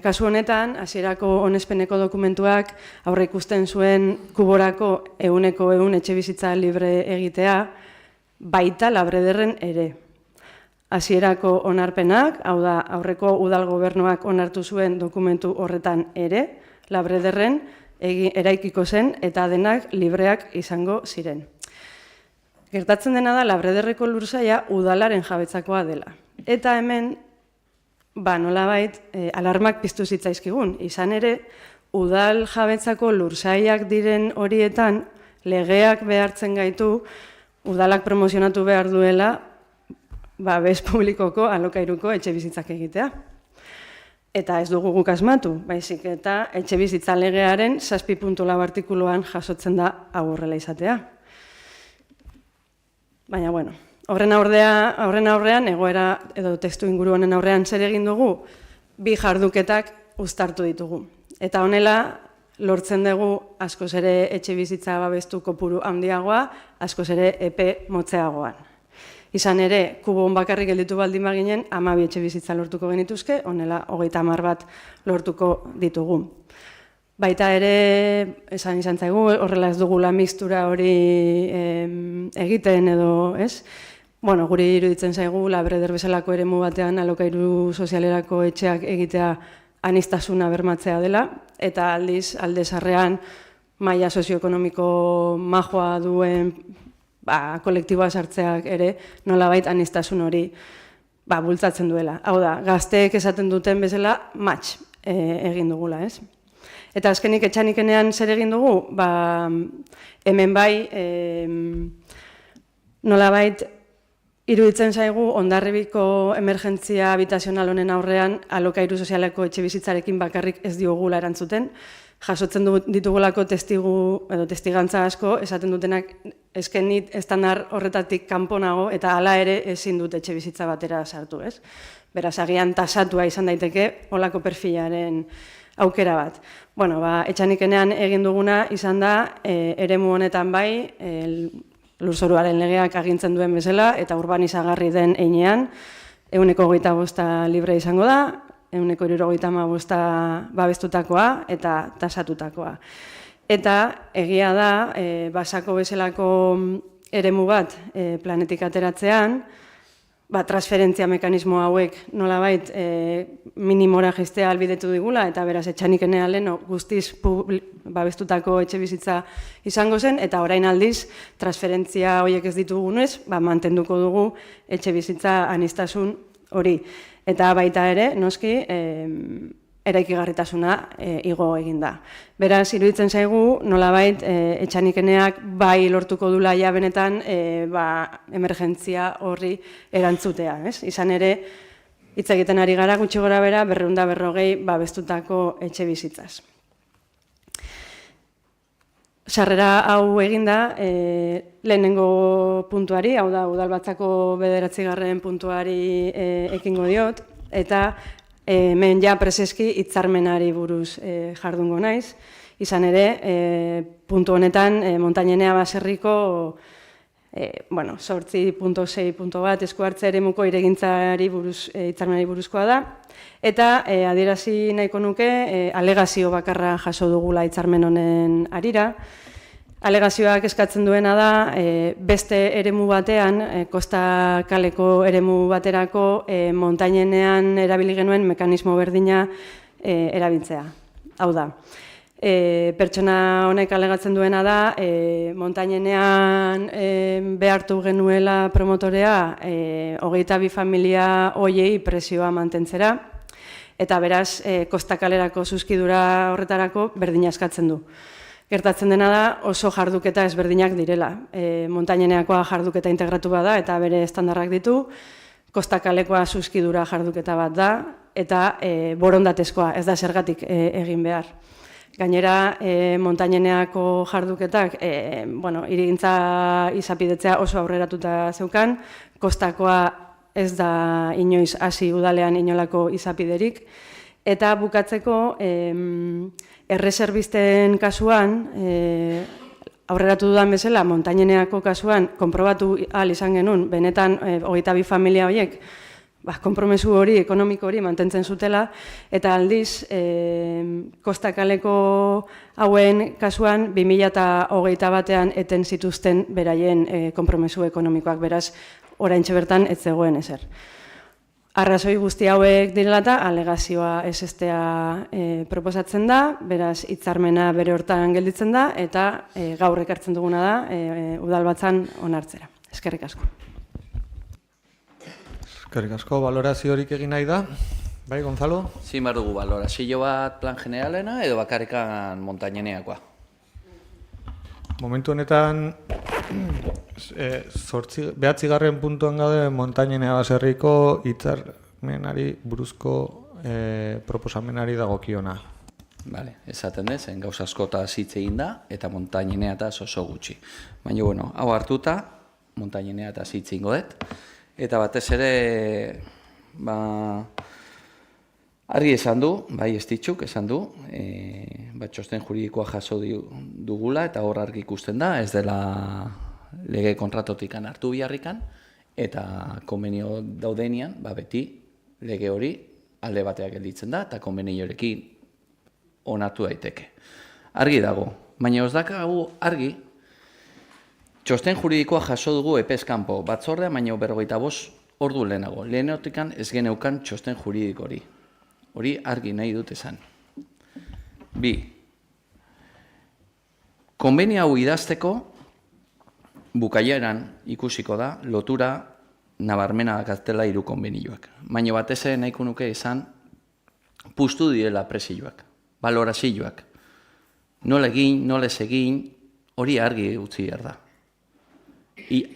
kasu honetan, hasierako onespeneko dokumentuak aurre ikusten zuen kuborako 100% etxe bizitza libre egitea, baita Labrederren ere. Hasierako onarpenak, hau da, aurreko udal gobernuak onartu zuen dokumentu horretan ere, Labrederren eraikiko zen eta denak libreak izango ziren. Gertatzen dena da, Labrederreko lursaia udalaren jabetzakoa dela. Eta hemen, nolabait, alarmak piztu zitzaizkigun. Izan ere, udal jabetzako lursaiak diren horietan, legeak behartzen gaitu, udalak promozionatu behar duela, babes publikoko alokairuko etxe bizitzak egitea. Eta ez dugu guk asmatu, baizik eta etxe bizitza legearen 7.4 artikuluan jasotzen da hau horrela izatea. Baina, horren aurrean, egoera edo testu inguru honen aurrean zer egin dugu, 2 jarduketak uztartu ditugu. Eta honela, lortzen dugu askoz ere etxe bizitza babestu kopuru handiagoa, askoz ere epe motzeagoan. Izan ere, kubon bakarrik gelditu baldin baginen, 12 etxe bizitza lortuko genituzke, honela 30 bat lortuko ditugu. Baita ere, esan izan zaigu, horrela ez dugula mixtura hori egiten edo, ez? Guri iruditzen zaigu, Labreder bezalako eremu batean alokairu sozialerako etxeak egitea aniztasuna bermatzea dela, eta aldiz, aldezarrean, maila sozioekonomiko majoa duen kolektiboa sartzeak ere, nolabait aniztasun hori bultzatzen duela. Hau da, gazteek esaten duten bezala, match egin dugula, ez? Eta azkenik etxanikenean zer egin dugu? Hemen bai, nolabait Iruditzen zaigu Hondarribiko emergentzia habitazional honen aurrean alokairu sozialeko etxe bizitzarekin bakarrik ez diogula erantzuten. Jasotzen ditugulako testigu edo testigantza asko, esaten dutenak eskenit estandar horretatik kanpo nago eta hala ere ezin dut etxe bizitza batera sartu, ez? Beraz, agian tasatua izan daiteke olako perfilaren aukera bat. Bueno, etxanikenean egin duguna izan da, eremu honetan bai, lurzoruaren legeak agintzen duen bezala, eta urbanizagarri den heinean, 125 libre izango da, 175 babestutakoa eta tasatutakoa. Eta egia da, basako bezalako eremu bat planetik ateratzean, transferentzia mekanismo hauek nolabait minimora jistea albidetu digula, eta beraz etxanikene lehen guztiz babestutako etxe bizitza izango zen, eta orain aldiz transferentzia horiek ez ditugunez, mantenduko dugu etxe bizitza aniztasun hori. Eta baita ere, noski, eraikigarritasuna igo egin da. Beraz, iruditzen zaigu, nolabait, etxanikeneak bai lortuko dula ja benetan emergentzia horri erantzutea. Izan ere, hitz egiten ari gara gutxi gora bera 240 babestutako etxe bizitzaz. Sarrera hau eginda, lehenengo puntuari, hau da, Udalbatzako 9. puntuari ekingo diot, eta hemen ja preseski hitzarmenari buruz jardungo naiz. Izan ere, puntu honetan, Montañenea baserriko 8.6.1 esku hartze eremuko iregintzari buruz, hitzarmenari buruzkoa da, eta adierazi nahiko nuke alegazio bakarra jaso dugula hitzarmen honen harira. Alegazioak eskatzen duena da beste eremu batean, Kosta kaleko eremu baterako Montañenean erabili genuen mekanismo berdina erabiltzea. Hau da, pertsona honek alegatzen duena da, Montañenean behartu genuela promotorea 22 familia hoiei presioa mantentzera, eta beraz, Kosta kalerako zuzkidura horretarako berdina eskatzen du. Gertatzen dena da oso jarduketa ezberdinak direla. Montañeneakoa jarduketa integratu bada eta bere estandarrak ditu, Kosta kalekoa zuzkidura jarduketa bat da, eta borondatezkoa, ez da zergatik egin behar. Gainera, Montañeneako jarduketak, hirigintza izapidetzea oso aurreratuta zeukan, Kostakoa ez da inoiz hasi udalean inolako izapiderik, eta bukatzeko erreserbisten kasuan, aurreratu dudan bezala, Montañeneako kasuan, konprobatu ahal izan genuen, benetan 22 familia horiek, konpromesu hori, ekonomiko hori mantentzen zutela, eta aldiz, Kosta kaleko hauen kasuan, 2021 batean eten zituzten beraien konpromesu ekonomikoak, beraz, oraintxe bertan ez zegoen ezer. Arrazoi guzti hauek direla eta alegazioa ezestea proposatzen da, beraz hitzarmena bere hortan gelditzen da, eta gaur ekartzen duguna da Udalbatzan onartzera. Eskerrik asko. Eskerrik asko, baloraziorik egin nahi da. Bai, Gonzalo? Zin behar dugu balorazio bat plan generalena edo bakarrikan Montañeneakoa? Momentu honetan, 9. puntuan gaude Montañenea baserriko hitzarmenari buruzko proposamenari dagokiona. Bale, esaten dez, gauza askota hitz egin da, eta Montañenea eta oso gutxi. Baina, hau hartuta, Montañenea eta hitz egingo dut, eta batez ere, argi esan du, bai estitxuk esan du, txosten juridikoa jaso dugula, eta hor argi ikusten da, ez dela lege kontratotikan hartu biharrikan, eta konbenio daudenian, beti lege hori alde bateak gelditzen da, eta konbeniorekin onartu daiteke. Argi dago, baina ez dakagu argi, txosten juridikoa jaso dugu epezkanpo batzordea, baina 45 ordu lehenago. Lehenagotikan ez geneukan txosten juridiko hori. Hori argi nahi dut esan. 2. Konbenio hau idazteko, bukaieran ikusiko da, lotura nabarmena gaztela 3 konbenioak. Baina batez ere nahiko nuke esan, puztu direla presioak, balorazioak. Nola egin, nola ez egin, hori argi utzi behar da.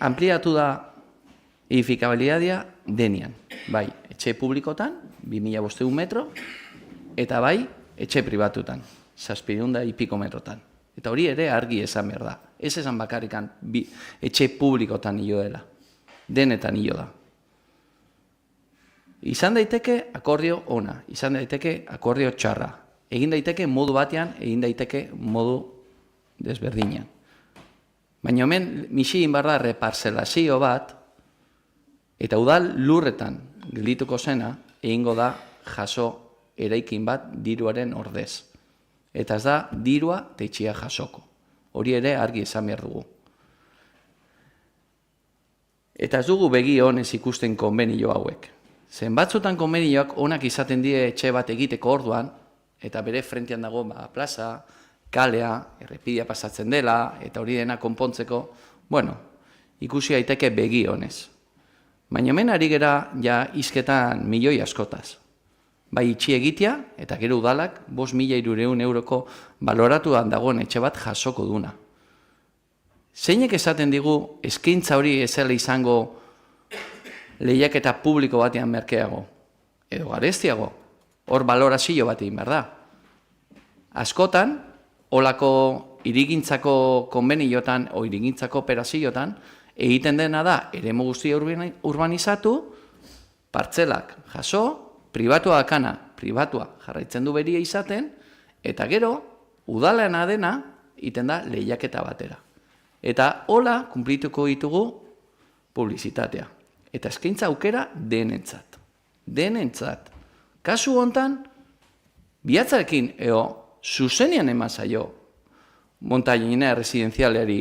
Ampliatu da edifikabilitatea denean. Bai, etxe publikotan, 2500 metro, eta bai, etxe pribatutan, 700 y pico metrotan. Eta hori ere argi esan behar da. Ez esan bakarrikan etxe publikotan hilo dela. Denetan hilo da. Izan daiteke akordio ona, izan daiteke akordio txarra. Egin daiteke modu batean, egin daiteke modu desberdinean. Baina hemen misien behar da reparzelazio bat, eta udal lurretan geldituko zena, egingo da jaso eraikin bat diruaren ordez. Eta ez da dirua teitxia jasoko. Hori ere argi esan behar dugu. Eta ez dugu begi honez ikusten konbenio hauek. Zen batzutan konbenioak onak izaten die etxe bat egiteko orduan, eta bere frentean dago plaza, kalea, errepidea pasatzen dela, eta hori dena konpontzeko, bueno, ikusi daiteke begi honez. Baina hemen ari gera ja hizketan milioi askotaz. Bai itxi egitea, eta gero udalak 5.300 euroko baloratuan dagoen etxe bat jasoko duna. Zeinek esaten digu eskaintza hori ezela izango lehiaketa publiko batean merkeago, edo garestiago, hor balorazio bat egin behar da. Askotan, olako irigintzako konbeniotan o irigintzako operaziotan, egiten dena da, eremu guztia urbanizatu, partzelak jaso, pribatua dakana, pribatua jarraitzen du beria izaten, eta gero, udalena dena, iten da lehiaketa batera. Eta hola, kumplituko ditugu publizitatea. Eta eskaintza aukera denentzat. Denentzat. Kasu hontan, bihatzarekin, zuzenean eman zaio, montañina residenzialeari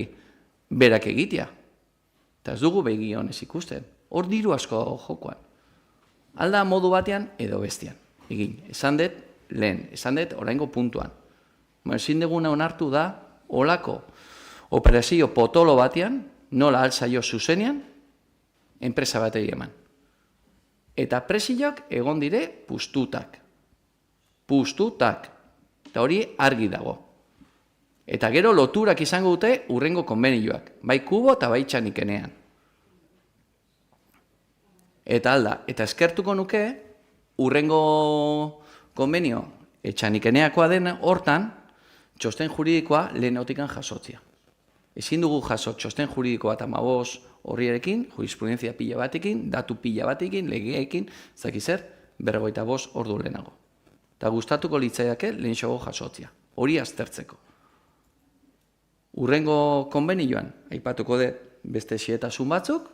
berak egitea. Eta ez dugu begi honez ikusten. Hor diru asko jokoan. Alda modu batean edo bestian. Egin, esan dut lehen, esan dut oraingo puntuan. Ezin duguna onartu da, olako operazio potolo batean, nola alzaio zuzenean, enpresa batei eman. Eta presioak egon dire pustutak. Pustutak. Eta hori argi dago. Eta gero loturak izango dute urrengo konbenioak. Bai kubo eta bai txanikenean. Eta alda, eta eskertuko nuke, urrengo konbenio etxanikeneakoa den hortan, txosten juridikoa lehenautikan jasotzia. Ezin dugu jaso txosten juridikoa eta 15 horrierekin, jurisprudentzia pila batekin, datu pila batekin, legeekin, zakizer, 45 ordu lehenago. Eta gustatuko litzaiake lehenxogo jasotzia. Hori aztertzeko. Urrengo konbenioan, aipatuko dut beste xietasun batzuk,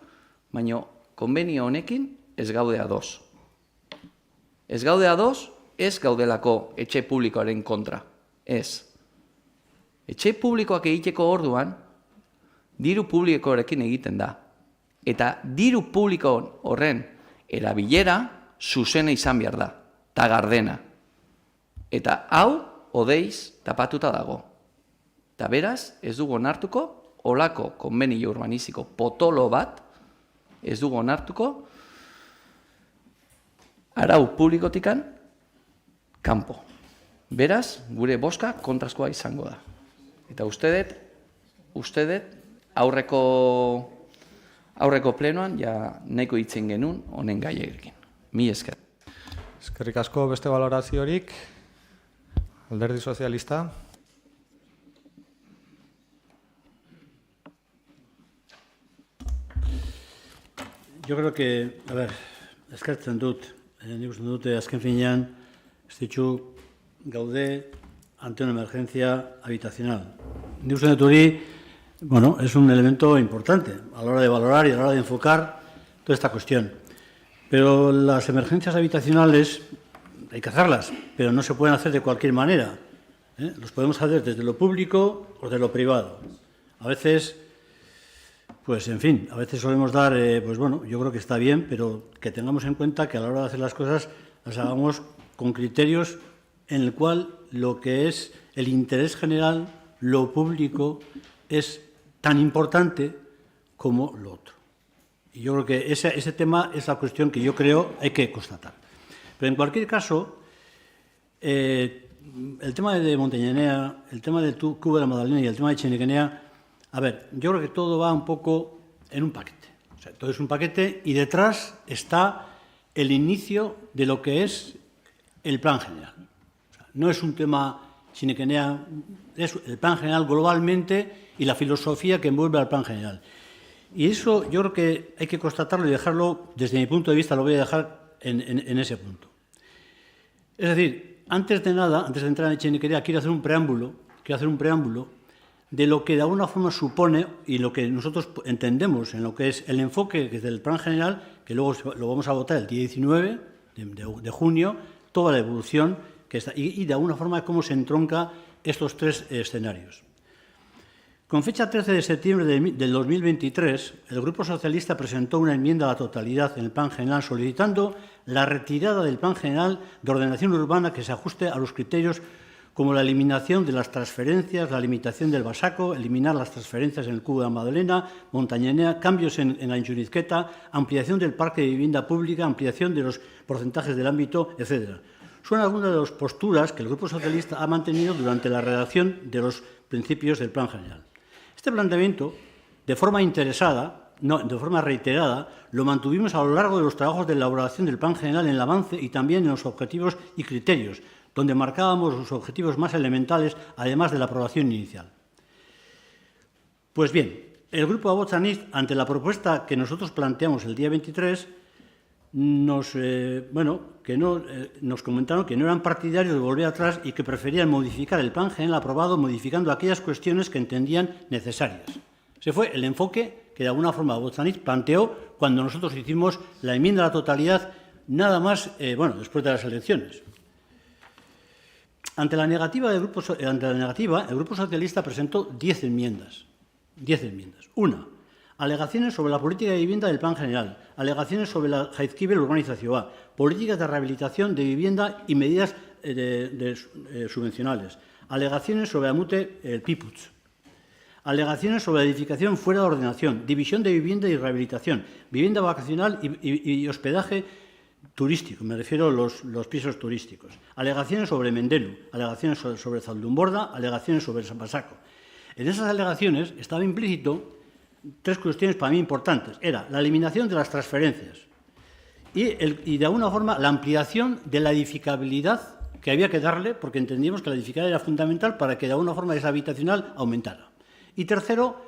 baina konbenio honekin ez gaude ados. Ez gaude ados, ez gaudelako etxe publikoaren kontra. Ez. Etxe publikoak egiteko orduan, diru publikoarekin egiten da. Eta diru publiko horren erabilera zuzena izan behar da. Ta gardena. Eta hau, odeiz, tapatuta dago. Eta beraz, ez dugu onartuko, olako konbenio urbaniziko potolo bat, ez dugu onartuko, arau publikotikan, kanpo. Beraz, gure boska kontraskoa izango da. Eta ustedet, aurreko plenoan, ja nahiko hitzen genuen honen gaiekin. Mi esker. Eskerrik asko beste baloraziorik, Alderdi Sozialista. Yo creo que, a ver, eskertzen dut, nik uste dute azken finean, ez ditu gaude ante una emergencia habitacional. Nik uste dut hori, bueno, es un elemento importante a la hora de valorar y a la hora de enfocar toda esta cuestión. Pero las emergencias habitacionales hay que hacerlas, pero no se pueden hacer de cualquier manera. Los podemos hacer desde lo público o de lo privado. A veces... Pues, en fin, a veces solemos dar, pues bueno, yo creo que está bien, pero que tengamos en cuenta que a la hora de hacer las cosas las hagamos con criterios en el cual lo que es el interés general, lo público, es tan importante como lo otro. Y yo creo que ese tema es la cuestión que yo creo hay que constatar. Pero en cualquier caso, el tema de Montañenea, el tema del Cubo de la Magdalena y el tema de Cheniquenea, a ver, yo creo que todo va un poco en un paquete. O sea, todo es un paquete y detrás está el inicio de lo que es el plan general. O sea, no es un tema sine qua non, es el plan general globalmente y la filosofía que envuelve al plan general. Y eso yo creo que hay que constatarlo y dejarlo, desde mi punto de vista, lo voy a dejar en ese punto. Es decir, antes de nada, antes de entrar en Echeniquería, quiero hacer un preámbulo de lo que de alguna forma supone y lo que nosotros entendemos en lo que es el enfoque del plan general, que luego lo vamos a votar el día 19 de junio, toda la evolución que está, y de alguna forma cómo se entronca estos tres escenarios. Con fecha 13 de septiembre del 2023, el Grupo Socialista presentó una enmienda a la totalidad en el Plan General solicitando la retirada del Plan General de Ordenación Urbana que se ajuste a los criterios como la eliminación de las transferencias, la limitación del Basaco, eliminar las transferencias en el Cubo de la Madalena, Montañenea, cambios en la Inchurrizqueta, ampliación del parque de vivienda pública, ampliación de los porcentajes del ámbito, etc. Son algunas de las posturas que el Grupo Socialista ha mantenido durante la redacción de los principios del Plan General. Este planteamiento, de forma reiterada, lo mantuvimos a lo largo de los trabajos de elaboración del Plan General en el avance y también en los objetivos y criterios, donde marcábamos los objetivos más elementales, además de la aprobación inicial. Pues bien, el Grupo Abotxaniz, ante la propuesta que nosotros planteamos el día 23, nos comentaron que no eran partidarios de volver atrás y que preferían modificar el Plan General aprobado, modificando aquellas cuestiones que entendían necesarias. Ese fue el enfoque que de alguna forma Abotxaniz planteó cuando nosotros hicimos la enmienda a la totalidad, nada más, después de las elecciones. Ante la negativa, el Grupo Socialista presentó 10 enmiendas. 10 enmiendas. Una, alegaciones sobre la política de vivienda del Plan General, alegaciones sobre la Jaizkibel Urbanizazioa, políticas de rehabilitación de vivienda y medidas subvencionales, alegaciones sobre Amute el Piputs, alegaciones sobre la edificación fuera de ordenación, división de vivienda y rehabilitación, vivienda vacacional y hospedaje turístico, me refiero a los pisos turísticos, alegaciones sobre Mendelu, alegaciones sobre Zaldunborda, alegaciones sobre San Basaco. En esas alegaciones estaba implícito tres cuestiones para mí importantes. Era la eliminación de las transferencias y de alguna forma, la ampliación de la edificabilidad que había que darle, porque entendíamos que la edificabilidad era fundamental para que de alguna forma esa habitacional aumentara. Y tercero,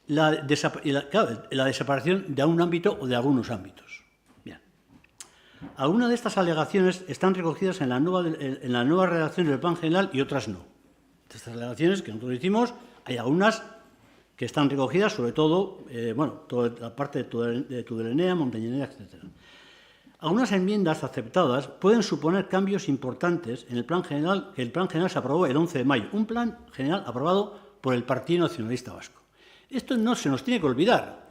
la desaparición de un ámbito o de algunos ámbitos. Bien. Algunas de estas alegaciones están recogidas en la nueva redacción del Plan General y otras no. De estas alegaciones que nosotros hicimos, hay algunas que están recogidas, sobre todo, toda la parte de Tudelenea, Montañenea, etc. Algunas enmiendas aceptadas pueden suponer cambios importantes en el Plan General, que el Plan General se aprobó el 11 de mayo, un Plan General aprobado por el Partido Nacionalista Vasco. Esto no se nos tiene que olvidar.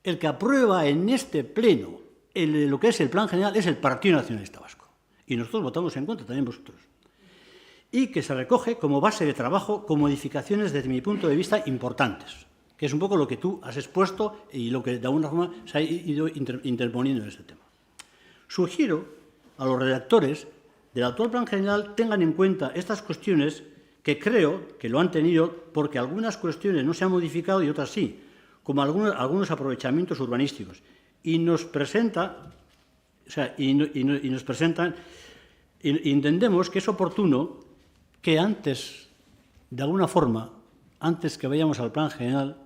El que aprueba en este pleno lo que es el Plan General es el Partido Nacionalista Vasco. Y nosotros votamos en contra, también vosotros. Y que se recoge como base de trabajo con modificaciones, desde mi punto de vista, importantes, que es un poco lo que tú has expuesto y lo que de alguna forma se ha ido interponiendo en este tema. Sugiero a los redactores del actual Plan General tengan en cuenta estas cuestiones que creo que lo han tenido porque algunas cuestiones no se han modificado y otras sí, como algunos aprovechamientos urbanísticos. Y nos presentan, entendemos que es oportuno que antes, de alguna forma, antes que vayamos al Plan General,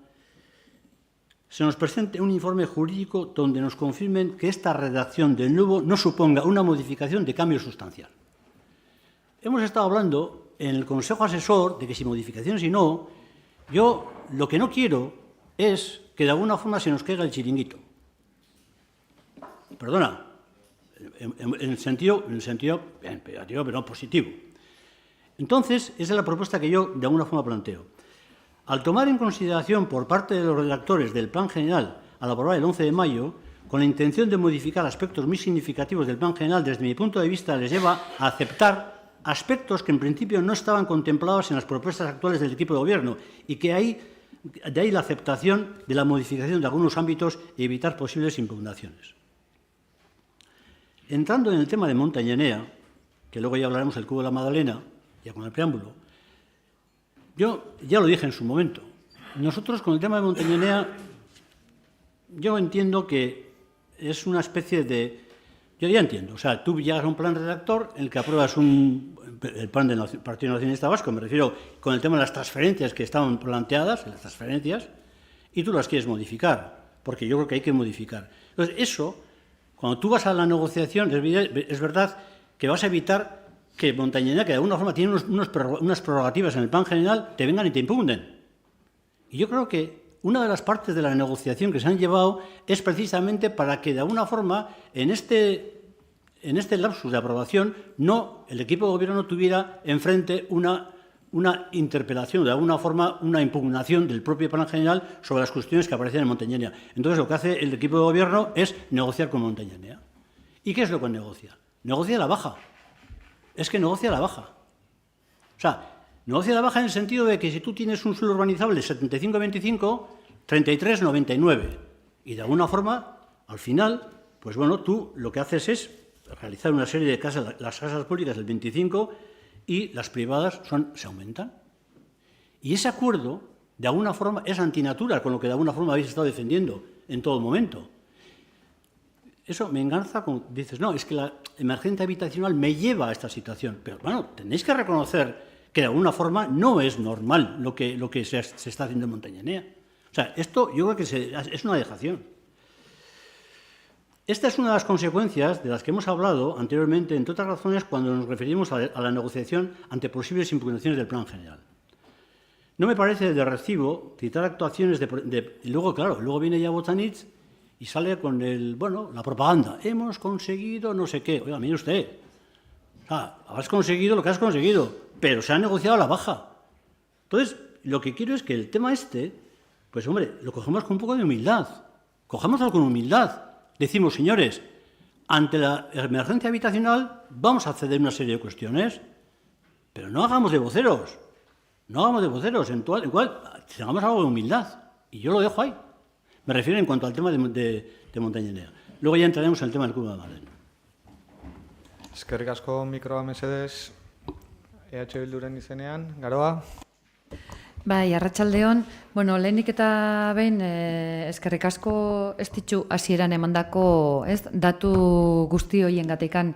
se nos presente un informe jurídico donde nos confirmen que esta redacción del nuevo no suponga una modificación de cambio sustancial. Hemos estado hablando en el Consejo Asesor de que si modificaciones y no, yo lo que no quiero es que de alguna forma se nos caiga el chiringuito. Perdona, en el sentido imperativo, pero no positivo. Entonces, esa es la propuesta que yo de alguna forma planteo. Al tomar en consideración por parte de los redactores del Plan General al aprobar el 11 de mayo, con la intención de modificar aspectos muy significativos del Plan General, desde mi punto de vista les lleva a aceptar aspectos que en principio no estaban contemplados en las propuestas actuales del equipo de gobierno y que de ahí la aceptación de la modificación de algunos ámbitos y evitar posibles impugnaciones. Entrando en el tema de Montañenea, que luego ya hablaremos del Cubo de la Madalena, ya con el preámbulo, yo ya lo dije en su momento. Nosotros con el tema de Montañenea yo entiendo que es una especie de... Yo ya entiendo, o sea, tú llegas a un plan redactor en el que apruebas el plan del Partido Nacionalista Vasco, me refiero con el tema de las transferencias que estaban planteadas, las transferencias, y tú las quieres modificar, porque yo creo que hay que modificar. Entonces, eso, cuando tú vas a la negociación, es verdad que vas a evitar que Montañenea, que de alguna forma tiene unas prerrogativas en el plan general, te vengan y te impugnen. Y yo creo que una de las partes de la negociación que se han llevado es precisamente para que de alguna forma en este lapsus de aprobación el equipo de gobierno no tuviera enfrente una interpelación, de alguna forma una impugnación del propio plan general sobre las cuestiones que aparecen en Montañenea. Entonces lo que hace el equipo de gobierno es negociar con Montañenea. ¿Y qué es lo que negocia? Negocia la baja. Es que negocia la baja. O sea, negocia la baja en el sentido de que si tú tienes un suelo urbanizable 75-25, 33-99, y de alguna forma, al final, pues bueno, tú lo que haces es realizar una serie de casas, las casas públicas del 25 y las privadas se aumentan. Y ese acuerdo, de alguna forma, es antinatural con lo que de alguna forma habéis estado defendiendo en todo momento. Eso me engarza como dices, no, es que la emergencia habitacional me lleva a esta situación. Pero bueno, tenéis que reconocer que de alguna forma no es normal lo que se está haciendo en Montañenea. O sea, esto yo creo que es una dejación. Esta es una de las consecuencias de las que hemos hablado anteriormente, entre otras razones, cuando nos referimos a la negociación ante posibles impugnaciones del plan general. No me parece de recibo citar actuaciones y luego, claro, luego viene ya Botanich y sale con la propaganda. Hemos conseguido no sé qué. Oiga, mire usted, has conseguido lo que has conseguido, pero se ha negociado a la baja. Entonces, lo que quiero es que el tema pues hombre, lo cogemos con un poco de humildad. Cojámoslo con humildad. Decimos, señores, ante la emergencia habitacional vamos a ceder una serie de cuestiones, pero no hagamos de voceros. No hagamos de voceros. En cual tengamos algo de humildad. Y yo lo dejo ahí. Me refiero en cuanto al tema de Montañenea. Luego ya entraremos en el tema del Cuba de Madrid. Eskerrik asko mikroa mesedez Bilduren izenean, Garoa. Bai, arratsaldeon, lehenik eta behin eskerrik asko ez ditu hasieran emandako, datu guzti horiengatikan.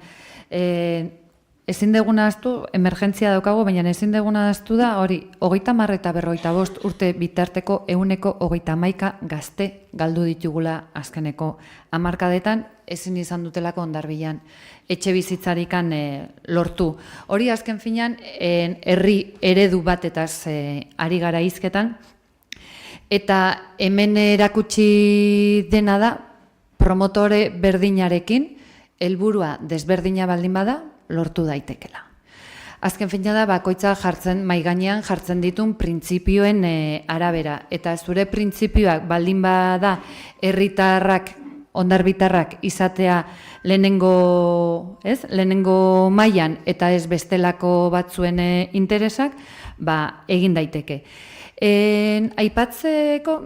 Ezin deguna ahaztu, emergentzia daukago, baina ezin deguna ahaztu da, hori, 30 eta 55 urte bitarteko 121 gazte galdu ditugula azkeneko hamarkadetan, ezin izan dutelako Hondarbilan etxe bizitzarikan lortu. Hori azken finean, herri eredu batetaz ari gara hizketan, eta hemen erakutsi dena da, promotore berdinarekin, helburua desberdina baldin bada, lortu daitekela. Azken fina da, bakoitza mahai gainean jartzen ditun printzipioen arabera. Eta zure printzipioak baldin bada herritarrak, hondarbitarrak izatea lehenengo mailan eta ez bestelako batzuen interesak, egin daiteke. Aipatzeko,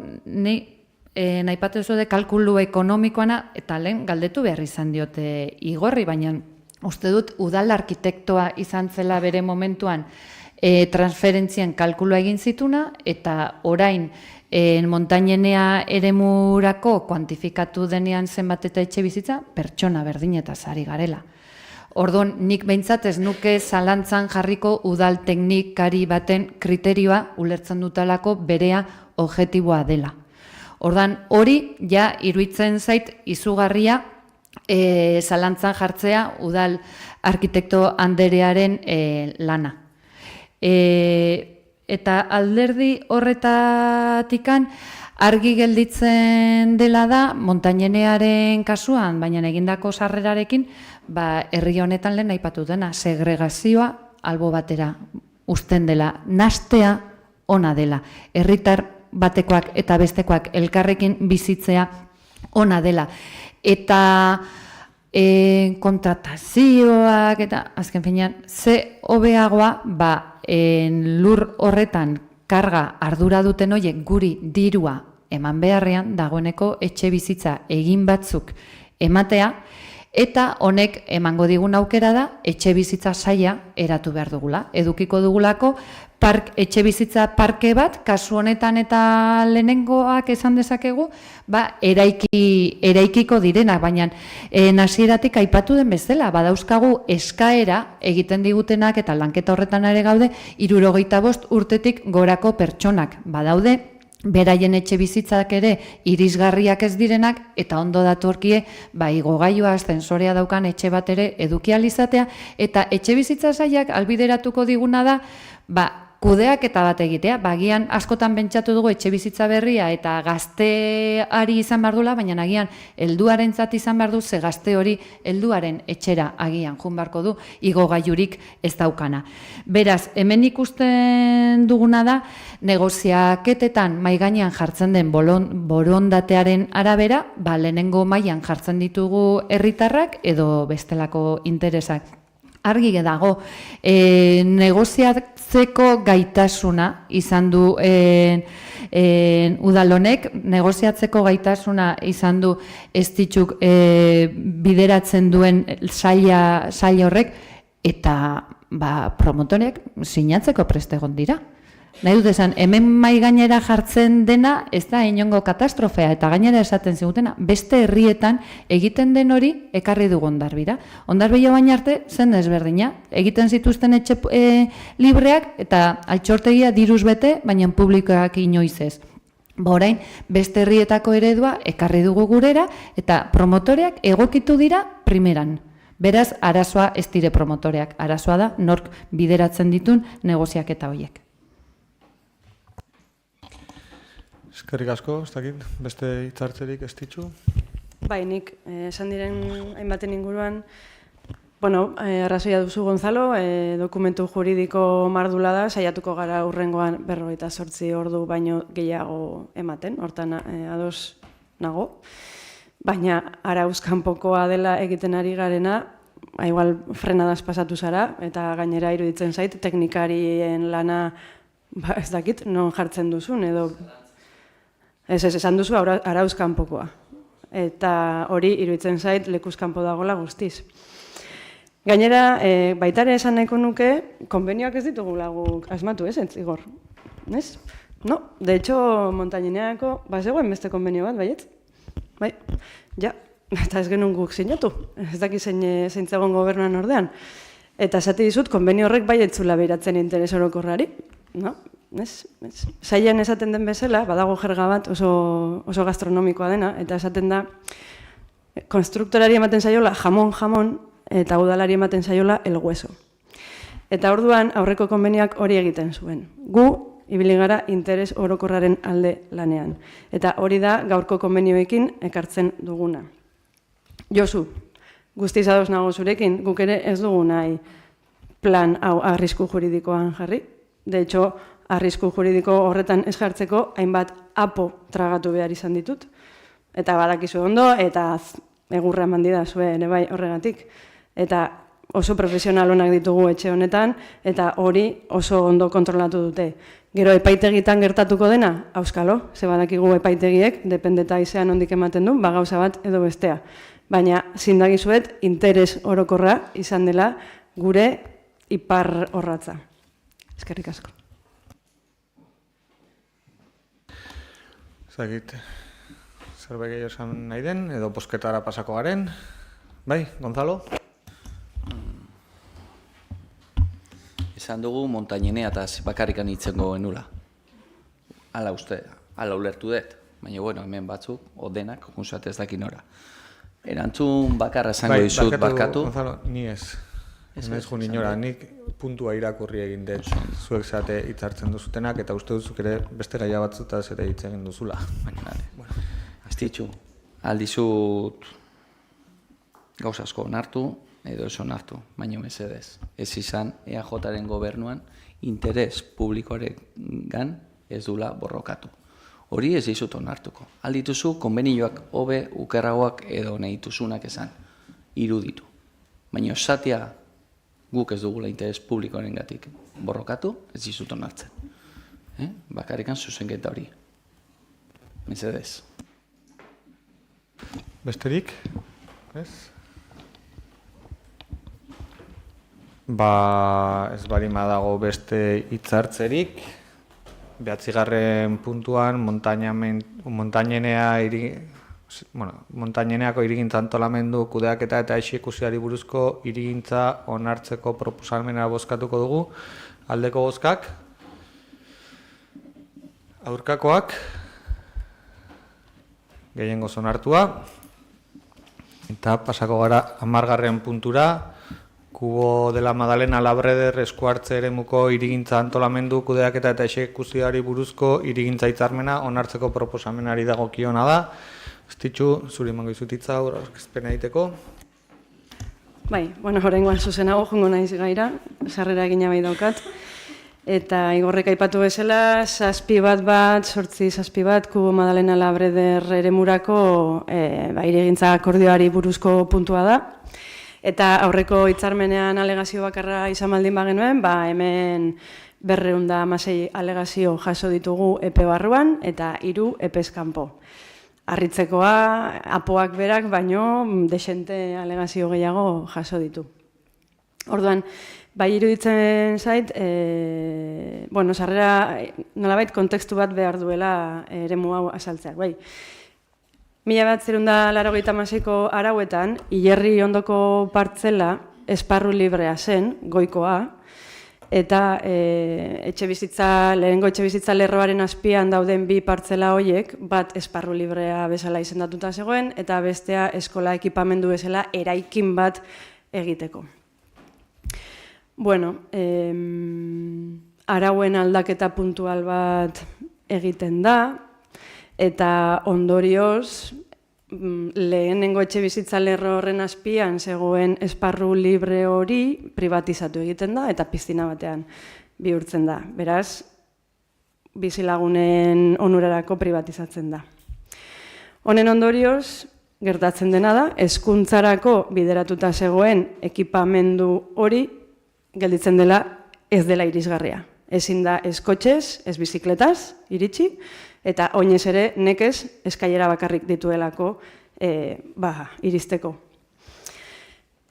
aipatzen de kalkulu ekonomikoana, eta lehen galdetu behar izan diote Igorri, baina uste dut, udal arkitektoa izan zela bere momentuan transferentzien kalkulua egin zituna, eta orain Montañenea eremurako kuantifikatu denean zenbat eta etxe bizitza, pertsona berdinetaz ari garela. Orduan, nik behintzat ez nuke zalantzan jarriko udal teknikari baten kriterioa ulertzen dutalako berea objektiboa dela. Orduan, hori ja iruditzen zait izugarria zalantzan jartzea udal arkitekto anderearen lana. Eta alderdi horretatikan argi gelditzen dela da Montañenearen kasuan, baina egindako sarrerarekin, herri honetan lehen aipatu dena, segregazioa albo batera uzten dela, nastea ona dela, herritar batekoak eta bestekoak elkarrekin bizitzea ona dela. Eta kontratazioak eta azken finean, ze hobeagoa lur horretan karga ardura duten horiek guri dirua eman beharrean dagoeneko etxe bizitza egin batzuk ematea, eta honek emango digun aukera da etxe bizitza saia eratu behar dugula. Edukiko dugulako etxe bizitza parke bat, kasu honetan eta lehenengoak esan dezakegu, eraikiko direnak, baina hasieratik aipatu den bezala, badauzkagu eskaera egiten digutenak eta lanketa horretan ere gaude, 75 urtetik gorako pertsonak badaude, beraien etxe bizitzak ere irisgarriak ez direnak, eta ondo datorkie, igogailua, ascensorea daukan etxe bat ere edukializatea, eta etxe bizitza sailak albideratuko diguna da, kudeaketa bat egitea, agian askotan pentsatu dugu etxe bizitza berria eta gazteari izan behar dula, baina agian helduarentzat izan behar du, ze gazte hori helduaren etxera agian joan beharko du, igogailurik ez daukana. Beraz, hemen ikusten duguna da, negoziaketetan mahai gainean jartzen den borondatearen arabera, lehenengo mailan jartzen ditugu herritarrak edo bestelako interesak. Argi dago, negoziatzeko gaitasuna izan du udal honek, negoziatzeko gaitasuna izan du ez dituk bideratzen duen saila horrek, eta promotoreak sinatzeko prest egon dira. Nahi dut esan, hemen mai gainera jartzen dena ez da inongo katastrofea, eta gainera esaten zigutena, beste herrietan egiten den hori ekarri dugu Hondarbira. Hondarbila baina arte zen desberdina, egiten zituzten etxe libreak eta altxortegia diruz bete, baina publikoak inoiz ez. Orain, beste herrietako eredua ekarri dugu gurera, eta promotoreak egokitu dira primeran. Beraz, arazoa ez dire promotoreak, arazoa da nork bideratzen ditun negoziaketa horiek. Eskerrik asko, ez dakit, beste hitzartzerik ez ditzu? Nik esan diren hainbaten inguruan, arrazoia duzu Gonzalo, dokumentu juridiko mardula da, saiatuko gara hurrengoan 48 ordu baino gehiago ematen, hortan ados nago, baina arauzkanpokoa dela egiten ari garena, igual frenadaz pasatu zara, eta gainera iruditzen zait, teknikarien lana, ez dakit, non jartzen duzun, edo... Ez, esan duzu arauzkanpokoa. Eta hori iruditzen zait lekuzkanpo dagoela guztiz. Gainera, baitare esan nahiko nuke, konbenioak ez ditugula guk asmatu, ez, Igor? Ez? No, de hecho, Montaineako, zegoen beste konbenio bat, baiet? Bai, ja, eta ez genuen guk sinatu. Ez daki zein zegoen gobernuan ordean. Eta esate dizut, konbenio horrek baietzula behiratzen interes orokorrari. No? Sailean esaten den bezala, badago jerga bat oso gastronomikoa dena, eta esaten da, konstruktorari ematen zaiola jamon, eta udalari ematen zaiola el hueso. Eta orduan aurreko konbenioak hori egiten zuen. Gu, ibili gara interes orokorraren alde lanean. Eta hori da gaurko konbenioekin ekartzen duguna. Josu, guztiz ados nago zurekin, guk ere ez dugu nahi plan hau arrisku juridikoan jarri. De hecho, arrisku juridiko horretan ez jartzeko, hainbat apo tragatu behar izan ditut. Eta badakizu ondo, eta egurra eman didazue ere bai horregatik. Eta oso profesional onak ditugu etxe honetan, eta hori oso ondo kontrolatu dute. Gero epaitegitan gertatuko dena, auskalo, ze badakigu epaitegiek, dependeta izean ondik ematen du, gauza bat edo bestea. Baina zindagizuet interes orokorra izan dela gure ipar horratza. Eskerrik asko. Zagit, zerbait gehiago esan nahi den, edo bozketara pasako garen. Bai, Gonzalo? Esan dugu Montañenea eta bakarrikan hitzengo genula. Hala uste, hala ulertu dut. Baina, hemen batzuk, odenak, konzat ez dakin ora. Erantzun bakarra esango dizut barkatu. Gonzalo, ni ez. Ez naiz jun inora, nik puntua irakurri egin dut, zuek zate hitzartzen duzutenak, eta uste duzuk ere beste gaia batzutaz ere hitz egin duzula. Baina, ez ditzu, aldizut gauz asko onartu, edo ez onartu, baina mesedez. Ez izan EAJaren gobernuan interes publikoarengan ez dula borrokatu. Hori ez dizut onartuko. Aldituzu, konbenioak hobe, ukerragoak edo nahi dituzunak esan, iruditu. Baina esatea guk ez dugula interes publikoaren gatik borrokatu, ez dizut onartzen. Bakarrikan zuzenketa hori. Mesedez. Besterik? Ez? Ez barima dago beste hitzartzerik, 9. puntuan montaineneako hirigintza antolamendu kudeaketa eta exekuzioari buruzko hirigintza onartzeko proposamena bozkatuko dugu. Aldeko bozkak, aurkakoak, gehiengoz onartua. Eta pasako gara 10. puntura, Kubo de la Madalena Labreder eskuartze eremuko hirigintza antolamendu kudeaketa eta exekuzioari buruzko hirigintza hitzarmena onartzeko proposamenari dagokiona da. Estitxu, zuri emango izutitza aurkezpena egiteko. Bai, oraingoan zuzenago jongo naiz gaira, sarrera egina bai daukat. Eta Igorrek aipatu bezala, 7-1, Kubo Madalena Labreder eremurako hirigintza akordioari buruzko puntua da. Eta aurreko hitzarmenean alegazio bakarra izan baldin bagenuen, hemen 216 alegazio jaso ditugu epe barruan eta 3 epez kanpo. Harritzekoa, apoak berak, baino desente alegazio gehiago jaso ditu. Orduan, bai iruditzen zait, sarrera nolabait kontekstu bat behar duela eremu hau azaltzeak. Bai. 1986ko arauetan, Hilerri ondoko partzela esparru librea zen, goikoa, eta lehenengo etxebizitza lerroaren azpian dauden 2 partzela horiek, bat esparru librea bezala izendatuta zegoen, eta bestea eskola ekipamendu bezala eraikin bat egiteko. Arauen aldaketa puntual bat egiten da, eta ondorioz, lehenengo etxebizitza lerro horren azpian zegoen esparru libre hori privatizatu egiten da, eta piztina batean bihurtzen da. Beraz, bizilagunen onurarako privatizatzen da. Honen ondorioz, gertatzen dena da, hezkuntzarako bideratuta zegoen ekipamendu hori gelditzen dela ez dela irisgarria. Ezin da ez kotxez, ez bizikletaz iritsi, eta oinez ere nekez eskailera bakarrik dituelako iristeko.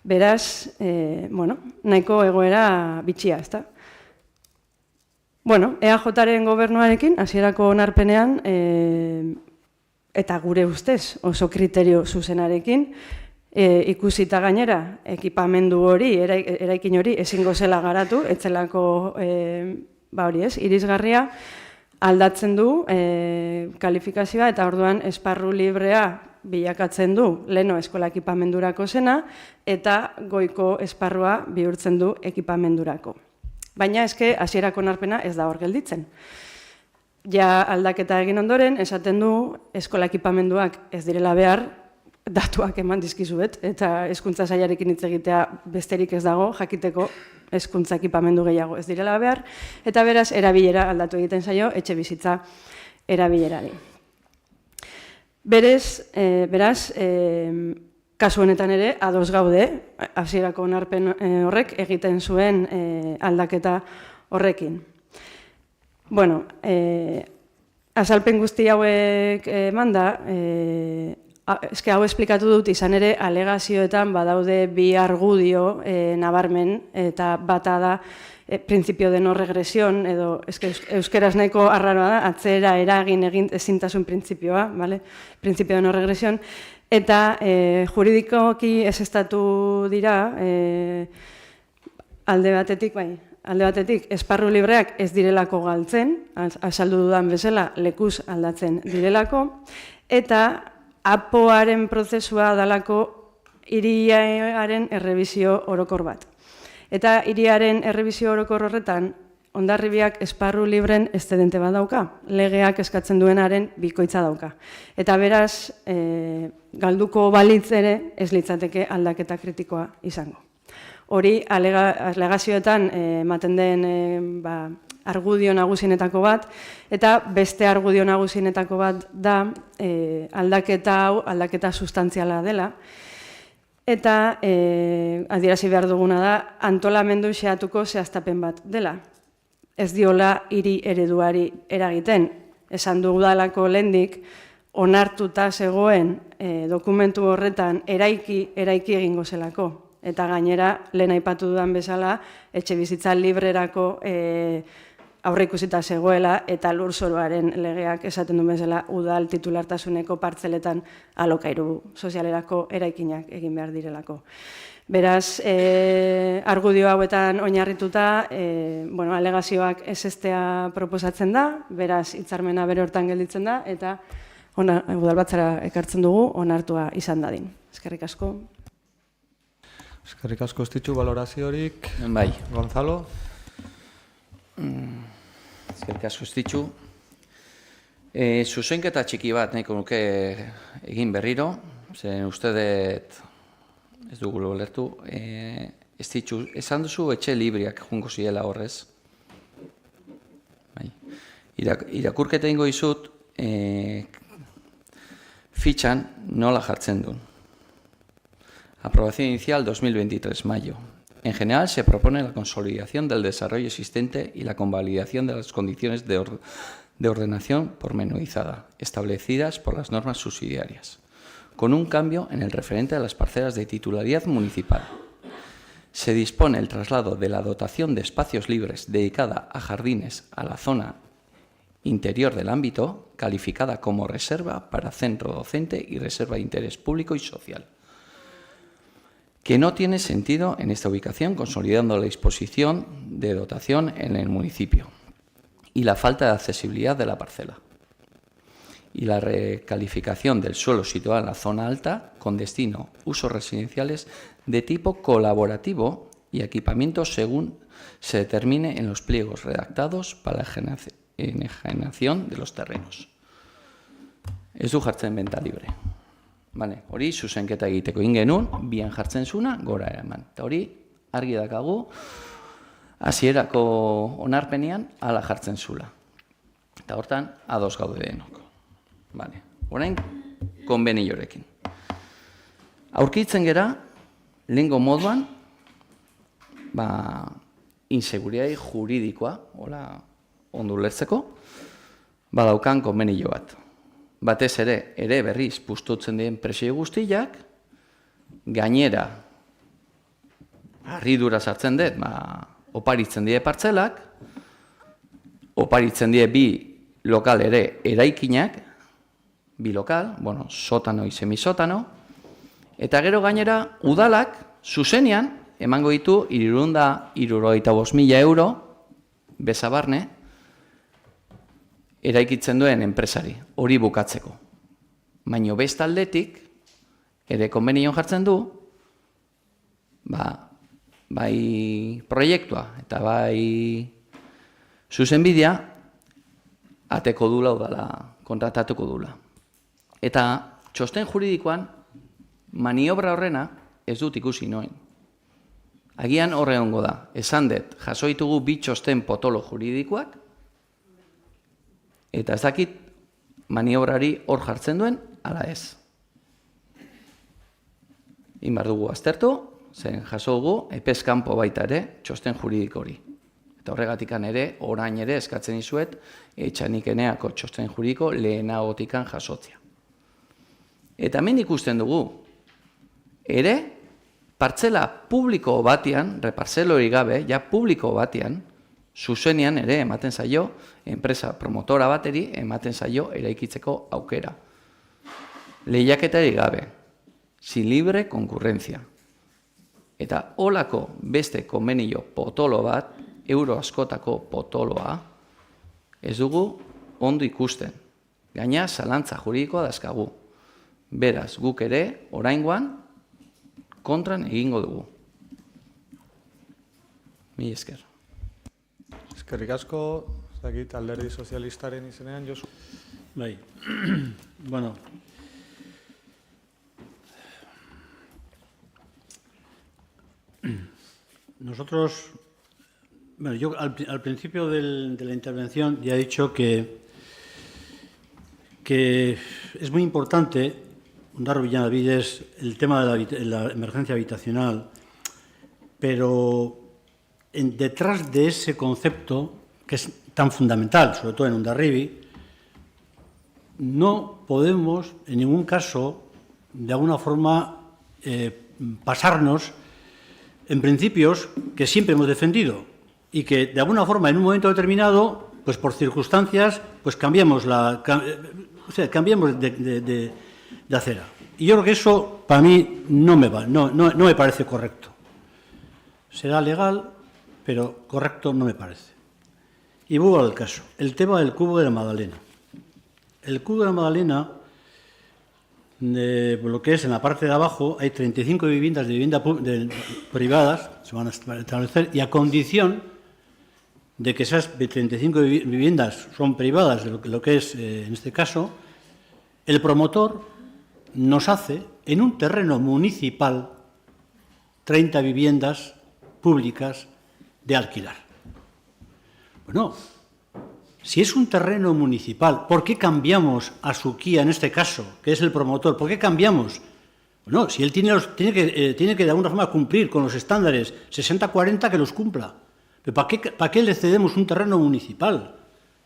Beraz, nahiko egoera bitxia, ezta? EAJaren gobernuarekin, hasierako onarpenean, eta gure ustez oso kriterio zuzenarekin, ikusita gainera, ekipamendu hori, eraikin hori, ezingo zela garatu, etzelako irisgarria, aldatzen du kalifikazioa eta orduan esparru librea bilakatzen du leno eskola ekipamendurako zena eta goiko esparrua bihurtzen du ekipamendurako. Baina eske hasierako onarpena ez da hor gelditzen. Ja aldaketa egin ondoren esaten du eskola ekipamenduak ez direla behar, datuak eman dizkizuet eta hezkuntza sailarekin hitz egitea besterik ez dago jakiteko hezkuntza ekipamendu gehiago ez direla behar, eta beraz, erabilera aldatu egiten zaio, etxe bizitza erabilerari. Beraz, kasu honetan ere, ados gaude, hasierako onarpen horrek egiten zuen aldaketa horrekin. Azalpen guzti hauek manda, eske hau esplikatu dut izan ere alegazioetan badaude 2 argudio nabarmen eta bata da principio de no regresión edo euskeraz nahiko arraroa da atzera eragin egin ezintasun printzipioa, vale? Principio de no regresión eta juridikoki ezeztatu dira alde batetik esparru libreak ez direlako galtzen, azaldu dudan bezala lekuz aldatzen direlako eta apoaren prozesua dalako hiriaren errebisio orokor bat. Eta hiriaren errebisio orokor horretan, Hondarribiak esparru libren eszedente bat dauka, legeak eskatzen duenaren bikoitza dauka. Eta beraz, galduko balitz ere ez litzateke aldaketa kritikoa izango. Hori alegazioetan ematen den argudio nagusienetako bat, eta beste argudio nagusienetako bat da aldaketa hau, aldaketa sustantziala dela, eta adierazi behar duguna da antolamendu xehatuko zehaztapen bat dela. Ez diola hiri ereduari eragiten, esan dugudalako lehendik, onartuta zegoen dokumentu horretan eraiki egingo zelako. Eta gainera, lehen aipatu dudan bezala, etxe bizitza librerako aurreikusita zegoela eta lurzoroaren legeak esaten duen bezala udal titulartasuneko partzeletan alokairu sozialerako eraikinak egin behar direlako. Beraz, argudio hauetan oinarrituta, alegazioak ezestea proposatzen da, beraz, hitzarmena bere hortan gelditzen da, eta udalbatzara ekartzen dugu, onartua izan dadin. Eskerrik asko. Eskerrik asko ez ditu baloraziorik. Bai. Gonzalo? Eskerrik asko ez ditu. Zuzenketa txiki bat nahiko nuke egin berriro, zen uste dut ez dugu ulertu. Ez ditu, esan duzu etxe libriak jungo ziela horrez. Irakurketa ingo izut, fitxan nola jartzen duen. Aprobación inicial 2023, mayo. En general, se propone la consolidación del desarrollo existente y la convalidación de las condiciones de ordenación pormenorizada, establecidas por las normas subsidiarias, con un cambio en el referente a las parcelas de titularidad municipal. Se dispone el traslado de la dotación de espacios libres dedicada a jardines a la zona interior del ámbito, calificada como reserva para centro docente y reserva de interés público y social, que no tiene sentido en esta ubicación, consolidando la disposición de dotación en el municipio y la falta de accesibilidad de la parcela, y la recalificación del suelo situado en la zona alta con destino usos residenciales de tipo colaborativo y equipamientos según se determine en los pliegos redactados para la enajenación de los terrenos. Ez du jartzen venta libre. Hori zuzenketa egiteko ingenun, bian jartzen zuna, gora eraman. Eta hori argi dakagu, hasierako onarpenean hala jartzen zula. Eta hortan, ados gaude denok. Orain, konbeniorekin. Aurkitzen gera, lehengo moduan, inseguriai juridikoa, ondo ulertzeko, badaukan konbenio bat. Batez ere berriz pustutzen dien presio guztiak, gainera, harridura sartzen dut, oparitzen die partzelak, oparitzen die bi lokal ere eraikinak, bi lokal, sotano y semisotano, eta gero gainera udalak zuzenean emango ditu 375.000 euro bezabarne eraikitzen duen enpresari, hori bukatzeko. Baina bestaldetik, ere konbenion jartzen du, bai proiektua eta bai zuzenbidea ateko dula udala, kontratatuko dula. Eta txosten juridikoan, maniobra horrena ez dut ikusi noen. Agian horre hongo da, esan dut, jaso ditugu bi txosten potolo juridikoak, eta ez dakit maniobrari hor jartzen duen, ala ez. Inbar dugu aztertu, zen jaso dugu, epeskanpo baita ere, txosten juridiko hori. Eta horregatikan ere, orain ere eskatzen dizuet, etxanik eneako txosten juridiko lehenagotikan jasotzea. Eta hemen ikusten dugu, ere, partzela publiko batean, repartzelo hori gabe, ja publiko batean, zuzenean ere ematen zaio, enpresa promotora bateri ematen zaio eraikitzeko aukera. Lehiaketari gabe, sin libre konkurrentzia. Eta holako beste konbenio potolo bat, euro askotako potoloa, ez dugu ondo ikusten. Gaina zalantza juridikoa dazkagu. Beraz, guk ere, oraingoan, kontran egingo dugu. Mila esker. Eskerrik asko, Alderdi Sozialistaren izenean, Josu. Bai, nosotros, yo al principio de la intervención ya he dicho que es muy importante, Ondarro Villanavides, el tema de la emergencia habitacional, pero detrás de ese concepto, que es tan fundamental, sobre todo en Hondarribi, no podemos en ningún caso, de alguna forma, pasarnos en principios que siempre hemos defendido y que de alguna forma en un momento determinado, pues por circunstancias, pues cambiamos de acera. Y yo creo que eso para mí no me parece correcto. Será legal, pero correcto no me parece. Y vuelvo al caso, el tema del Cubo de la Magdalena. El Cubo de la Magdalena, lo que es en la parte de abajo, hay 35 viviendas privadas, se van a establecer, y a condición de que esas 35 viviendas son privadas, de lo que es, en este caso, el promotor nos hace, en un terreno municipal, 30 viviendas públicas de alquilar. Bueno, si es un terreno municipal, ¿por qué cambiamos a Suquía en este caso, que es el promotor? ¿Por qué cambiamos? Bueno, si él tiene que de alguna forma cumplir con los estándares 60-40, que los cumpla. ¿Pero para qué le cedemos un terreno municipal?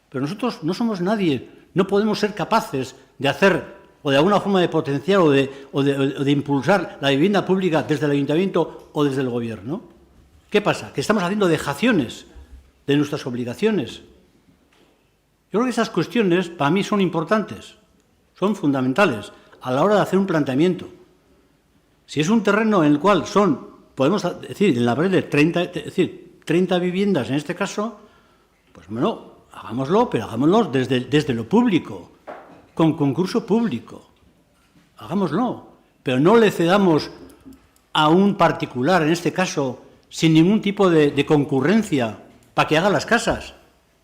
Pero nosotros no somos nadie, no podemos ser capaces de hacer, o de alguna forma de potenciar o de impulsar la vivienda pública desde el ayuntamiento o desde el gobierno. ¿Qué pasa? Que estamos haciendo dejaciones de nuestras obligaciones. Yo creo que esas cuestiones para mí son importantes, son fundamentales a la hora de hacer un planteamiento. Si es un terreno en el cual podemos decir, en la red de 30 viviendas en este caso, pues bueno, hagámoslo, pero hagámoslo desde lo público, con concurso público. Hagámoslo, pero no le cedamos a un particular, en este caso, sin ningún tipo de concurrencia, para que haga las casas.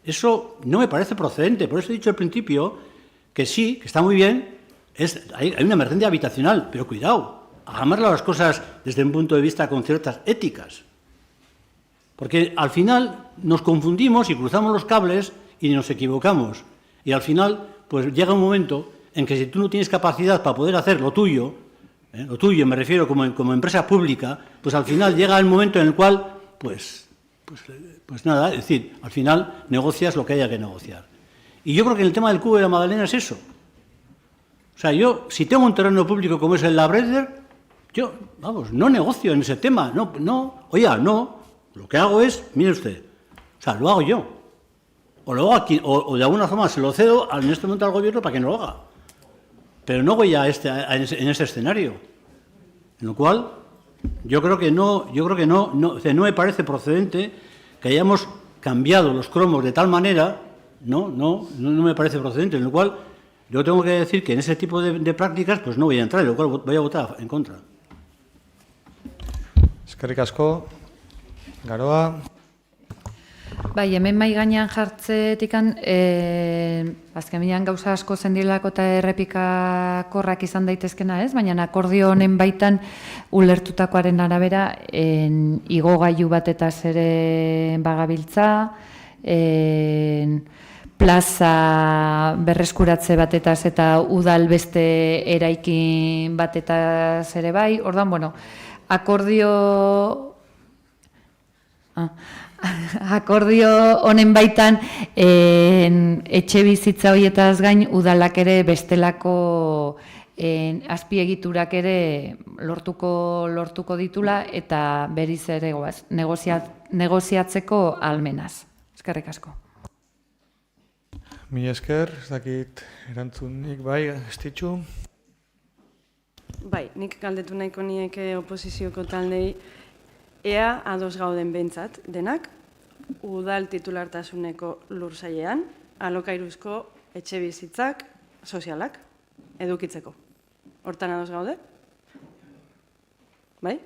Eso no me parece procedente. Por eso he dicho al principio que sí, que está muy bien, hay una emergencia habitacional, pero cuidado, hagamos las cosas desde un punto de vista con ciertas éticas. Porque al final nos confundimos y cruzamos los cables y nos equivocamos. Y al final, pues llega un momento en que si tú no tienes capacidad para poder hacer lo tuyo me refiero como empresa pública, pues al final llega el momento en el cual, pues nada, es decir, al final negocias lo que haya que negociar. Y yo creo que el tema del Cubo de la Magdalena es eso. O sea, yo, si tengo un terreno público como es el Labreder, yo, no negocio en ese tema, no. Lo que hago es, mire usted, o sea, lo hago yo. O lo hago aquí, o de alguna forma se lo cedo en este momento al gobierno para que no lo haga. Pero no voy en ese escenario. En lo cual, yo creo que no me parece procedente que hayamos cambiado los cromos de tal manera, no me parece procedente, en lo cual yo tengo que decir que en ese tipo de prácticas pues no voy a entrar, en lo cual voy a votar en contra. Eskerrik asko, Garoa. Bai, hemen mai gainean jartzetikan, azkenean gauza asko zendilako eta errepikakorrak izan daitezkena, ez? Baina akordio honen baitan ulertutakoaren arabera igogailu batetaz ere bagabiltza, plaza berreskuratze batetaz eta udal beste eraikin batetaz ere bai. Ordan, bueno, akordio honen baitan etxe bizitza horietaz gain udalak ere bestelako azpiegiturak ere lortuko ditula eta beriz ere negoziatzeko ahalmenaz. Eskerrik asko. Mila esker, ez dakit erantzunik, bai, Estitxu. Bai, nik galdetu nahiko nieke oposizioko taldei ea ados gauden behintzat denak, udal titulartasuneko lursailean, alokairuzko etxe bizitzak sozialak edukitzeko. Hortan ados gaude? Bai?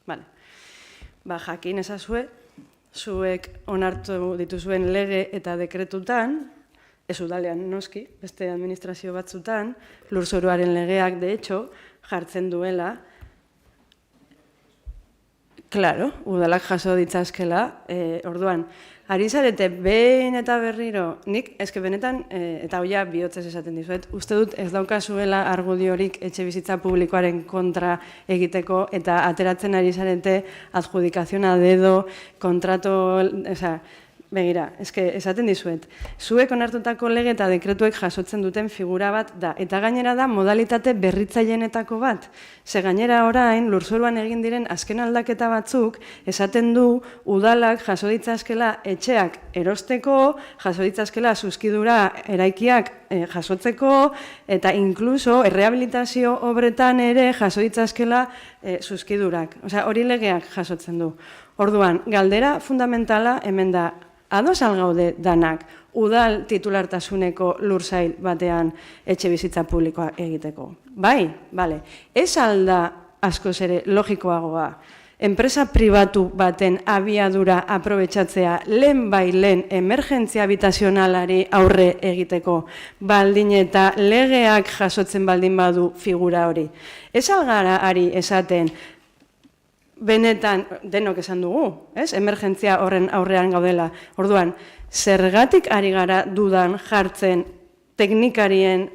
Bale. Jakin ezazue, zuek onartu dituzuen lege eta dekretutan, ez udalean noski, beste administrazio batzutan, lurzoruaren legeak, de hecho, jartzen duela, claro, udalak jaso ditzazkela, orduan, ari zarete behin eta berriro, nik eske benetan, eta hoia bihotzez esaten dizuet, uste dut ez daukazuela argudiorik etxe bizitza publikoaren kontra egiteko, eta ateratzen ari zarete adjudikaziona dedo, kontrato, Begira, esaten dizuet, zuek onartutako lege eta dekretuek jasotzen duten figura bat da, eta gainera da modalitate berritzaileenetako bat. Ze gainera orain, lurzoruan egin diren azken aldaketa batzuk, esaten du udalak jaso ditzazkela etxeak erosteko, jaso ditzazkela zuzkidura eraikiak jasotzeko, eta inkluso errehabilitazio obretan ere jaso ditzazkela zuzkidurak. Osea, hori legeak jasotzen du. Orduan, galdera fundamentala hemen da, ados algaude danak udal titulartasuneko lursail batean etxe bizitza publikoa egiteko. Bai, bale. Ez alda askoz ere logikoagoa. Enpresa pribatu baten abiadura aprobetxatzea lehen emergentzia habitazionalari aurre egiteko baldin eta legeak jasotzen baldin badu figura hori. Ez algara ari esaten, benetan, denok esan dugu, emergentzia horren aurrean gaudela. Orduan, zergatik ari gara dudan jartzen teknikarien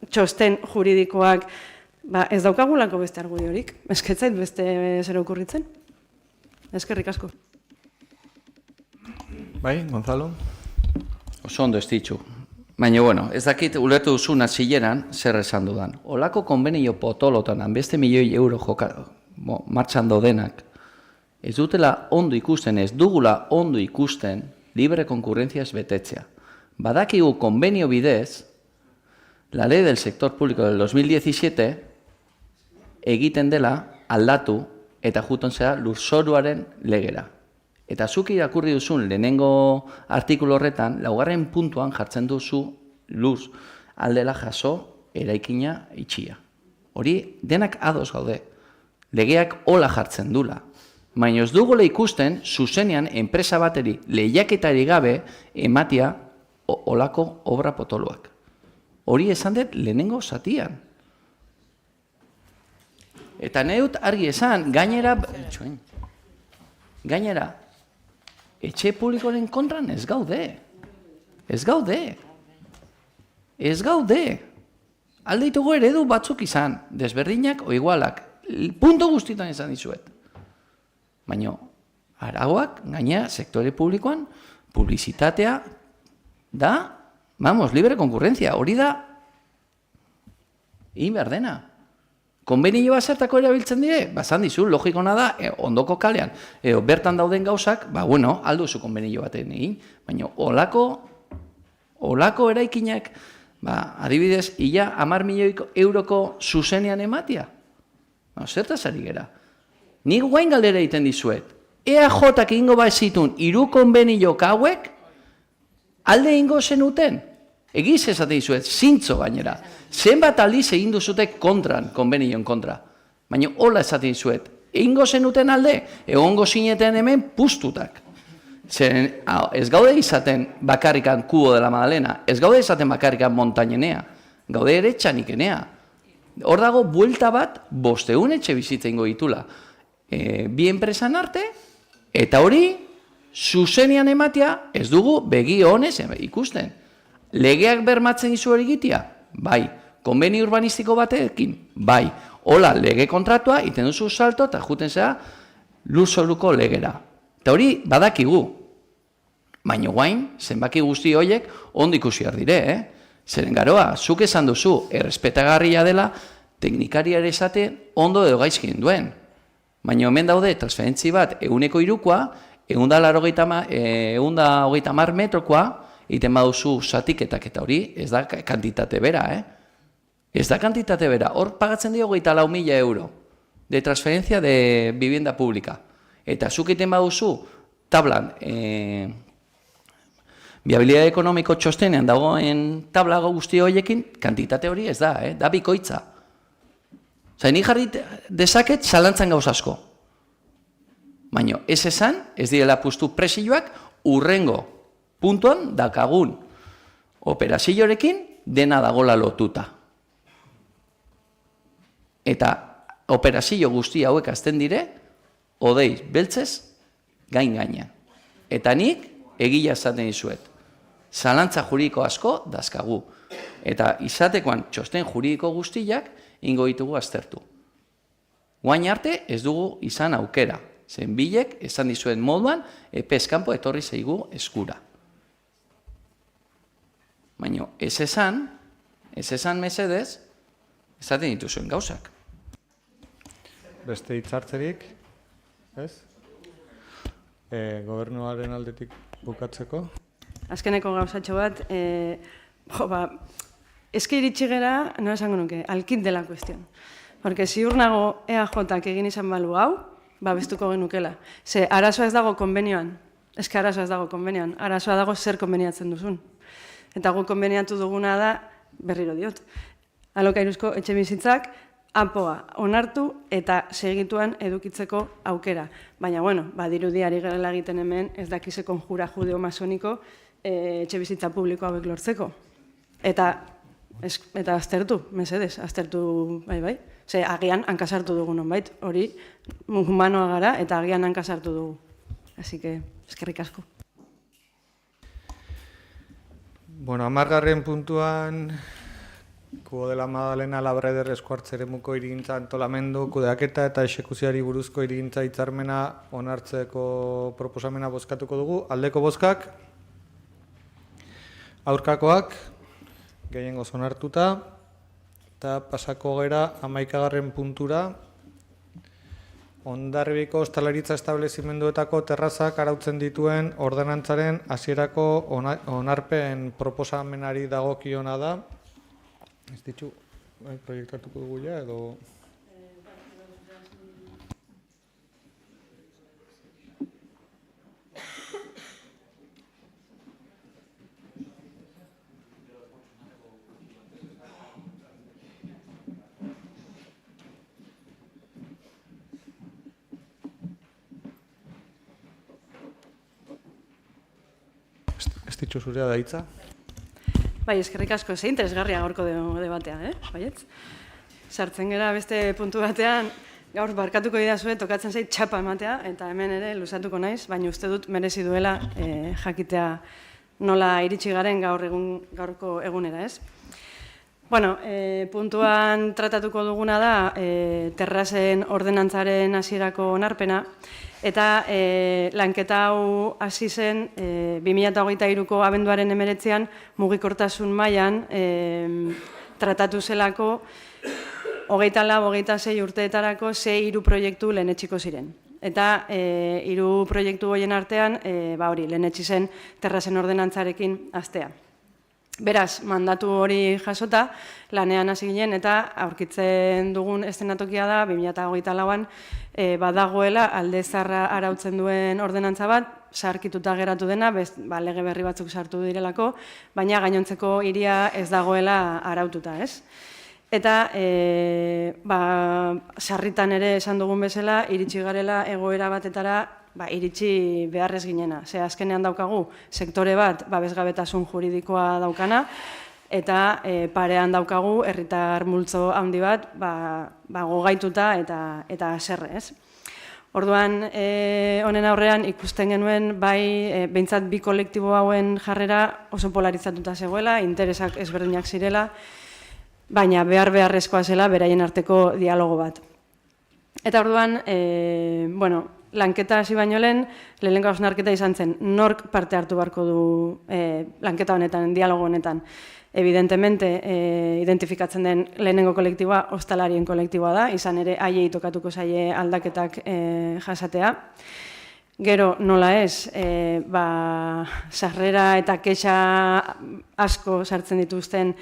txosten juridikoak, ez daukagulako beste argudiorik. Esketzait beste zer okurritzen. Eskerrik asko. Bai, Gonzalo? Oso ondo ez ditzu. Baina, bueno, ez dakit ulertu duzun hasieran zer esan dudan. Olako konbenio potolotan, beste milioi euro martxan daudenak, ez dutela ondo ikusten, ez dugula ondo ikusten libre konkurrentziaz betetzea. Badakigu konbenio bidez, la ley del sector público del 2017 egiten dela aldatu eta juton zera lurzoruaren legera. Eta zuk irakurri duzun lehenengo artikulu horretan, laugarren puntuan jartzen duzu luz aldela jaso eraikina itxia. Hori denak ados gaude. Legeak hola jartzen dula. Baina ez dugula ikusten, zuzenean enpresa bateri lehiaketari gabe ematia olako obra potoloak. Hori esan dut lehenengo zatian. Eta nahi dut argi esan, gainera, etxe publikoren kontran ez gaude. Ez gaude. Ez gaude. Alde ditugu eredu batzuk izan, desberdinak o igualak. Punto guztietan izan dizuet. Baina, arauak, gaina, sektore publikoan, publizitatea da, libre konkurrentzia, hori da, egin behar dena. Konbenioa zertako erabiltzen dire? Bazan dizu, logikona da, ondoko kalean, bertan dauden gauzak, alduzu konbenio baten egin, baina olako eraikinak, adibidez, ia 10 milioi euroko zuzenean ematia. Zertaz ari gera. Nik guain galdera egiten dizuet. EAJak egingo bazitun 3 konbenio hauek alde egingo zenuten. Egiz esaten dizuet, zintzo gainera. Zenbat aldiz egin duzutek kontran, konbenion kontra. Baina hola esaten dizuet. Egingo zenuten alde, egongo zineten hemen pustutak. Zeren, ez gaude izaten bakarrikan Kubo de la Madalena, ez gaude izaten bakarrikan Montañenea, gaude ere Txanikenea. Hor dago, buelta bat, 500 etxe bizitza ingo ditula. Bi enpresan arte, eta hori, zuzenean ematea, ez dugu begi honez ikusten. Legeak bermatzen izu hori egitea? Bai. Konbeni urbanistiko batekin? Bai. Hola, lege kontratua, iten duzu salto, eta juten zera lurzoruko legera. Eta hori, badakigu. Baina guain, zenbaki guzti horiek, ondo ikusi ardire, Zeren garoa, zuk esan duzu, errespetagarria dela, teknikariare esate ondo edo gaizkin duen. Baina hemen daude, transferentzi bat, 103koa, 150 metrokoa, iten baduzu zatiketak eta hori, ez da kantitate bera, Ez da kantitate bera, hor pagatzen dio 24.000 euro de transferencia de vivienda pública. Eta zuk iten baduzu, tablan, viabilidad ekonomiko txostenean dagoen tabla guzti horiekin, kantitate hori ez da, da bikoitza. Ni jarri dezaket zalantzan gauz asko. Baina ez esan, ez direla puztu presioak, urrengo puntuan dakagun operazioarekin dena dagola lotuta. Eta operazio guzti hauek azten dire, odei beltzez gain-gainean. Eta nik egia esaten dizuet. Zalantza juridiko asko dazkagu. Eta izatekoan txosten juridiko guztiak ingo ditugu aztertu. Guain arte ez dugu izan aukera. Zen bilek esan dizuen moduan epez kanpo etorri zaigu eskura. Baina ez esan mesedez, esaten dituzuen gauzak. Beste hitzartzerik, ez? Gobernuaren aldetik bukatzeko. Azkeneko gauzatxo bat, eske iritsi gera, no esango nuke, alkit dela kuestion. Porque ziur nago EAJak egin izan balu hau, babestuko genukela. Ze arazoa ez dago konbenioan, eske arazoa ez dago konbenioan, arazoa dago zer konbeniatzen duzun. Eta gu konbeniatu duguna da, berriro diot, alokairuzko etxe bizitzak, APOa onartu eta segituan edukitzeko aukera. Baina, bueno, badirudi ari garela egiten hemen ez dakize konjura judeo-masoniko etxe bizitza publiko hauek lortzeko. Eta aztertu, mesedez, aztertu, bai. Ze agian hankasartu dugu nonbait, hori humanoa gara eta agian hankasartu dugu. Así que, eskerrik asko. Bueno, 10. puntuan, Kubo de la Madalena Labreder eskuartzeremuko hirigintza antolamendu, kudeaketa eta exekuzioari buruzko hirigintza hitzarmena onartzeko proposamena bozkatuko dugu. Aldeko bozkak, aurkakoak, gehiengoz onartuta, eta pasako gera 11. puntura, Hondarribiko ostalaritza establezimenduetako terrazak arautzen dituen ordenantzaren hasierako onarpen proposamenari dagokiona da. Ez ditu, proiektatuko dugu ja, edo... Ez ditu zurea da hitza? Bai, eskerrik asko, ze interesgarria gaurko debatea, baietz? Sartzen gera beste puntu batean, gaur barkatuko didazue, tokatzen zait txapa ematea, eta hemen ere luzatuko naiz, baina uste dut merezi duela jakitea nola iritsi garen gaurko egunera, ez? Bueno, puntuan tratatuko duguna da terrazen ordenantzaren hasierako onarpena, eta lanketa hau hasi zen 2023ko abenduaren 19an mugikortasun mailan tratatu zelako 24-26 urteetarako 6 proiektu lehenetsiko ziren. Eta 3 proiektu horien artean lehenetsi zen terrazen ordenantzarekin hastea. Beraz, mandatu hori jasota, lanean hasi ginen eta aurkitzen dugun eszenatokia da 2024an badagoela alde zaharra arautzen duen ordenantza bat, zaharkituta geratu dena, lege berri batzuk sartu direlako, baina gainontzeko hiria ez dagoela araututa, ez? Eta sarritan ere esan dugun bezala, iritsi garela egoera batetara iritsi beharrez ginena. Ze azkenean daukagu sektore bat babesgabetasun juridikoa daukana, eta parean daukagu herritar multzo handi bat gogaituta eta haserre, ez? Orduan, honen aurrean ikusten genuen behintzat bi kolektibo hauen jarrera oso polarizatuta zegoela, interesak ezberdinak zirela, baina beharrezkoa zela beraien arteko dialogo bat. Eta orduan, lanketa hasi baino lehenengo hausnarketa izan zen, nork parte hartu beharko du lanketa honetan, dialogo honetan. Evidentemente, identifikatzen den lehenengo kolektiboa ostalarien kolektiboa da, izan ere haiei tokatuko zaie aldaketak jasatea. Gero, nola ez, sarrera eta kexa asko sartzen dituzten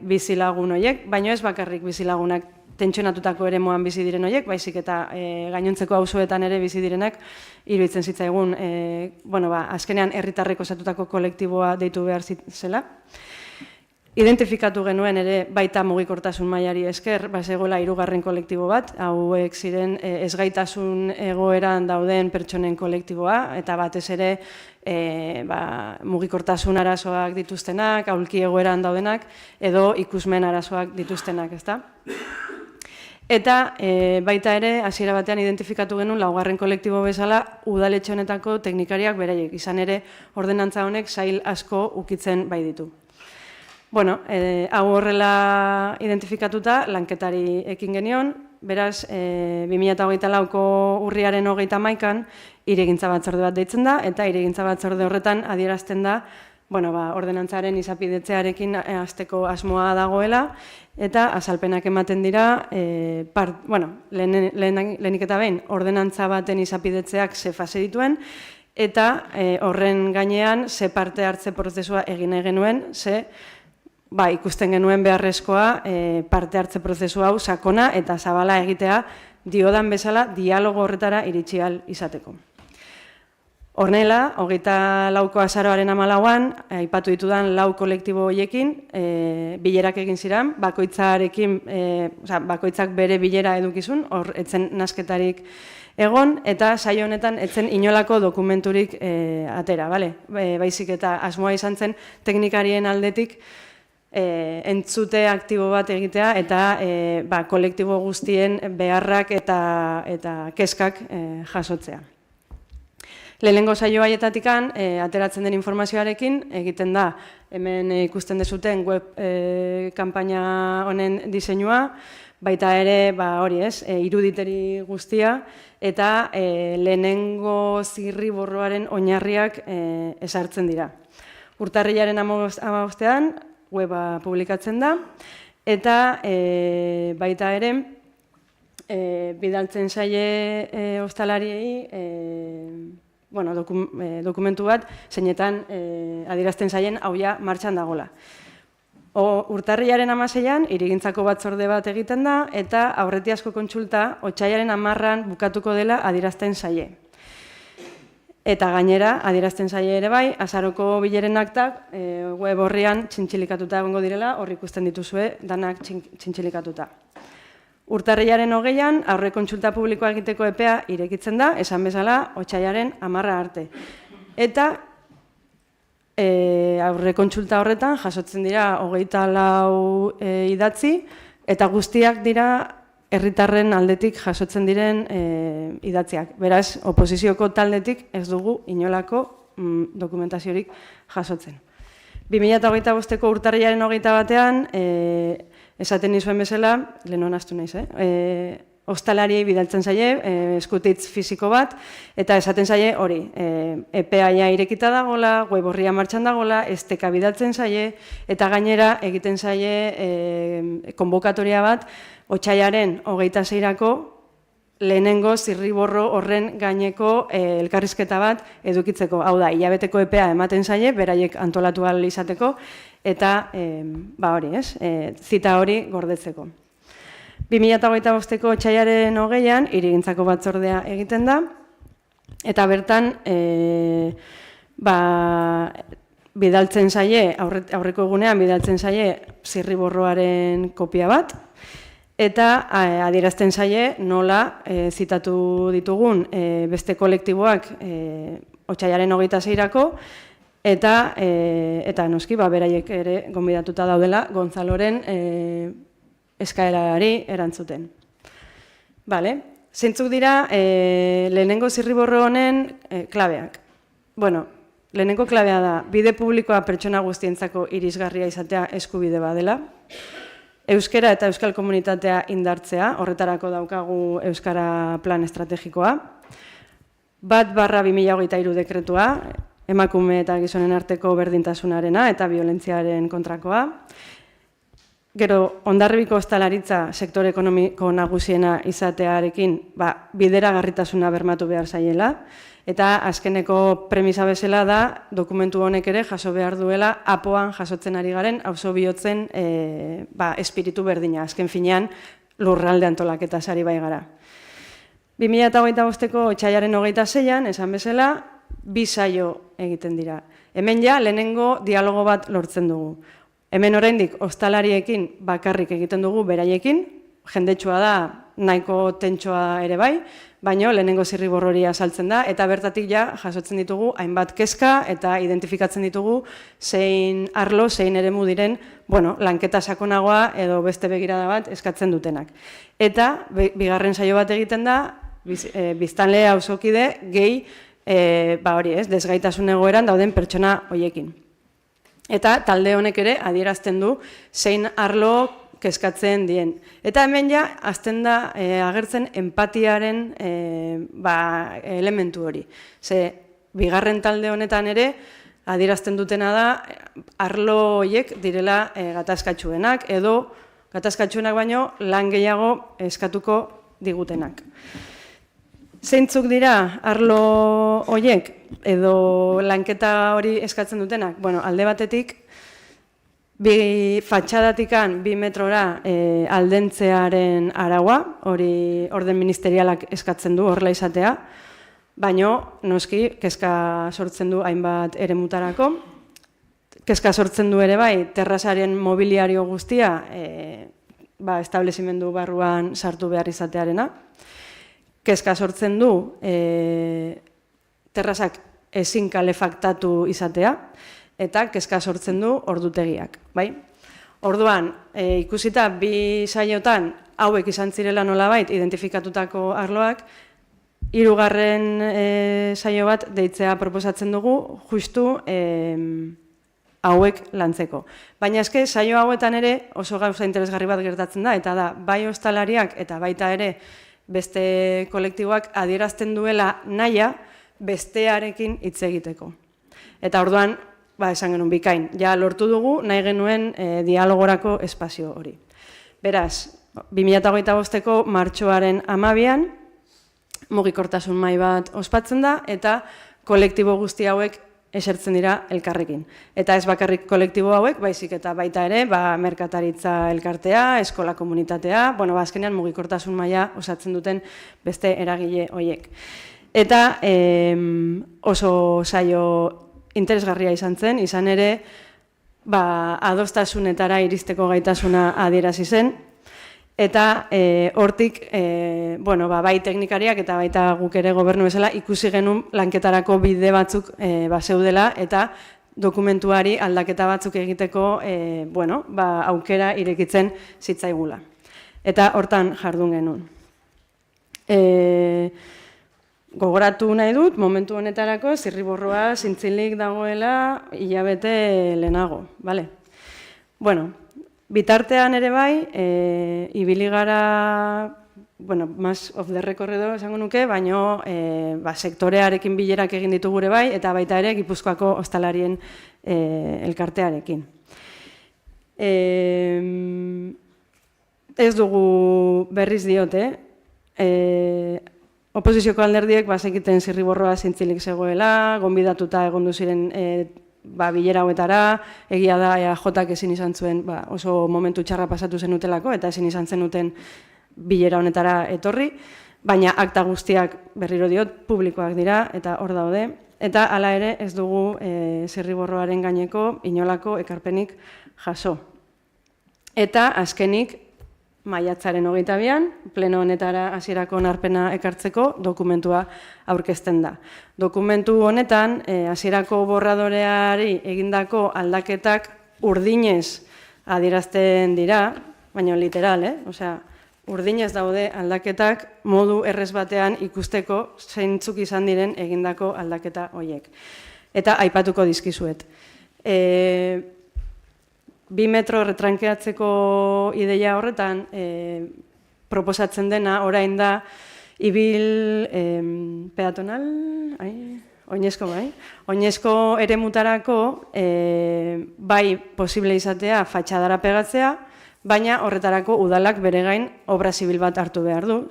bizilagun horiek, baina ez bakarrik bizilagunak tentsionatutako eremuan bizi diren horiek, baizik eta gainontzeko auzoetan ere bizi direnak iruditzen zitzaigun, azkenean herritarrek osatutako kolektiboa deitu behar zela. Identifikatu genuen ere baita mugikortasun mailari esker, zegoela 3. kolektibo bat, hauek ziren ezgaitasun egoeran dauden pertsonen kolektiboa, eta batez ere mugikortasun arazoak dituztenak, aulki egoeran daudenak, edo ikusmen arazoak dituztenak, ezta? Eta baita ere, hasiera batean identifikatu genuen 4. kolektibo bezala udaletxe honetako teknikariak beraiek, izan ere ordenantza honek sail asko ukitzen bai ditu. Bueno, hau horrela identifikatuta, lanketari ekin genion, beraz, 2024ko urriaren 31an, hirigintza batzorde bat deitzen da, eta hirigintza batzorde horretan adierazten da ordenantzaren izapidetzearekin hasteko asmoa dagoela, eta azalpenak ematen dira, lehenik eta behin, ordenantza baten izapidetzeak ze fase dituen, eta horren gainean ze parte hartze prozesua egin genuen, ze ikusten genuen beharrezkoa parte hartze prozesu hau sakona eta zabala egitea diodan bezala dialogo horretara iritsi ahal izateko. Hornela, 24. azaroaren 14an, aipatu ditudan 4 kolektibo horiekin, bilerak egin ziren, bakoitzak bere bilera edukizun, hor etzen nasketarik egon, eta saio honetan etzen inolako dokumenturik atera, baizik eta asmoa izan zen teknikarien aldetik entzute aktibo bat egitea eta kolektibo guztien beharrak eta kezkak jasotzea. Lehenengo saio haietatikan, ateratzen den informazioarekin, egiten da, hemen ikusten dezuten web kanpaina honen diseinua, baita ere, iruditeri guztia, eta lehenengo zirriborroaren oinarriak ezartzen dira. Urtarrilaren 15ean, weba publikatzen da, eta baita ere, bidaltzen zaie ostalariei, dokumentu bat, zeinetan adierazten zaien hau ja martxan dagola. Urtarrilaren 16ean, hirigintzako batzorde bat egiten da, eta aurretiazko kontsulta, otsailaren 10ean bukatuko dela adierazten zaie. Eta gainera, adierazten zaie ere bai, azaroko bileren aktak web horrian txintxilikatuta egongo direla, hor ikusten dituzue danak txintxilikatuta. Urtarrilaren 20ean, aurre kontsulta publikoa egiteko epea irekitzen da, esan bezala, otsailaren 10 arte. Eta aurre kontsulta horretan jasotzen dira 24 idatzi, eta guztiak dira herritarren aldetik jasotzen diren idatziak. Beraz, oposizioko taldetik ez dugu inolako dokumentaziorik jasotzen. 2025ko urtarrilaren 21ean, esaten nizuen bezala, lehen honaztu naiz, ostalariei bidaltzen zaie, eskutitz fisiko bat, eta esaten zaie hori, EPA irekita dagola, web horria martxan dagola, esteka bidaltzen zaie, eta gainera egiten zaie konbokatoria bat, otsailaren 26erako lehenengo zirriborro horren gaineko elkarrizketa bat edukitzeko. Hau da, hilabeteko epea ematen zaie, beraiek antolatu ahal izateko, eta zita hori gordetzeko. 2025ko otsailaren 20ean, hirigintzako batzordea egiten da, eta bertan bidaltzen zaie, aurreko egunean bidaltzen zaie zirriborroaren kopia bat, eta adierazten zaie nola zitatu ditugun beste kolektiboak otsailaren 26erako, eta noski beraiek ere gonbidatuta daudela Gonzaloren eskaerari erantzuten. Zeintzuk dira lehenengo zirriborro honen klabeak. Lehenengo klabea da, bide publikoa pertsona guztientzako irisgarria izatea eskubide badela, euskara eta euskal komunitatea indartzea, horretarako daukagu euskara plan estrategikoa, 1/2023 dekretua, emakume eta gizonen arteko berdintasunarena eta violentziaren kontrakoa. Gero, Hondarribiko ostalaritza sektore ekonomiko nagusiena izatearekin bideragarritasuna bermatu behar zaiela, eta azkeneko premisa bezala da dokumentu honek ere jaso behar duela apoan jasotzen ari garen auzo bihotzen espiritu berdina, azken finean lurralde antolaketa sari bai gara. 2025ko otsailaren 26ean, esan bezala, 2 saio egiten dira. Hemen ja lehenengo dialogo bat lortzen dugu. Hemen oraindik ostalariekin bakarrik egiten dugu beraiekin, jendetsua da, nahiko tentsoa ere bai, baina lehenengo zirriborro hori azaltzen da, eta bertatik ja jasotzen ditugu hainbat kezka eta identifikatzen ditugu zein arlo, zein eremu diren, lanketa sakonagoa edo beste begirada bat eskatzen dutenak. Eta bigarren saio bat egiten da, biztanle auzokide gehi desgaitasun egoeran dauden pertsona hoiekin. Eta talde honek ere adierazten du zein arlo kezkatzen dien. Eta hemen ja, azten da agertzen empatiaren elementu hori. Ze, bigarren talde honetan ere, adierazten dutena da, arlo horiek direla gatazkatsuenak, edo gatazkatsuenak baino lan gehiago eskatuko digutenak. Zeintzuk dira arlo horiek edo lanketa hori eskatzen dutenak? Bueno, alde batetik, fatxadatikan 2 metrora aldentzearen araua, hori orden ministerialak eskatzen du horrela izatea, baino, noski, kezka sortzen du hainbat eremutarako. Kezka sortzen du ere bai, terrazaren mobiliario guztia establezimendu barruan sartu behar izatearena. Kezka sortzen du terrazak ezin kalefaktatu izatea, eta kezka sortzen du ordutegiak. Orduan, ikusita 2 saiotan hauek izan zirela nolabait identifikatutako arloak, 3. saio bat deitzea proposatzen dugu, justu hauek lantzeko. Baina eske saio hauetan ere oso gauza interesgarri bat gertatzen da, eta da, bai ostalariak eta baita ere beste kolektiboak adierazten duela nahia bestearekin hitz egiteko. Eta orduan, esan genuen bikain, ja lortu dugu nahi genuen dialogorako espazio hori. Beraz, 2025ko martxoaren 12an, mugikortasun mahai bat ospatzen da, eta kolektibo guzti hauek esertzen dira elkarrekin. Eta ez bakarrik kolektibo hauek, baizik eta baita ere, merkataritza elkartea, eskola komunitatea, azkenean mugikortasun maila osatzen duten beste eragile horiek. Eta oso saio interesgarria izan zen, izan ere, adostasunetara iristeko gaitasuna adierazi zen, eta hortik, bai teknikariak eta baita guk ere gobernu bezala ikusi genuen lanketarako bide batzuk zeudela eta dokumentuari aldaketa batzuk egiteko aukera irekitzen zitzaigula. Eta hortan jardun genuen. Gogoratu nahi dut, momentu honetarako zirriborroa zintzilik dagoela hilabete lehenago. Bitartean ere bai, ibili gara, mas of the record edo esango nuke, baino sektorearekin bilerak egin ditugu ere bai, eta baita ere Gipuzkoako ostalarien elkartearekin. Ez dugu berriz diote, oposizioko alderdiek bazekiten zirriborroa zintzilik zegoela, gonbidatuta egondu ziren bilera hauetara, egia da EAJak ezin izan zuen oso momentu txarra pasatu zenutelako, eta ezin izan zenuten bilera honetara etorri, baina akta guztiak berriro diot publikoak dira, eta hor daude, eta hala ere ez dugu zirriborroaren gaineko inolako ekarpenik jaso. Eta azkenik, maiatzaren 22an, pleno honetara hasierako onarpena ekartzeko dokumentua aurkezten da. Dokumentu honetan, hasierako borradoreari egindako aldaketak urdinez adierazten dira, baina literal, urdinez daude aldaketak modu errez batean ikusteko zeintzuk izan diren egindako aldaketa horiek. Eta aipatuko dizkizuet. 2 metro retrankeatzeko ideia horretan proposatzen dena orain da ibil peatonal, oinezko eremutarako bai posible izatea fatxadara pegatzea, baina horretarako udalak bere gain obra zibil bat hartu behar du,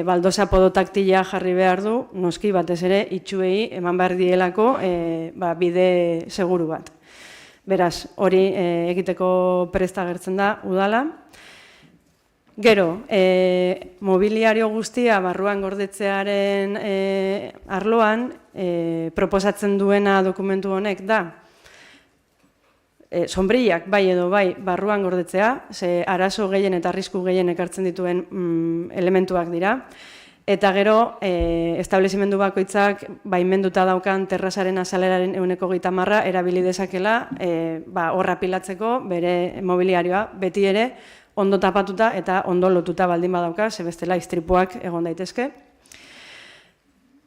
baldosa podotaktila jarri behar du, noski batez ere itxuei eman behar dielako bide seguru bat. Beraz, hori egiteko presta agertzen da udala. Gero, mobiliario guztia barruan gordetzearen arloan proposatzen duena dokumentu honek da sombrillak bai edo bai barruan gordetzea, ze arazo gehien eta arrisku gehien ekartzen dituen elementuak dira. Eta gero, establezimendu bakoitzak baimenduta daukan terrazaren azaleraren 130% erabili dezakela horra pilatzeko bere mobiliarioa beti ere ondo tapatuta eta ondo lotuta baldin badauka, ze bestela istripuak egon daitezke.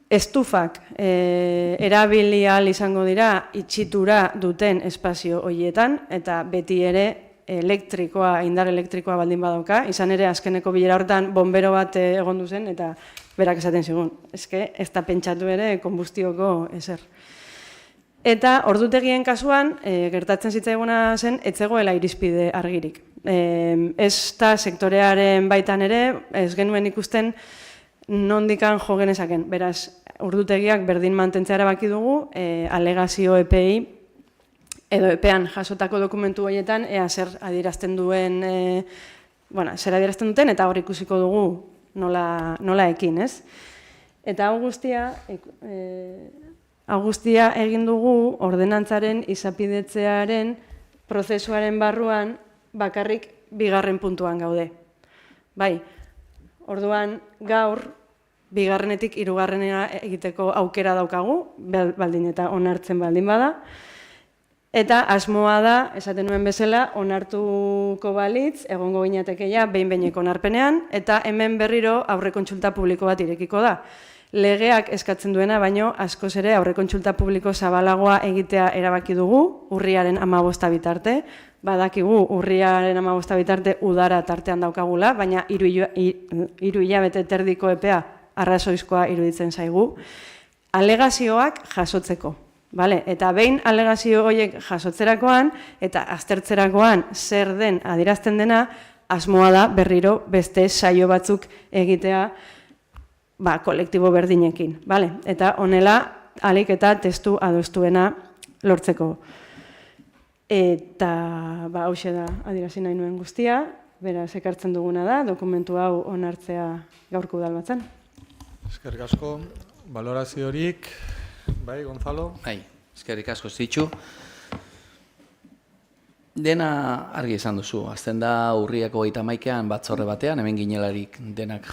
Estufak erabili ahal izango dira itxitura duten espazio horietan eta beti ere indar elektrikoa baldin badauka, izan ere azkeneko bilera horretan bombero bat egondu zen eta berak esaten zigun. Ez da pentsatu ere konbustioko ezer. Eta ordutegien kasuan, gertatzen zitzaiguna zen, ez zegoela irizpide argirik. Ez da sektorearen baitan ere, ez genuen ikusten nondikan jo genezaken. Beraz, ordutegiak berdin mantentzea erabaki dugu, alegazio EPI, edo epean jasotako dokumentu horietan, ea zer adierazten duen, zer adierazten duten, eta hor ikusiko dugu nola ekin, ez? Eta hau guztia egin dugu ordenantzaren izapidetzearen prozesuaren barruan bakarrik bigarren puntuan gaude. Bai, orduan gaur bigarrenetik hirugarrenera egiteko aukera daukagu, baldin eta onartzen baldin bada, eta asmoa da, esaten nuen bezala, onartuko balitz, egongo ginatekeia behin-behineko onarpenean, eta hemen berriro aurrekontsulta publiko bat irekiko da. Legeak eskatzen duena, baino askoz ere aurrekontsulta publiko zabalagoa egitea erabaki dugu, urriaren 15 bitarte, badakigu urriaren 15 bitarte udara tartean daukagula, baina 3 hilabete terdiko epea arrazoizkoa iruditzen zaigu, alegazioak jasotzeko. Eta behin alegazio horiek jasotzerakoan eta aztertzerakoan zer den adierazten dena, asmoa da berriro beste saio batzuk egitea kolektibo berdinekin. Eta honela alik eta testu adostuena lortzeko. Eta hauxe da adierazi nahi nuen guztia, beraz ekartzen duguna da, dokumentu hau onartzea gaurko udalbatzan. Eskerrik asko, baloraziorik. Bai, Gonzalo? Bai, eskerrik asko zitzu. Dena argi esan duzu, azten da urriako 31an batzorre batean, hemen ginelarik denak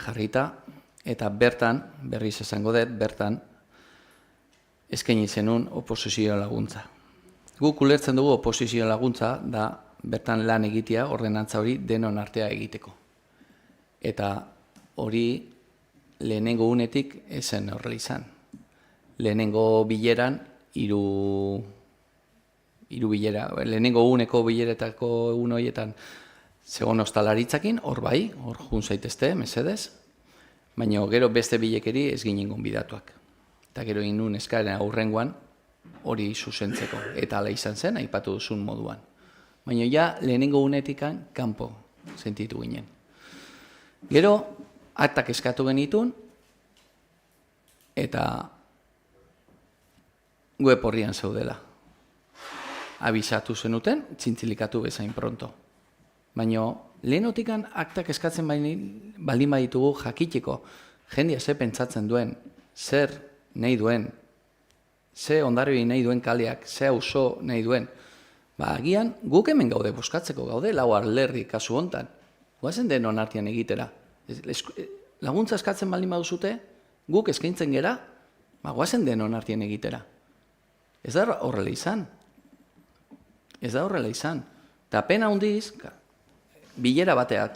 jarrita, eta bertan, berriz esango dut, bertan, eskaini zenun oposizio laguntza. Guk ulertzen dugu oposizio laguntza da bertan lan egitea ordenantza hori denon artea egiteko. Eta hori lehenengo unetik ezen horrela izan. Lehenengo bileran, lehenengo uneko bileretako egun horietan zegoen ostalaritzakin, hor bai, hor jun zaitezte, mesedez, baina gero beste bilekeri ez ginen gonbidatuak. Eta gero inun eskaren aurrengoan hori zuzentzeko, eta ala izan zen, aipatu duzun moduan. Baina ja lehenengo unetikan kanpo sentitu ginen. Gero, aktak eskatu genitun, eta web horrian zeudela. Abisatu zenuten, txintzilikatu bezain pronto. Baina lehenotikan aktak eskatzen baldin baditugu jakiteko, jendia ze pentsatzen duen, zer nahi duen, ze ondarri nahi duen kaleak, ze auzo nahi duen. Agian guk hemen gaude boskatzeko gaude, lau alderdi kasu hontan. Guazen den onartian egitera. Laguntza eskatzen baldin baduzute, guk eskaintzen gera, guazen den onartian egitera. Ez da horrela izan. Ez da horrela izan. Eta pena hundiz, bilera batea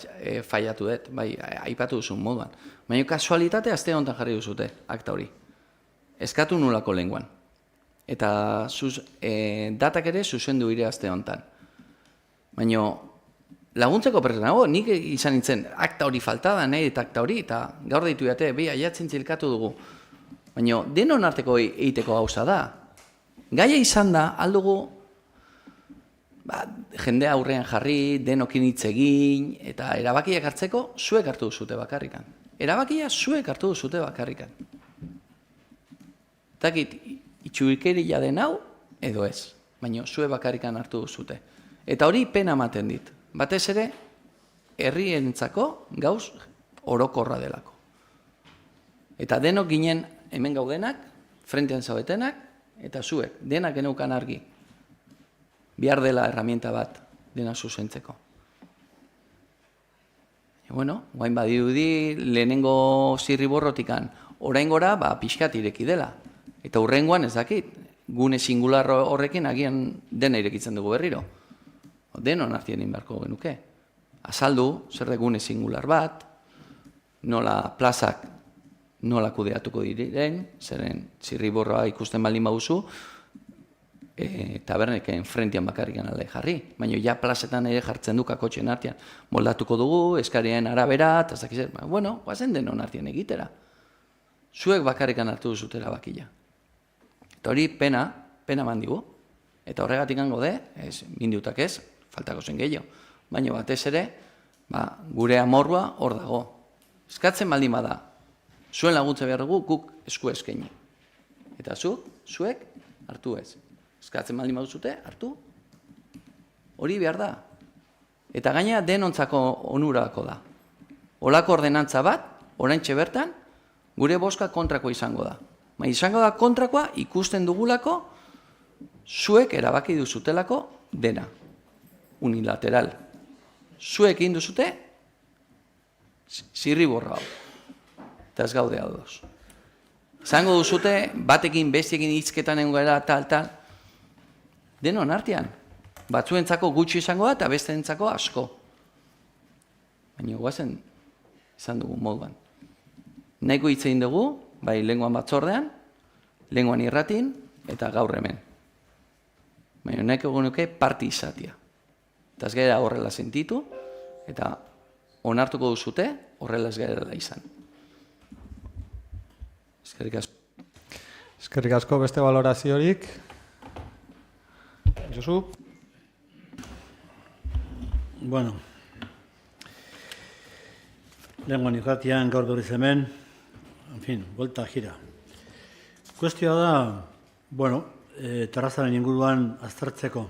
faiatu dut, bai, aipatu duzun moduan. Baina kasualitate aste honetan jarri duzute, akta hori. Eskatu nulako lenguan. Eta datak ere zuzendu ire aste honetan. Baina laguntzeko perten nago, nik izan nintzen akta hori falta da, nahi eta akta hori, eta gaur deitu jate, aiatzen txilkatu dugu. Baina denon arteko egiteko gauza da. Gaia izan da, aldugu, jendea aurrean jarri, denokin hitz egin, eta erabakiak hartzeko, zuek hartu duzute bakarrikan. Erabakia zuek hartu duzute bakarrikan. Takit, itxurikeria den hau, edo ez, baina zuek bakarrikan hartu duzute. Eta hori pena ematen dit. Batez ere, herrientzako gauz orokorra delako. Eta denok ginen hemen gaudenak, frentean zaudetenak, eta zuek, denak geneukan argi. Bihar dela herramienta bat dena zuzentzeko. Guain badirudi lehenengo zirriborrotikan, oraingora pixkat ireki dela. Eta hurrengoan ez dakit, gune singular horrekin agian dena irekitzen dugu berriro. Denon artien inbarko genuke. Azaldu, zer da gune singular bat, nola plazak nola kudeatuko diren, zeren zirriborroa ikusten baldin baduzu, taberneken frentian bakarrikan alde jarri. Baina ja plazetan ere jartzen du kakotxen artean. Moldatuko dugu, eskarien arabera, eta zakiz, guazen denon artean egitera. Zuek bakarrikan hartu duzutera bakila. Eta hori pena, pena eman digu. Eta horregatik gaude, mindutak ez, faltako zen gehiago. Baina batez ere, gure amorrua hor dago. Eskatzen baldin bada, zuen laguntza behar dugu, guk esku eskaini. Eta zuek, hartu ez. Eskatzen baldin baduzute, hartu. Hori behar da. Eta gaina denontzako onurako da. Olako ordenantza bat, oraintxe bertan, gure bozka kontrakoa izango da. Izango da kontrakoa ikusten dugulako, zuek erabaki duzutelako dena. Unilateral. Zuek egin duzute, zirriborra hau. Eta ez gaude ados. Zango duzute, batekin, bestiekin hizketan egongo tal. Denon artean. Batzuentzako gutxi izango da eta besteentzako asko. Baina guazen izan dugu moduan. Nahiko hitz egin dugu, bai lenguan batzordean, lenguan irratin eta gaur hemen. Baina nahiko genuke parti izatea. Eta ez gara horrela sentitu eta onartuko duzute horrela ez gara izan. Eskerrik asko. Eskerrik asko, beste valoraziorik. Josu? Bueno, lenguan irratian gaur berriz hemen, en fin, vuelta gira. Kuestioa da, bueno, terrazaren inguruan aztertzeko.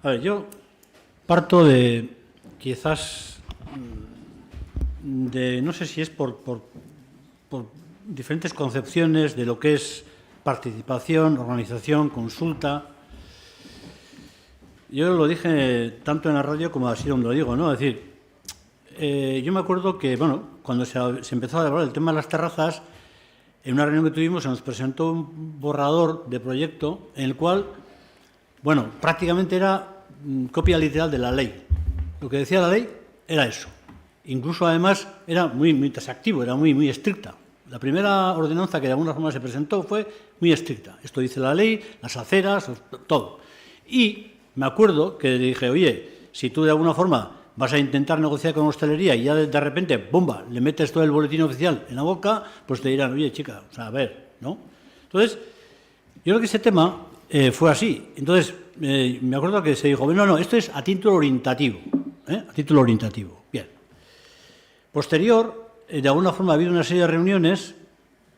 A ver, yo parto de, quizás, de, no sé si es por diferentes concepciones de lo que es participación, organización, consulta. Yo lo dije tanto en la radio como así donde lo digo, ¿no? Es decir, yo me acuerdo que, bueno, cuando se empezó a hablar del tema de las terrazas, en una reunión que tuvimos se nos presentó un borrador de proyecto en el cual, bueno, prácticamente era copia literal de la ley. Lo que decía la ley era eso. Incluso, además, era muy taxativo, era muy estricta. La primera ordenanza que de alguna forma se presentó fue muy estricta. Esto dice la ley, las aceras, todo. Y me acuerdo que dije, oye, si tú de alguna forma vas a intentar negociar con hostelería y ya de repente, ¡bomba!, le metes todo el boletín oficial en la boca, pues te dirán, oye, chica, o sea, a ver, ¿no? Entonces, yo creo que ese tema fue así. Entonces, me acuerdo que se dijo, bueno, no, esto es a título orientativo, a título orientativo. Bien. Posterior, de alguna forma ha habido una serie de reuniones,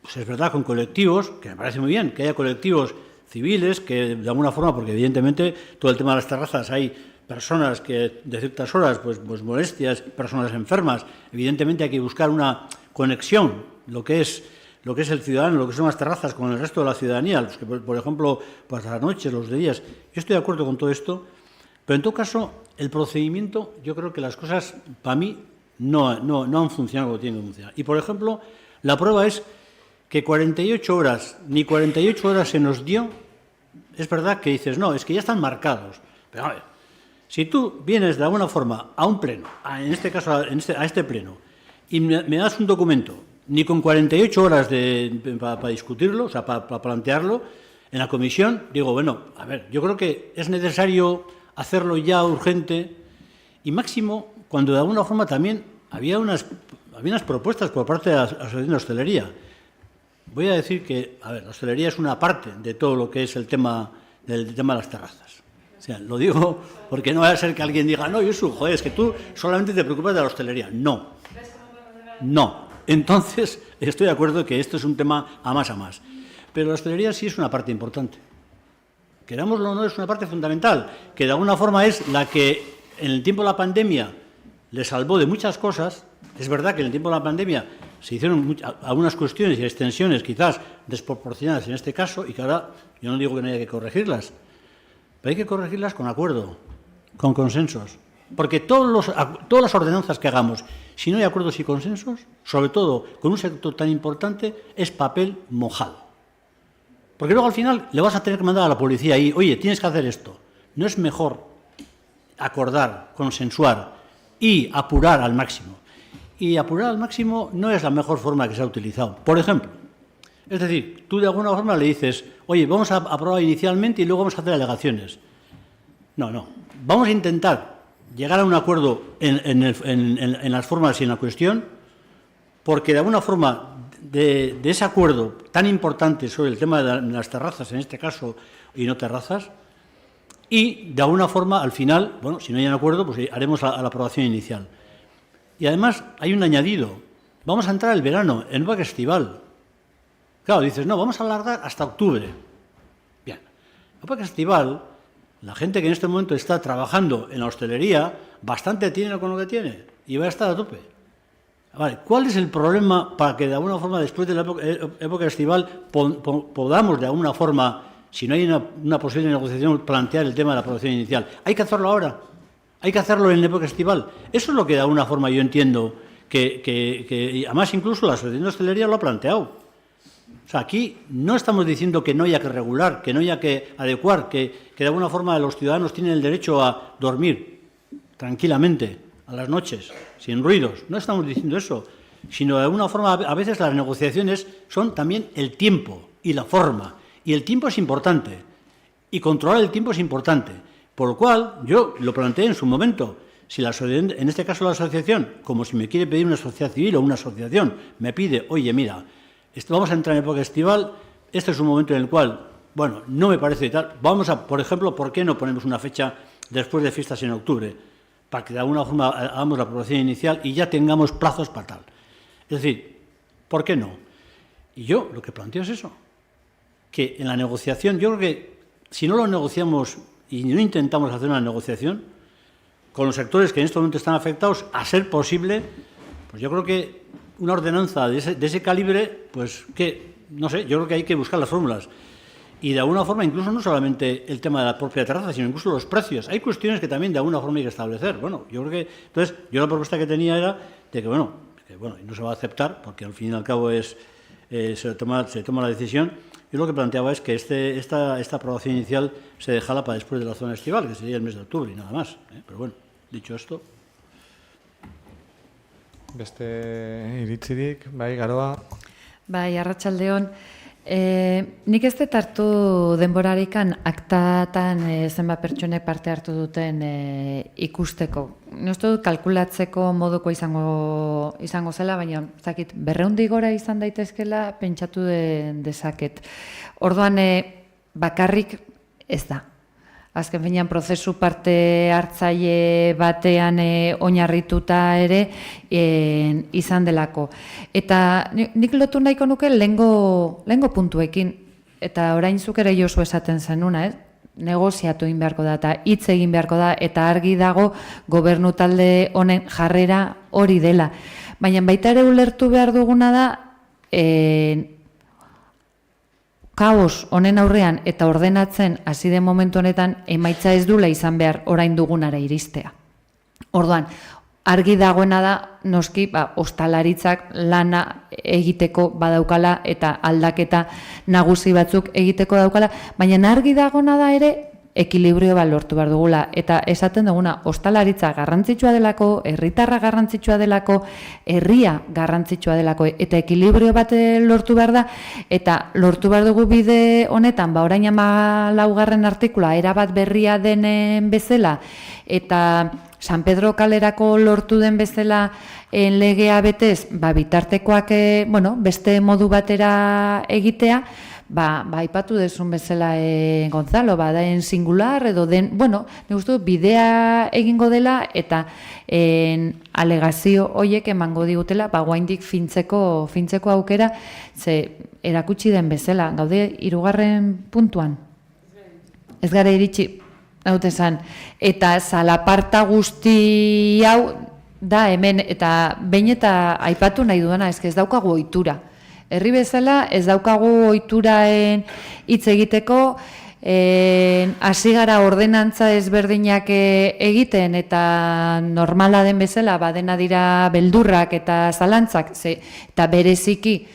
pues es verdad, con colectivos, que me parece muy bien, que haya colectivos civiles, que de alguna forma, porque evidentemente todo el tema de las terrazas hay personas que de ciertas horas, pues molestias, personas enfermas, evidentemente hay que buscar una conexión, lo que es el ciudadano, lo que son las terrazas con el resto de la ciudadanía, los que, por ejemplo, por las noches, los de días. Yo estoy de acuerdo con todo esto, pero en todo caso, el procedimiento, yo creo que las cosas, para mí, no han funcionado como tienen que funcionar. Y, por ejemplo, la prueba es que 48 horas, ni 48 horas se nos dio. Es verdad que dices, no, es que ya están marcados. Pero a ver, si tú vienes de alguna forma a un pleno, en este caso a este pleno, y me das un documento, ni con 48 horas para discutirlo, o sea, para plantearlo en la comisión, digo, bueno, a ver, yo creo que es necesario hacerlo ya urgente y máximo cuando de alguna forma también había unas propuestas por parte de la Asociación de Hostelería. Voy a decir que, a ver, la hostelería es una parte de todo lo que es el tema de las terrazas. O sea, lo digo porque no va a ser que alguien diga, no, Josu, joder, es que tú solamente te preocupas de la hostelería. No. Entonces, estoy de acuerdo que esto es un tema a más. Pero la hostelería sí es una parte importante. Querámoslo o no, es una parte fundamental, que de alguna forma es la que en el tiempo de la pandemia le salvó de muchas cosas. Es verdad que en el tiempo de la pandemia se hicieron algunas cuestiones y extensiones quizás desproporcionadas en este caso y que ahora yo no digo que no haya que corregirlas, pero hay que corregirlas con acuerdo, con consensos. Porque todas las ordenanzas que hagamos, si no hay acuerdos y consensos, sobre todo con un sector tan importante, es papel mojado. Porque luego al final le vas a tener que mandar a la policía y, oye, tienes que hacer esto. ¿No es mejor acordar, consensuar y apurar al máximo? Y apurar al máximo no es la mejor forma que se ha utilizado. Por ejemplo, es decir, tú de alguna forma le dices, oye, vamos a aprobar inicialmente y luego vamos a hacer alegaciones. No. Vamos a intentar llegar a un acuerdo en las formas y en la cuestión, porque de alguna forma de ese acuerdo tan importante sobre el tema de las terrazas, en este caso, y no terrazas, y de alguna forma, al final, bueno, si no hay un acuerdo, pues haremos la aprobación inicial. Y además hay un añadido. Vamos a entrar el verano, en época estival. Claro, dices, no, vamos a alargar hasta octubre. Bien, en época estival, la gente que en este momento está trabajando en la hostelería, bastante tiene con lo que tiene y va a estar a tope. Vale, ¿cuál es el problema para que de alguna forma, después de la época estival, podamos de alguna forma, si no hay una posible negociación, plantear el tema de la aprobación inicial? Hay que hacerlo ahora, hay que hacerlo en la época estival. Eso es lo que de alguna forma yo entiendo que además incluso la Asociación de Hostelería lo ha planteado. O sea, aquí no estamos diciendo que no haya que regular, que no haya que adecuar, que de alguna forma los ciudadanos tienen el derecho a dormir tranquilamente a las noches, sin ruidos. No estamos diciendo eso, sino de alguna forma a veces las negociaciones son también el tiempo y la forma. Y el tiempo es importante, y controlar el tiempo es importante. Por lo cual, yo lo planteé en su momento. Si en este caso la asociación, como si me quiere pedir una sociedad civil o una asociación, me pide, oye, mira, vamos a entrar en época estival, este es un momento en el cual, bueno, no me parece tal, vamos a, por ejemplo, ¿por qué no ponemos una fecha después de fiestas en octubre? Para que de alguna forma hagamos la aprobación inicial y ya tengamos plazos para tal. Es decir, ¿por qué no? Y yo lo que planteo es eso, que en la negociación, yo creo que si no lo negociamos y no intentamos hacer una negociación con los sectores que en este momento están afectados, a ser posible, pues yo creo que una ordenanza de ese calibre, pues que, no sé, yo creo que hay que buscar las fórmulas. Y de alguna forma, incluso no solamente el tema de la propia terraza, sino incluso los precios. Hay cuestiones que también de alguna forma hay que establecer. Bueno, yo creo que, entonces, yo la propuesta que tenía era de que, bueno, no se va a aceptar, porque al fin y al cabo se toma la decisión. Yo lo que planteaba es que esta aprobación inicial se dejara para después de la zona estival, que sería el mes de octubre y nada más. Pero bueno, dicho esto. Beste iritzirik, bai, Garoa. Bai, arratsaldeon. Nik ez dut hartu denborarikan aktatan zenbat pertsonek parte hartu duten ikusteko. Uste dut kalkulatzeko moduko izango zela, baina zakit 200 gora izan daitezkela pentsatu dezaket. Orduan bakarrik ez da. Azken finean prozesu parte hartzaile batean oinarrituta ere izan delako. Eta nik lotu nahiko nuke lehengo puntuekin, eta orain zuk ere Josu esaten zenuna, negoziatu egin beharko da, eta hitz egin beharko da, eta argi dago gobernu talde honen jarrera hori dela. Baina baita ere ulertu behar duguna da, kaos honen aurrean eta ordenatzen hasi den momentu honetan emaitza ez dula izan behar orain dugunara iristea. Orduan, argi dagoena da noski ostalaritzak lana egiteko badaukala eta aldaketa nagusi batzuk egiteko daukala, baina argi dagoena da ere ekilibrio bat lortu behar dugula. Eta esaten duguna, ostalaritza garrantzitsua delako, herritarra garrantzitsua delako, herria garrantzitsua delako, eta ekilibrio bat lortu behar da, eta lortu behar dugu bide honetan, orain 14. artikula, erabat berria denen bezala, eta San Pedro kalerako lortu den bezala legea betez, bitartekoak beste modu batera egitea, aipatu dezun bezala Gonzalo, den singular edo den, nik uste dut bidea egingo dela eta alegazio horiek emango digutela, guaindik fintzeko aukera, ze erakutsi den bezala, gaude 3. puntuan. Ez gara iritsi, haute esan, eta zalaparta guzti hau da hemen, eta behin eta aipatu nahi duena, ez daukagu ohitura. Herri bezala ez daukagu ohituraen hitz egiteko, hasi gara ordenantza ezberdinak egiten eta normala den bezala badena dira beldurrak eta zalantzak, eta bereziki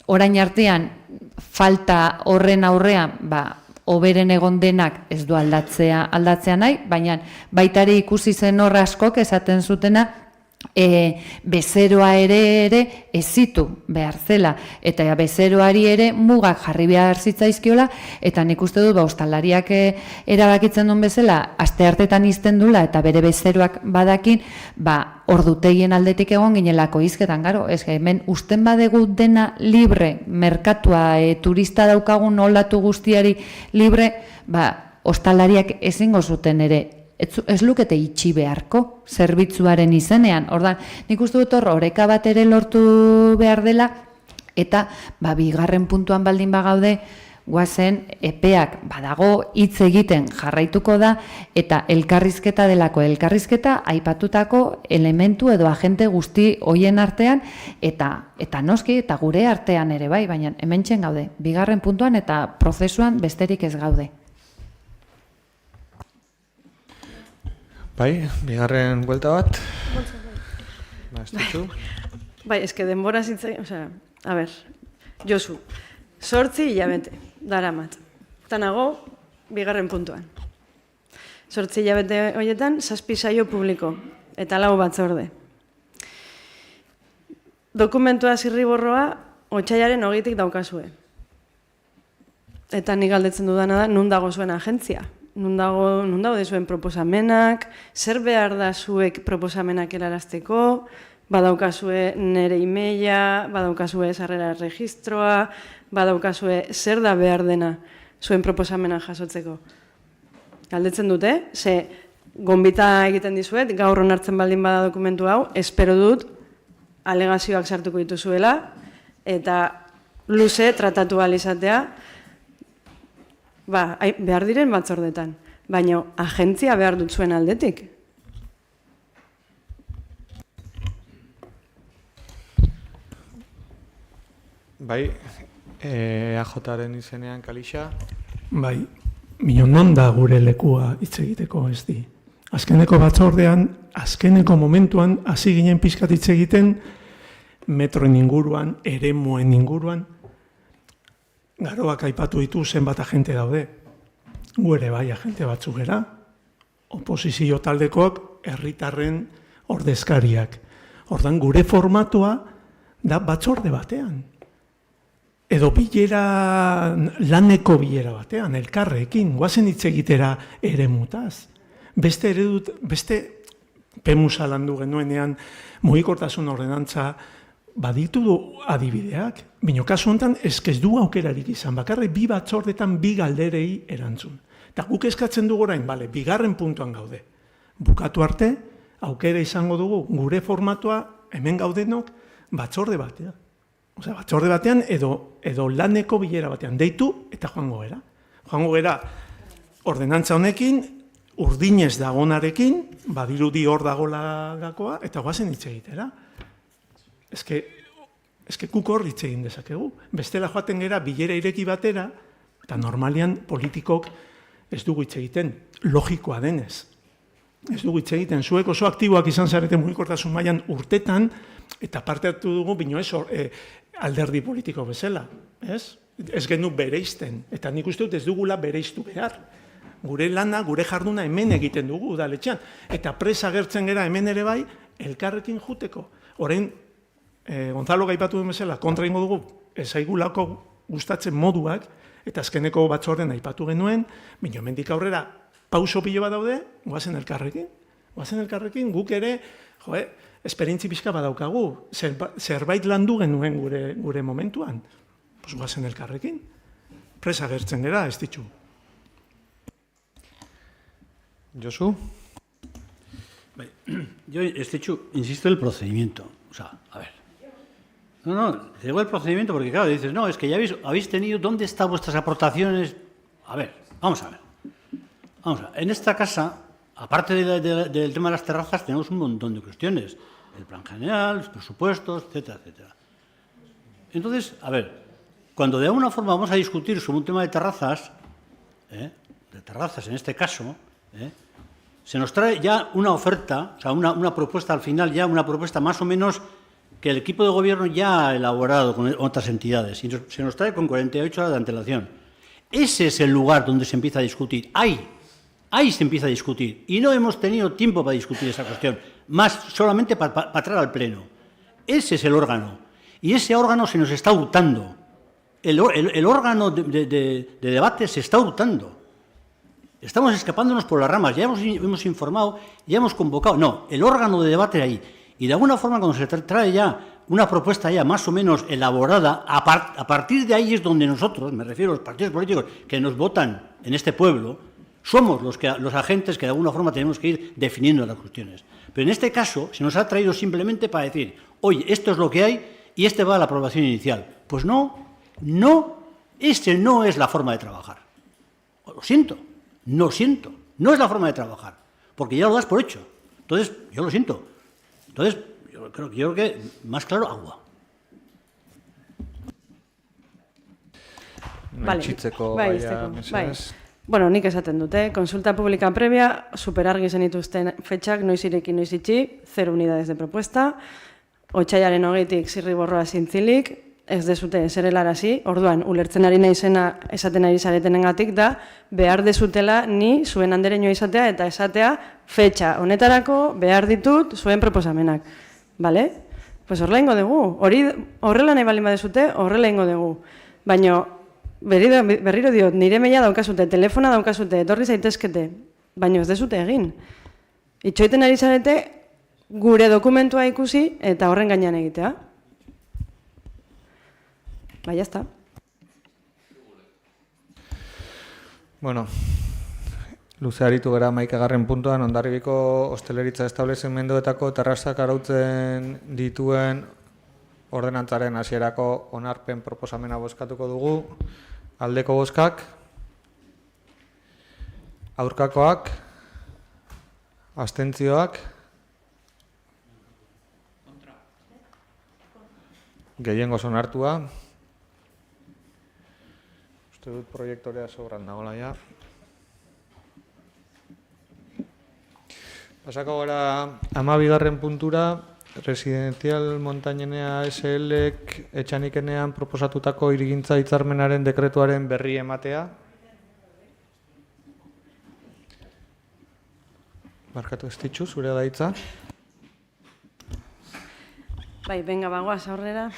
orain artean falta horren aurrean hoberen egon denak ez du aldatzea nahi, baina baitari ikusi zen hor askok esaten zutena bezeroa ere ezitu behar zela, eta bezeroari ere mugak jarri behar zitzaizkiola, eta nik uste dut ostalariak erabakitzen duen bezala, asteartetan izten dula eta bere bezeroak badakin, ordutegien aldetik egon ginelako hizketan, garo, hemen usten badegu dena libre, merkatua, turista daukagun olatu guztiari libre, ostalariak ezingo zuten ere, ez lukete itxi beharko zerbitzuaren izenean. Ordan, nik uste dut oreka bat ere lortu behar dela, eta bigarren puntuan baldin bagaude, guazen epeak badago hitz egiten jarraituko da, eta elkarrizketa delako elkarrizketa aipatutako elementu edo agente guzti hoien artean, eta noski, eta gure artean ere bai, baina hementxen gaude, bigarren puntuan eta prozesuan besterik ez gaude. Bai, bigarren buelta bat. Estitxu. Bai, eske denbora zitzai, a ber, Josu, 8 hilabete, daramat. Tanago, bigarren puntuan. 8 hilabete horietan, 7 saio publiko, eta 4 batzorde. Dokumentua zirriborroa, otsailaren 20 daukazue. Eta nik galdetzen dudana da, nun dago zuen agentzia? Nun daude zuen proposamenak, zer behar da zuek proposamenak helarazteko, badaukazue nere e-maila, badaukazue sarrera registroa, badaukazue zer da behar dena zuen proposamena jasotzeko. Galdetzen dute, ze gonbita egiten dizuet, gaur onartzen baldin bada dokumentu hau, espero dut alegazioak sartuko dituzuela, eta luze tratatu ahal izatea, behar diren batzordetan, baina agentzia behar dut zuen aldetik. Bai, AJaren izenean, Kalixa. Bai, non da gure lekua hitz egiteko ez di. Azkeneko batzordean, azkeneko momentuan, hasi ginen pixkat hitz egiten, metroen inguruan, eremuen inguruan, Garoak aipatu ditu zenbat agente daude. Gu ere bai agente batzuk gera, oposizio taldekoak herritarren ordezkariak. Ordan gure formatua da batzorde batean. Edo laneko bilera batean, elkarrekin, guazen hitz egitera eremutaz. Beste PEMUSA landu genuenean mugikortasun ordenantza baditu du adibideak, baina kasu honetan ez du aukerarik izan, bakarrik 2 batzordetan 2 galderei erantzun. Eta guk eskatzen dugu orain, bigarren puntuan gaude. Bukatu arte, aukera izango dugu gure formatua hemen gaudenok batzorde batean. Batzorde batean edo laneko bilera batean deitu eta joango gera. Joango gera ordenantza honekin, urdinez dagonarekin, badirudi hor dagoela gakoa, eta guazen hitz egitera. Eske guk hor hitz egin dezakegu. Bestela joaten gera bilera ireki batera, eta normalian politikok ez dugu hitz egiten, logikoa denez. Ez dugu hitz egiten, zuek oso aktiboak izan zareten mugikortasun mailan urtetan, eta parte hartu dugu, bino ez alderdi politiko bezala. Ez genu bereizten, eta nik uste dut ez dugula bereiztu behar. Gure lana, gure jarduna hemen egiten dugu udaletxean. Eta presa agertzen gera hemen ere bai, elkarrekin juteko. Orain, Gonzalo gaipatu duen bezala, kontra ingo dugu, ezaigulako gustatzen moduak, eta azkeneko batzorden aipatu genuen, baina hemendik aurrera pauso pilo bat daude, goazen elkarrekin. Goazen elkarrekin, guk ere, esperientzi pixka badaukagu, zerbait landu genuen gure momentuan. Goazen elkarrekin. Presa agertzen gera, ez ditxu. Josu? Yo, insisto en el procedimiento. A ver. No, te digo el procedimiento porque, claro, dices, no, es que ya habéis tenido, ¿dónde están vuestras aportaciones? A ver, vamos a ver. En esta casa, aparte del tema de las terrazas, tenemos un montón de cuestiones. El plan general, los presupuestos, etcétera, etcétera. Entonces, a ver, cuando de alguna forma vamos a discutir sobre un tema de terrazas en este caso, se nos trae ya una oferta, o sea, una propuesta al final, ya una propuesta más o menos que el equipo de gobierno ya ha elaborado con otras entidades y se nos trae con 48 horas de antelación. Ese es el lugar donde se empieza a discutir. Ahí Ahí se empieza a discutir. Y no hemos tenido tiempo para discutir esa cuestión, más solamente para traer al Pleno. Ese es el órgano. Y ese órgano se nos está hurtando. El órgano de debate se está hurtando. Estamos escapándonos por las ramas. Ya hemos informado, ya hemos convocado. No, el órgano de debate ahí. Y de alguna forma, cuando se trae ya una propuesta ya más o menos elaborada, a partir de ahí es donde nosotros, me refiero a los partidos políticos que nos votan en este pueblo, somos los agentes que de alguna forma tenemos que ir definiendo las cuestiones. Pero en este caso se nos ha traído simplemente para decir, oye, esto es lo que hay y este va a la aprobación inicial. Pues no, este no es la forma de trabajar. Lo siento, no es la forma de trabajar, porque ya lo das por hecho. Entonces, yo lo siento. Entonces, yo creo que más claro, agua. Bueno, nik esaten dute, consulta pública previa, superargi zenituzten fetxak, noiz ireki, noiz itxi, 0 unidades de propuesta, otsailaren 20tik zirriborroa zintzilik, ez dezute zerelarazi, orduan, ulertzen ari naizena esaten ari zaretenengatik da, behar dezutela ni zuen andereñoa izatea eta esatea fetxa honetarako behar ditut zuen proposamenak. Bale? Pues horrela ingo dugu. Horrela nahi balin badezute, horrela ingo dugu. Baina, berriro diot, nire meia daukazute, telefona daukazute, etorri zaitezkete, baina ez dezute egin. Itxoiten ari zarete, gure dokumentua ikusi eta horren gainean egitea. Ya está. Bueno, luze aritu gara 11. puntuan, Hondarribiko hosteleritza establezimenduetako terrazak arautzen dituen ordenantzaren hasierako onarpen proposamena bozkatuko dugu. Aldeko bozkak, aurkakoak, abstentzioak, gehiengoz onartua. Uste dut proiektorea sobran dagoela ja. Pasako gara 12. puntura, Residencial Montañenea SL-ek etxanikenean proposatutako hirigintza hitzarmenaren dekretuaren berri ematea. Barkatu ez ditzu, zure da hitza. Bai, benga bagoaz aurrera.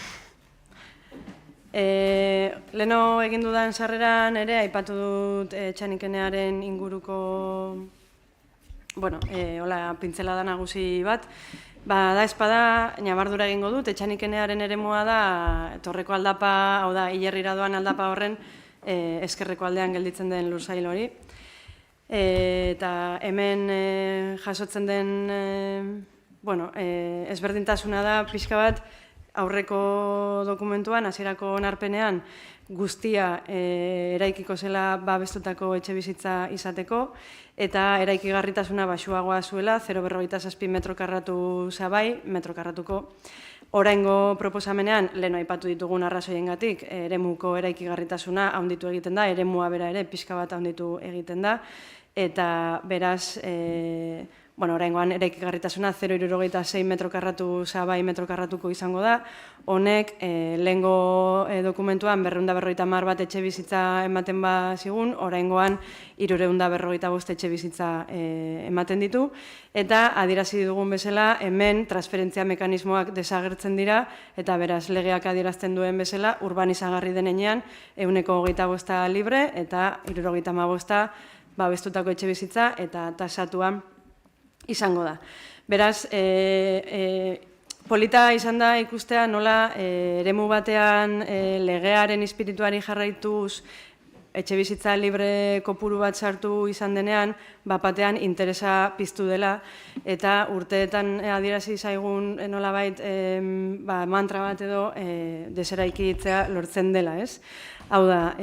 Leno egin dudan sarreran ere, aipatu dut etxanikenearen inguruko, hola, pintzela da nagusi bat. Da espada, nabardura egingo dut, etxanikenearen eremua da, torreko aldapa, hau da, hilerrira doan aldapa horren, eskerreko aldean gelditzen den lursail hori. Eta hemen jasotzen den, ezberdintasuna da, pixka bat, aurreko dokumentuan, hasierako onarpenean, guztia eraikiko zela babestutako etxebizitza izateko, eta eraikigarritasuna baxuagoa zuela, 0,57 metro karratu zabai, metro karratuko. Oraingo proposamenean, lehen aipatu ditugun arrazoiengatik, eremuko eraikigarritasuna handitu egiten da, eremua bera ere pixka bat handitu egiten da, eta beraz, oraingoan eraikigarritasuna 0,66 metro karratu zabai metro karratuko izango da. Honek, lehengo dokumentuan 250 bat etxe bizitza ematen zigun, oraingoan 345 etxe bizitza ematen ditu. Eta adierazi dugun bezala, hemen transferentzia mekanismoak desagertzen dira, eta beraz legeak adierazten duen bezala, urbanizagarri denean 125 libre eta 75 babestutako etxe bizitza eta tasatuan izango da. Beraz, polita izan da ikustea nola eremu batean legearen espirituari jarraituz etxe bizitza libre kopuru bat sartu izan denean, batean interesa piztu dela, eta urteetan adierazi zaigun nolabait mantra bat edo deseraikitzea lortzen dela, ez? Hau da,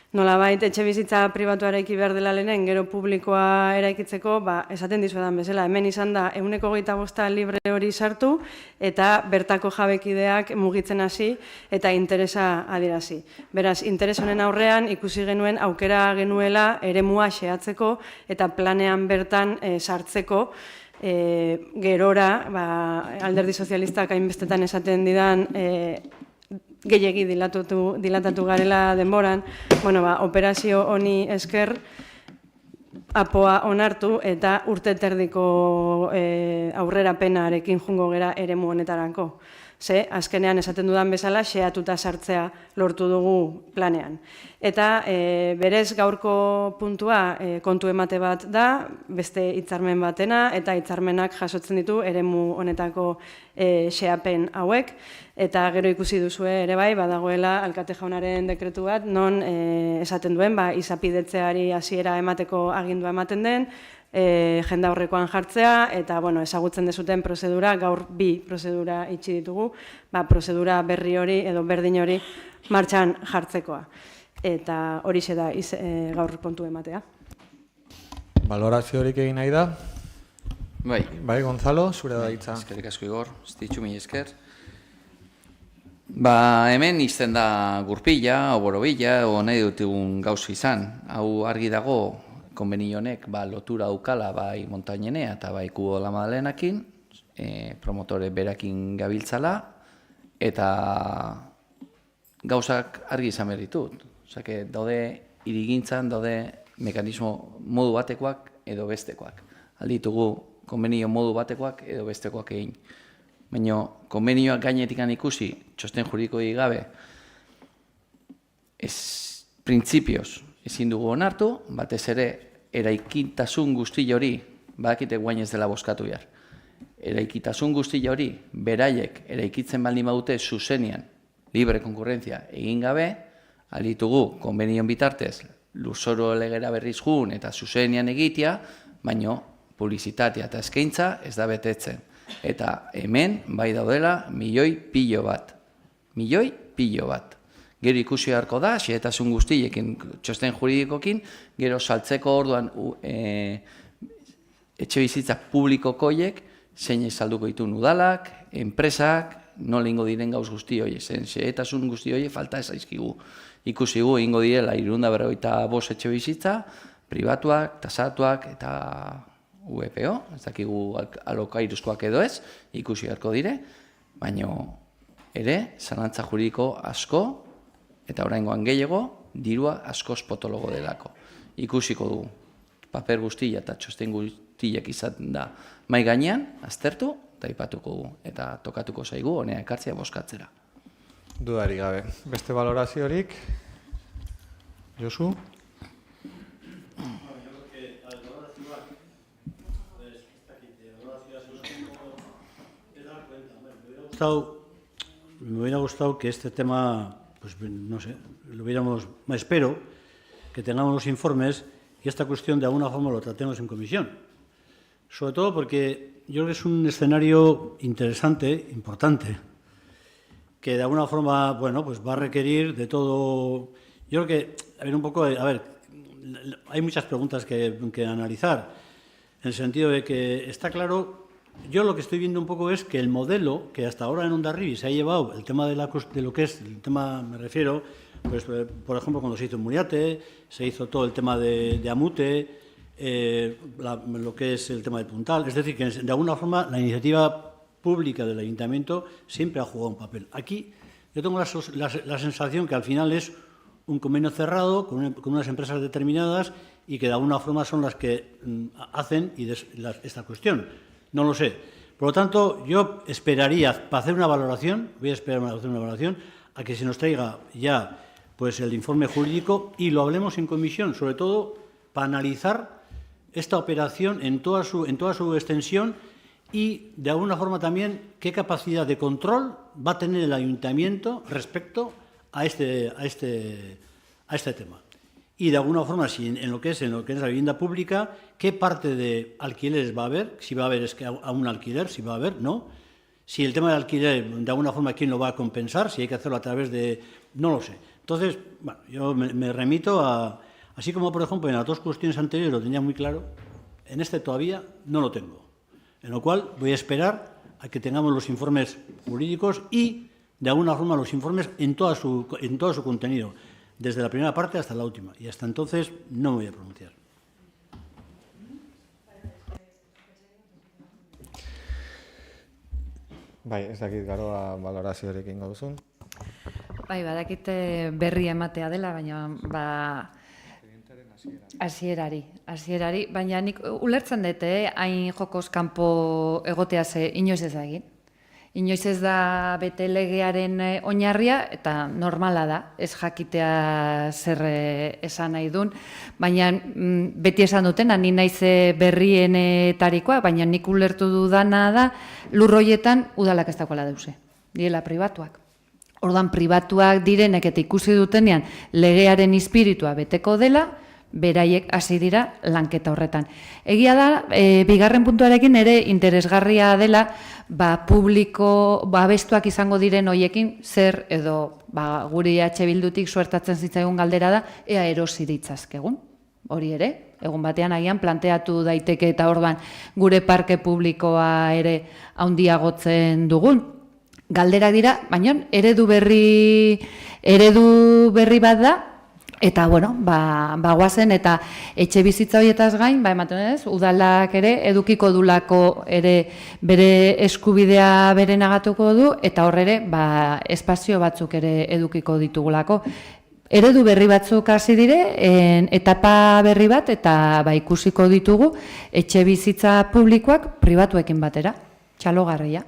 nolabait etxe bizitza pribatu eraiki behar dela lehenen, gero publikoa eraikitzeko, esaten dizuedan bezala, hemen izan da 125 libre hori sartu, eta bertako jabekideak mugitzen hasi, eta interesa adierazi. Beraz, interes honen aurrean, ikusi genuen aukera genuela eremua xehatzeko, eta planean bertan sartzeko, gerora, alderdi sozialistak hainbestetan esaten didan, gehiegi dilatatu garela denboran, operazio honi esker, apoa onartu eta urte terdiko aurrerapenarekin jungo gera eremu honetarako. Ze, azkenean esaten dudan bezala, xeatuta sartzea lortu dugu planean. Eta berez gaurko puntua kontu emate bat da, beste hitzarmen batena, eta hitzarmenak jasotzen ditu eremu honetako xeapen hauek. Eta gero ikusi duzue ere bai, badagoela alkate jaunaren dekretu bat, non esaten duen, izapidetzeari hasiera emateko agindua ematen den, jende aurrekoan jartzea, eta ezagutzen dezuten prozedura, gaur 2 prozedura itxi ditugu, prozedura berri hori edo berdin hori martxan jartzekoa. Eta horixe da gaur kontu ematea. Balorazio horik egin nahi da? Bai, Gonzalo, zure da hitza. Eskerrik asko Igor, ez ditxu mila esker. Hemen izten da gurpila, o borobila, o nahi dutigun gauza izan. Hau argi dago, konbenio honek lotura daukala bai Montañenea eta bai Kubo de la Madalenakin, promotore berakin gabiltzala, eta gauzak argi izan behar ditut. Osake, daude irigintzan, daude mekanismo modu batekoak edo bestekoak. Alditugu konbenio modu batekoak edo bestekoak egin. Baina konbenioak gainetikan ikusi, txosten juridikoik gabe, printzipioz ezin dugu onartu, batez ere eraikitasun guzti hori, badakite guain ez dela bozkatu behar. Eraikitasun guzti hori, beraiek eraikitzen baldin badute zuzenian, libre konkurrentzia egin gabe, alditugu konbenion bitartez, lurzoru legera berriz jun eta zuzenian egitea, baina publizitatea eta eskaintza ez da betetzen. Eta hemen bai daudela milioi bat. Milioi bat. Gero ikusi beharko da, xehetasun guztiekin, txosten juridikokin, gero saltzeko orduan etxe bizitza publikokoiek, zein salduko ditu udalak, enpresak, nola ingo diren gauz guzti hori, xehetasun guzti hori falta ez aizkigu. Ikusi gu, ingo direla 355 etxe bizitza, pribatuak, tasatuak eta UEPO, ez dakigu alokairuzkoak edo ez, ikusi beharko dire, baina ere, zalantza juridiko asko, eta oraingoan gehiago, dirua askoz potologo delako. Ikusiko dugu, paper guztia eta txosten guztiak izaten da mai gainean, aztertu, eta ipatuko dugu, eta tokatuko zaigu, honea ekartzea bozkatzera. Dudari gabe. Beste valoraziorik? Josu? Me hubiera gustado que este tema, pues no sé, lo hubiéramos, espero que tengamos los informes y esta cuestión de alguna forma lo tratemos en comisión. Sobre todo porque yo creo que es un escenario interesante, importante, que de alguna forma, bueno, pues va a requerir de todo. Yo creo que, hay muchas preguntas que analizar, en el sentido de que está claro. Yo lo que estoy viendo un poco es que el modelo que hasta ahora en Hondarribia se ha llevado, el tema de lo que es, el tema me refiero, pues por ejemplo cuando se hizo en Muriate, se hizo todo el tema de Amute, lo que es el tema del Puntal, es decir, que de alguna forma la iniciativa pública del ayuntamiento siempre ha jugado un papel. Aquí yo tengo la sensación que al final es un convenio cerrado con unas empresas determinadas y que de alguna forma son las que hacen esta cuestión. No lo sé. Por lo tanto, yo esperaría, para hacer una valoración, a que se nos traiga ya pues, el informe jurídico y lo hablemos en comisión, sobre todo para analizar esta operación en toda su extensión y, de alguna forma también, qué capacidad de control va a tener el ayuntamiento respecto a este tema. Y de alguna forma, si en lo que es la vivienda pública, qué parte de alquileres va a haber, si va a haber a un alquiler, si va a haber, no. Si el tema del alquiler, de alguna forma, quién lo va a compensar, si hay que hacerlo a través de. No lo sé. Entonces, bueno, yo me remito a. Así como, por ejemplo, en las dos cuestiones anteriores lo tenía muy claro, en este todavía no lo tengo. En lo cual voy a esperar a que tengamos los informes jurídicos y, de alguna forma, los informes en todo su contenido. Desde la primera parte hasta la última. Y hasta entonces no me voy a pronunciar. Bai, ez dakit garoa valorazioarekin gauzun. Bai, badakite berri ematea dela, baina Hasierari, baina nik ulertzen dut, hain jokoz kanpo egotea ze inoiz ez da egin. Inoiz ez da bete legearen oinarria, eta normala da, ez jakitea zer esan nahi duen, baina beti esan dutena, ni naiz berrienetarikoa, baina nik ulertu dudana da, lurroietan udalak ez dagoela deuse, direla pribatuak. Ordan pribatuak direnek eta ikusi dutenean legearen espiritua beteko dela, beraiek hasi dira lanketa horretan. Egia da, bigarren puntuarekin ere interesgarria dela, publiko, abestuak izango diren hoiekin, zer edo guri Bildutik suertatzen zitzaigun galdera da, ea erosi ditzazkegun. Hori ere, egun batean agian planteatu daiteke eta orban gure parke publikoa ere handiagotzen dugun. Galderak dira, baina eredu berri bat da, eta, bueno, guazen eta etxe bizitza horietaz gain, ematen ez, udalak ere edukiko dulako ere bere eskubidea berenagatuko du, eta horre ere, espazio batzuk ere edukiko ditugulako. Eredu berri batzuk hasi dire, etapa berri bat, eta ikusiko ditugu etxe bizitza publikoak pribatuekin batera, txalogarria.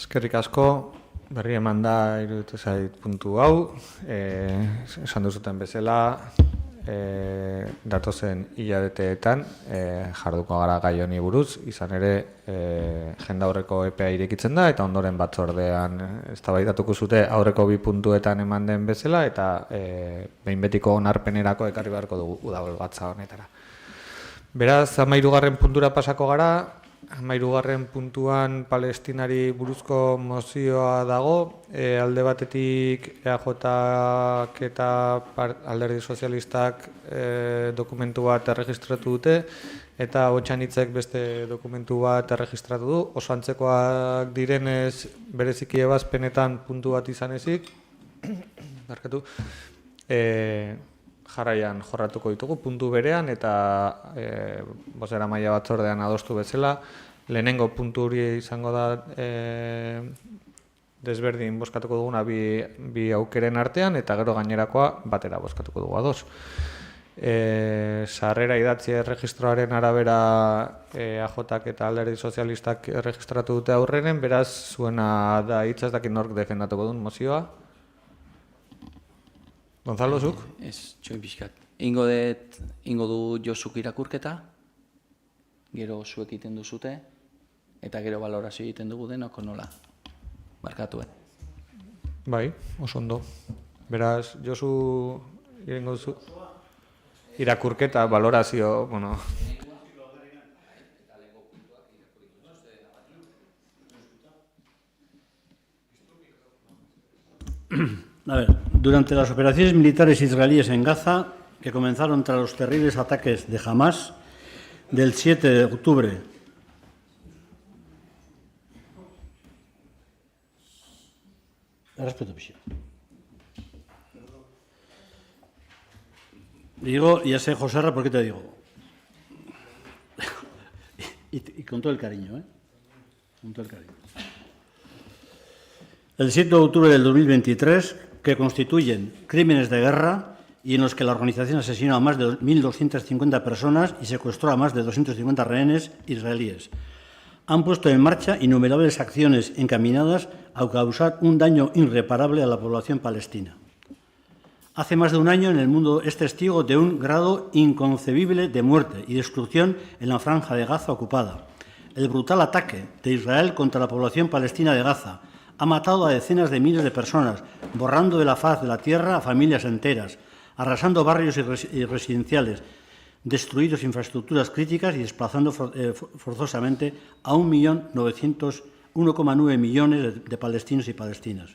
Eskerrik asko, berri eman da iruditu zait puntu hau, esan duzuten bezala, datozen hilabeteetan jarduko gara gai honi buruz, izan ere jenda aurreko EPEA irekitzen da, eta ondoren batzordean eztabaidatuko zute aurreko 2 puntuetan eman den bezala, eta behin betiko onarpenerako ekarri beharko dugu udalbatza honetara. Beraz, 13. puntura pasako gara. 13. puntuan Palestinari buruzko mozioa dago, alde batetik EAJak eta Alderdi Sozialistak dokumentu bat erregistratu dute, eta Otxanitzek beste dokumentu bat erregistratu du, oso antzekoak direnez bereziki ebazpenetan puntu bat izan ezik, jarraian jorratuko ditugu puntu berean, eta bozeramaile batzordean adostu bezala, lehenengo puntu hori izango da desberdin bozkatuko duguna bi aukeren artean, eta gero gainerakoa batera bozkatuko dugu ados. Sarrera idatzi erregistroaren arabera AJak eta Alderdi Sozialistak erregistratu dute aurrenen, beraz zuena da hitza, ez dakit nork defendatuko duen mozioa. Gonzalo, zuk? Ez, txoin pixkat. Ingo du Josuk irakurketa, gero zuek egiten duzute, eta gero balorazio egiten dugu denok nola. Barkatu, Bai, oso ondo. Beraz, Josu egingo duzu? Irakurketa, balorazio, bueno... A ver, durante las operaciones militares israelíes en Gaza, que comenzaron tras los terribles ataques de Hamas del 7 de octubre digo, ya sé, Joserra, ¿por qué te digo? y con todo el cariño, con todo el cariño. El 7 de octubre del 2023, que constituyen crímenes de guerra y en los que la organización asesinó a más de 1.250 personas y secuestró a más de 250 rehenes israelíes. Han puesto en marcha innumerables acciones encaminadas a causar un daño irreparable a la población palestina. Hace más de un año, en el mundo es testigo de un grado inconcebible de muerte y destrucción en la franja de Gaza ocupada. El brutal ataque de Israel contra la población palestina de Gaza ha matado a decenas de miles de personas, borrando de la faz de la tierra a familias enteras, arrasando barrios y residenciales, destruidos infraestructuras críticas y desplazando forzosamente a 1,9 millones de palestinos y palestinas.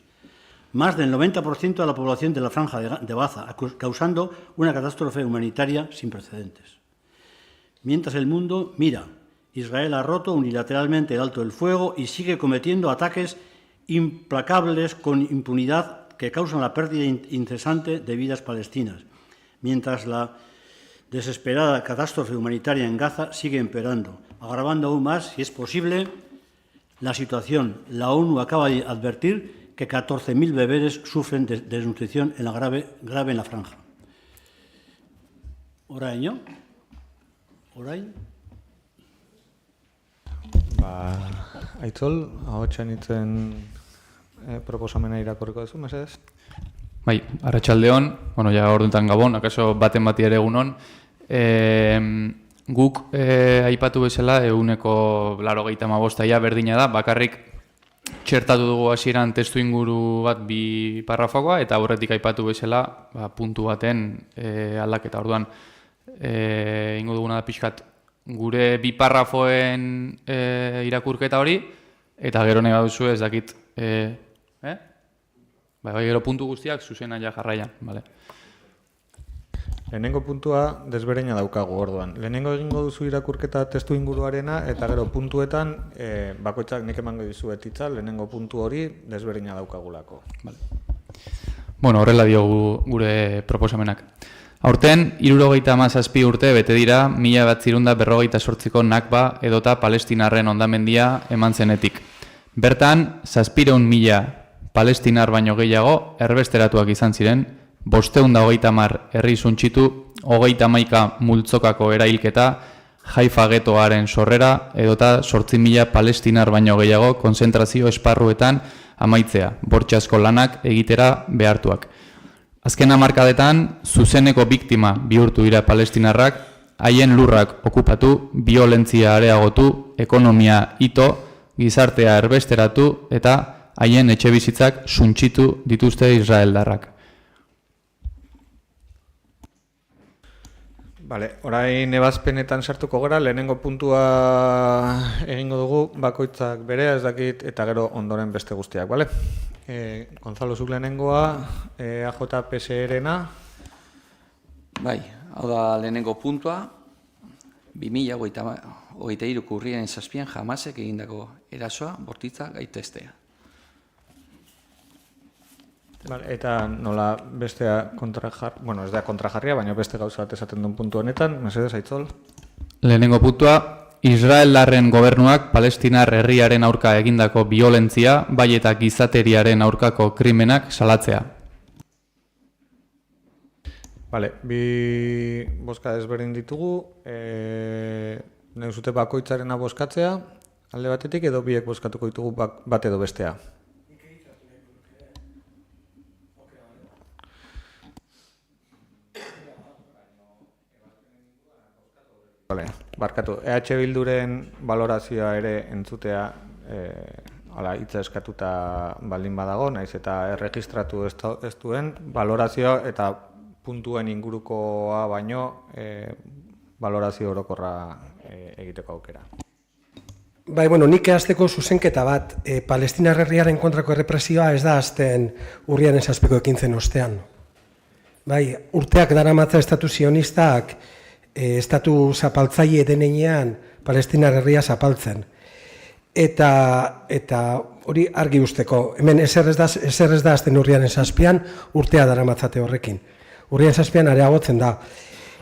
Más del 90% de la población de la franja de Gaza, causando una catástrofe humanitaria sin precedentes. Mientras el mundo mira, Israel ha roto unilateralmente el alto del fuego y sigue cometiendo ataques implacables con impunidad que causan la pérdida incesante de vidas palestinas, mientras la desesperada catástrofe humanitaria en Gaza sigue empeorando, agravando aún más, si es posible, la situación. La ONU acaba de advertir que 14.000 bebés sufren de desnutrición grave en la franja. Oraino? Orain? Aitzol, ahotsan hitzen proposamena irakurriko duzu, mesedez? Bai, arratsaldeon, bueno, ja orduetan gabon, akaso baten bati ere egunon. Guk aipatu bezala, 85% berdina da, bakarrik txertatu dugu hasieran testu inguru bat bi parrafokoa, eta aurretik aipatu bezala puntu baten aldaketa. Orduan, ingo duguna da pixkat gure bi parrafoen irakurketa hori, eta gero nahi baduzu ez dakit, bai, gero puntu guztiak zuzena ja jarraian, bale. Lehenengo puntua desberdina daukagu orduan. Lehenengo egingo duzu irakurketa testu inguruarena, eta gero puntuetan bakoitzak nik emango dizuet hitza, lehenengo puntu hori desberdina daukagulako. Vale. Bueno, horrela diogu gure proposamenak. Aurten, 77 urte bete dira 1948ko Nakba edota Palestinarren hondamendia eman zenetik. Bertan, 700.000 palestinar baino gehiago erbesteratuak izan ziren, 530 herri suntsitu, 31 multzokako erailketa, Haifa getoaren sorrera edota 8.000 palestinar baino gehiago konzentrazio esparruetan amaitzea, bortxazko lanak egitera behartuak. Azken hamarkadetan, zuzeneko biktima bihurtu dira palestinarrak, haien lurrak okupatu, biolentzia areagotu, ekonomia ito, gizartea erbesteratu eta haien etxebizitzak suntsitu dituzte israeldarrak. Bale, orain ebazpenetan sartuko gara, lehenengo puntua egingo dugu, bakoitzak bere, ez dakit, eta gero ondoren beste guztiak, bale? Gonzalo, zuk lehenengoa, AJPSRena. Bai, hau da lehenengo puntua, 2023 urriaren 7 Hamasek egindako erasoa bortitza gaiteztea. Eta nola bestea kontrajarria, bueno, ez da kontrajarria, baina beste gauza bat esaten duen puntu honetan, mesedez, Aitzol? Lehenengo puntua, Israeldarren gobernuak palestinar herriaren aurka egindako biolentzia, bai eta gizateriaren aurkako krimenak salatzea. Bale, bi bozka desberdin ditugu, nahi zute bakoitzarena bozkatzea, alde batetik, edo biek bozkatuko ditugu bat edo bestea. Vale, barkatu, EH Bilduren valorazioa ere entzutea hitza eskatuta baldin badago, naiz eta erregistratu ez duen, valorazioa eta puntuen ingurukoa baino valorazio orokorra egiteko aukera. Bai, bueno, nik hasteko zuzenketa bat, Palestinar herriaren kontrako errepresioa ez da hasten urriaren 7ko ekintzen ostean. Bai, urteak daramatza estatu zionistak estatu zapaltzaile denean Palestinar herria zapaltzen. Eta hori argi usteko, hemen ezer ez da azten urriaren 7an, urtea daramatzate horrekin. Urriaren 7an areagotzen da.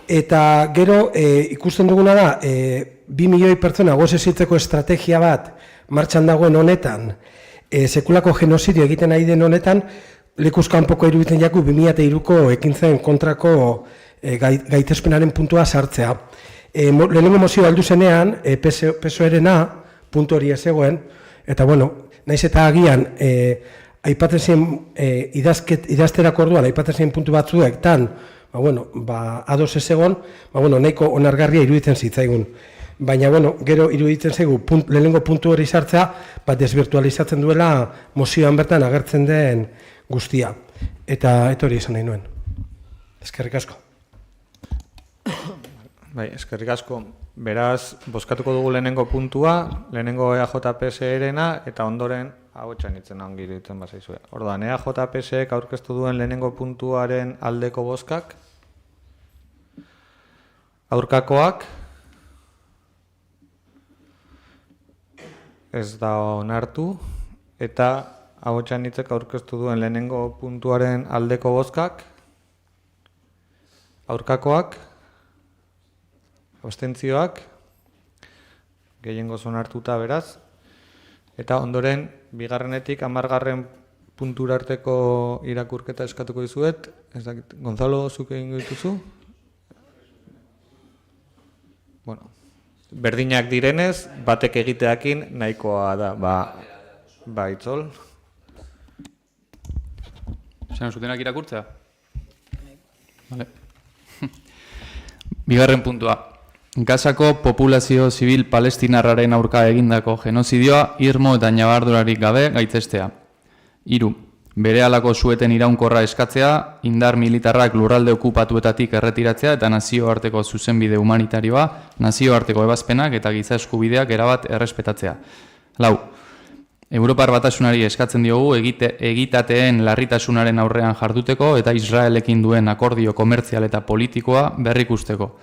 Eta gero ikusten duguna da, 2 milioi pertsona gozezitzeko estrategia bat martxan dagoen honetan, sekulako genozidio egiten ari den honetan, lekuz kanpoko iruditzen jaku 2003ko ekintzen kontrako gaitespenaren puntua sartzea. Lehenengo mozio aldu zenean, PSOE-rena puntu hori ez zegoen, eta bueno, naiz eta agian aipatzen zen idazterako orduan, aipatzen zen puntu batzuek tan, ados ez egon, nahiko onargarria iruditzen zitzaigun. Baina, gero iruditzen zaigu lehenengo puntu hori sartzea, desvirtualizatzen duela mozioan bertan agertzen den guztia. Eta hori izan nahi nuen. Eskerrik asko. Bai, eskerrik asko. Beraz, bozkatuko dugu lehenengo puntua, lehenengo EAJPSRena, eta ondoren ahotsan hitzen ongi iruditzen bazaizue. Orduan, EAJPSek aurkeztu duen lehenengo puntuaren aldeko bozkak, aurkakoak, ez da onartu, eta ahotsan hitzek aurkeztu duen lehenengo puntuaren aldeko bozkak, aurkakoak, abstentzioak, gehiengoz onartuta beraz, eta ondoren, bigarrenetik 10. puntura arteko irakurketa eskatuko dizuet, ez dakit, Gonzalo, zuk egingo dituzu? berdinak direnez, batek egiteakin nahikoa da, ba Itzol. Zena, zutenak irakurtzea? Vale. Bigarren puntua. Gazako populazio zibil palestinarraren aurka egindako genozidioa irmo eta ñabardurarik gabe gaitzestea. 3. Berehalako sueten iraunkorra eskatzea, indar militarrak lurralde okupatuetatik erretiratzea eta nazioarteko zuzenbide humanitarioa, nazioarteko ebazpenak eta giza eskubideak erabat errespetatzea. 4. Europar Batasunari eskatzen diogu egitateen larritasunaren aurrean jarduteko eta Israelekin duen akordio komertzial eta politikoa berrikusteko.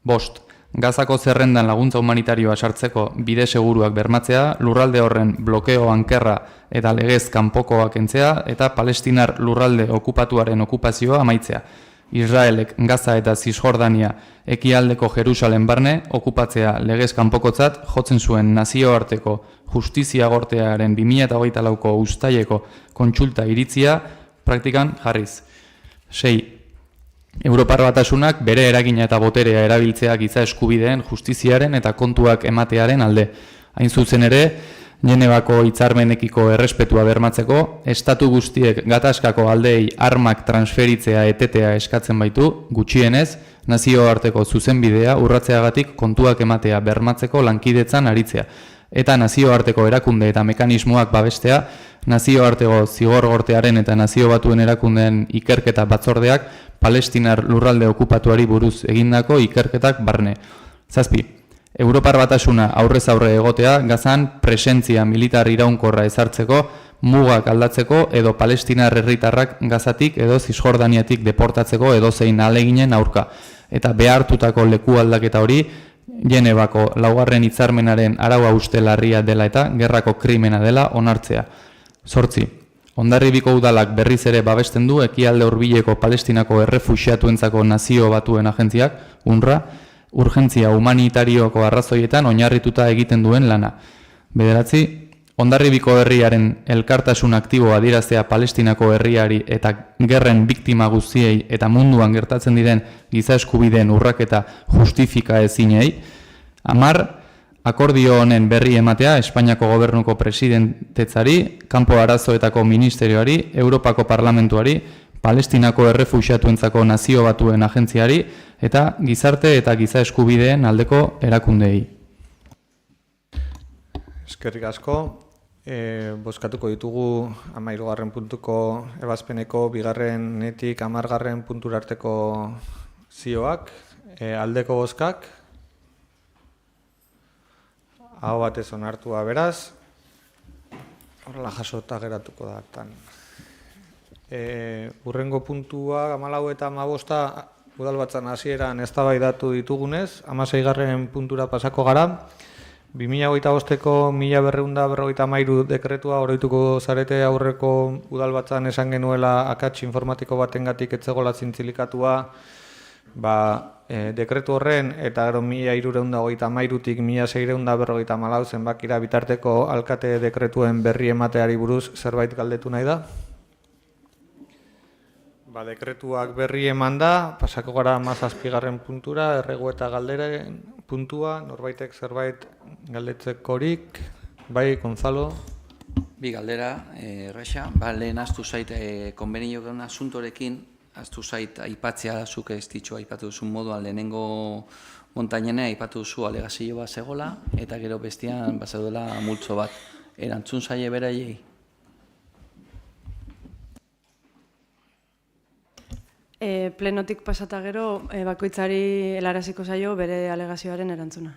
5. Gazako zerrendan laguntza humanitarioa sartzeko bide seguruak bermatzea, lurralde horren blokeo ankerra eta legez kanpokoak kentzea eta palestinar lurralde okupatuaren okupazioa amaitzea. Israelek Gaza eta Zisjordania ekialdeko Jerusalem barne okupatzea legez kanpokotzat jotzen zuen nazioarteko justizia gortearen 2024ko uztaileko kontsulta iritzia praktikan jarriz. 6. Europar Batasunak bere eragina eta boterea erabiltzea giza eskubideen, justiziaren eta kontuak ematearen alde. Hain zuzen ere, Genevako hitzarmenekiko errespetua bermatzeko, estatu guztiek gatazkako aldeei armak transferitzea etetea eskatzen baitu, gutxienez, nazioarteko zuzenbidea urratzeagatik kontuak ematea bermatzeko lankidetzan aritzea, eta nazioarteko erakunde eta mekanismoak babestea, nazioarteko zigorgortearen eta nazio batuen erakundeen ikerketa batzordeak palestinar lurralde okupatuari buruz egindako ikerketak barne. 7. Europar Batasuna aurrez aurre egotea Gazan presentzia militar iraunkorra ezartzeko, mugak aldatzeko edo palestinar herritarrak Gazatik edo Zisjordaniatik deportatzeko edozein ahaleginen aurka. Eta behartutako leku aldaketa hori Genevako 4. hitzarmenaren araua uste larria dela eta gerrako krimena dela onartzea. 8. Hondarribiko udalak berriz ere babesten du ekialde hurbileko Palestinako errefuxiatuentzako nazio batuen agentziak, UNRWA, urgentzia humanitarioko arrazoietan oinarrituta egiten duen lana. 9. Hondarribiko herriaren elkartasun aktibo adieraztea Palestinako herriari eta gerren biktima guztiei eta munduan gertatzen diren giza eskubideen urraketa justifika ezinei. 10. Akordio honen berri ematea Espainiako gobernuko presidentetzari, kanpo arazoetako ministerioari, Europako parlamentuari, Palestinako errefuxiatuentzako nazio batuen agentziari eta gizarte eta giza eskubideen aldeko erakundei. Eskerrik asko. Bozkatuko ditugu 13. puntuko ebazpeneko 2.netik 10. puntura arteko zioak. Aldeko bozkak. Aho batez onartua beraz. Horrela jasota geratuko da hartan. Hurrengo puntua 14 eta 15 udalbatzan hasieran eztabaidatu ditugunez, 16. puntura pasako gara. 2025ko 1253 dekretua oroituko zarete aurreko udalbatzan esan genuela akats informatiko batengatik etzegola zintzilikatuta, dekretu horren eta gero 1333tik 1654 zenbakira bitarteko alkate dekretuen berri emateari buruz zerbait galdetu nahi da? Dekretuak berri eman da, pasako gara 17. puntura, erregu eta galderen puntua, norbaitek zerbait galdetzekorik, bai, Gonzalo? Bi galdera, Erraixa, lehen aztu zait konbenio gaun asuntorekin, aztu zait aipatzea zuk ez ditxo aipatu duzun moduan lehenengo montainene aipatu duzu alegazio bat zegola, eta gero bestian bazeudela multzo bat. Erantzun zaie beraiei? Plenotik pasata gero, bakoitzari helaraziko zaio bere alegazioaren erantzuna.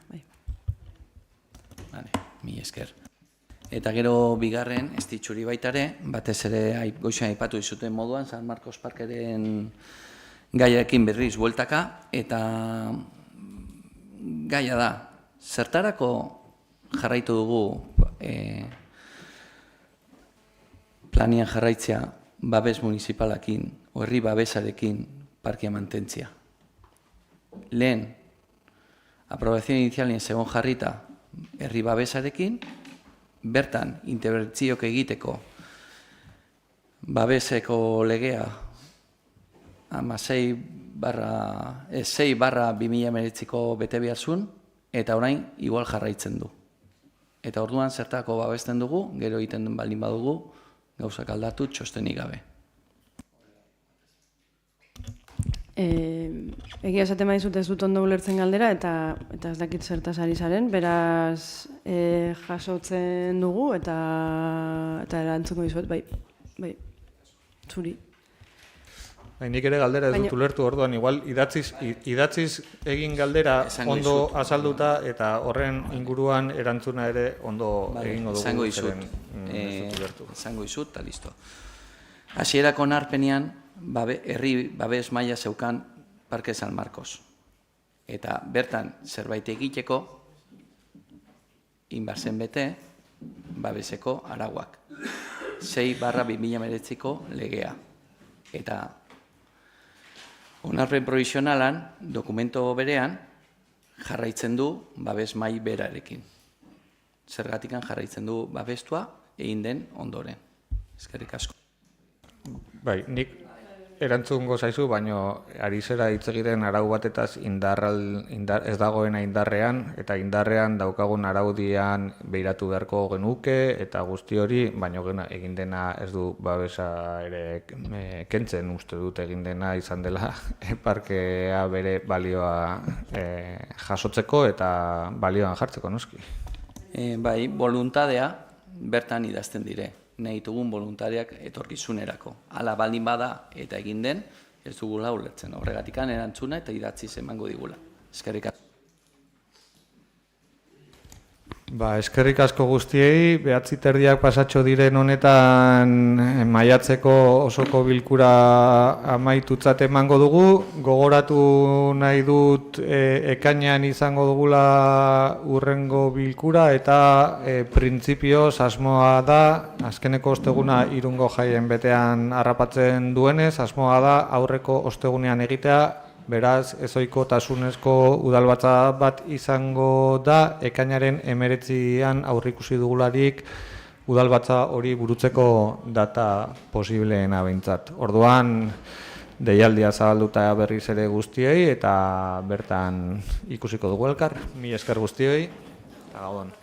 Mi esker. Eta gero bigarren, ez ditxuri baitare, batez ere goizan aipatu dizuten moduan, San Marcos Parkeren gaiarekin berriz bueltaka, eta gaia da, zertarako jarraitu dugu planian jarraitzea babes municipalakin, herri babesarekin parkia mantentzia. Lehen, aprobazion inizialien segon jarrita herri babesarekin, bertan interbertziok egiteko babeseko legea 6/2019ko bete beharzun, eta orain igual jarraitzen du. Eta orduan zertako babesten dugu, gero egiten baldin badugu, gauzak aldatu txostenik gabe. Egia esaten badizut ez dut ondo ulertzen galdera, eta ez dakit zertaz ari zaren, beraz jasotzen dugu, eta erantzuko dizuet, bai, zuri. Nik ere galdera ez dut ulertu, orduan, igual idatziz egin galdera ondo azalduta eta horren inguruan erantzuna ere ondo egingo dugu. Zango izut, eta listo. Hasierako onarpenean, herri babes maila zeukan Parke San Marcos. Eta bertan zerbait egiteko, inbarzen bete, babeseko arauak. 6/2019ko legea. Eta onarpen provisionalan, dokumento berean, jarraitzen du babes mai berarekin. Zergatikan jarraitzen du babestua egin den ondoren. Eskerrik asko. Bai, nik erantzungo zaizu, baino ari zera hitz egiten arau batetaz ez dagoena indarrean, eta indarrean daukagun araudian behiratu beharko genuke, eta guzti hori, baino egin dena ez du babesa ere kentzen, uste dut egin dena izan dela parkea bere balioa jasotzeko eta balioan jartzeko, noski. Bai, voluntadea bertan idazten dire. Nahi ditugun voluntariak etorkizunerako. Hala baldin bada eta egin den, ez dugula ulertzen. Horregatikan erantzuna eta idatziz emango digula. Eskerrik asko. Eskerrik asko guztiei, 9:30 pasatxo diren honetan maiatzeko osoko bilkura amaitutzat emango dugu. Gogoratu nahi dut ekainean izango dugula urrengo bilkura eta printzipioz asmoa da, azkeneko osteguna Irungo jaien betean harrapatzen duenez, asmoa da aurreko ostegunean egitea. Beraz, ezoiko tasunezko udalbatza bat izango da, ekainaren 19an aurrikusi dugularik udalbatza hori burutzeko data posibleena behintzat. Orduan, deialdia zabalduta berriz ere guztiei eta bertan ikusiko dugu elkar. Mila esker guztioi, eta gabon.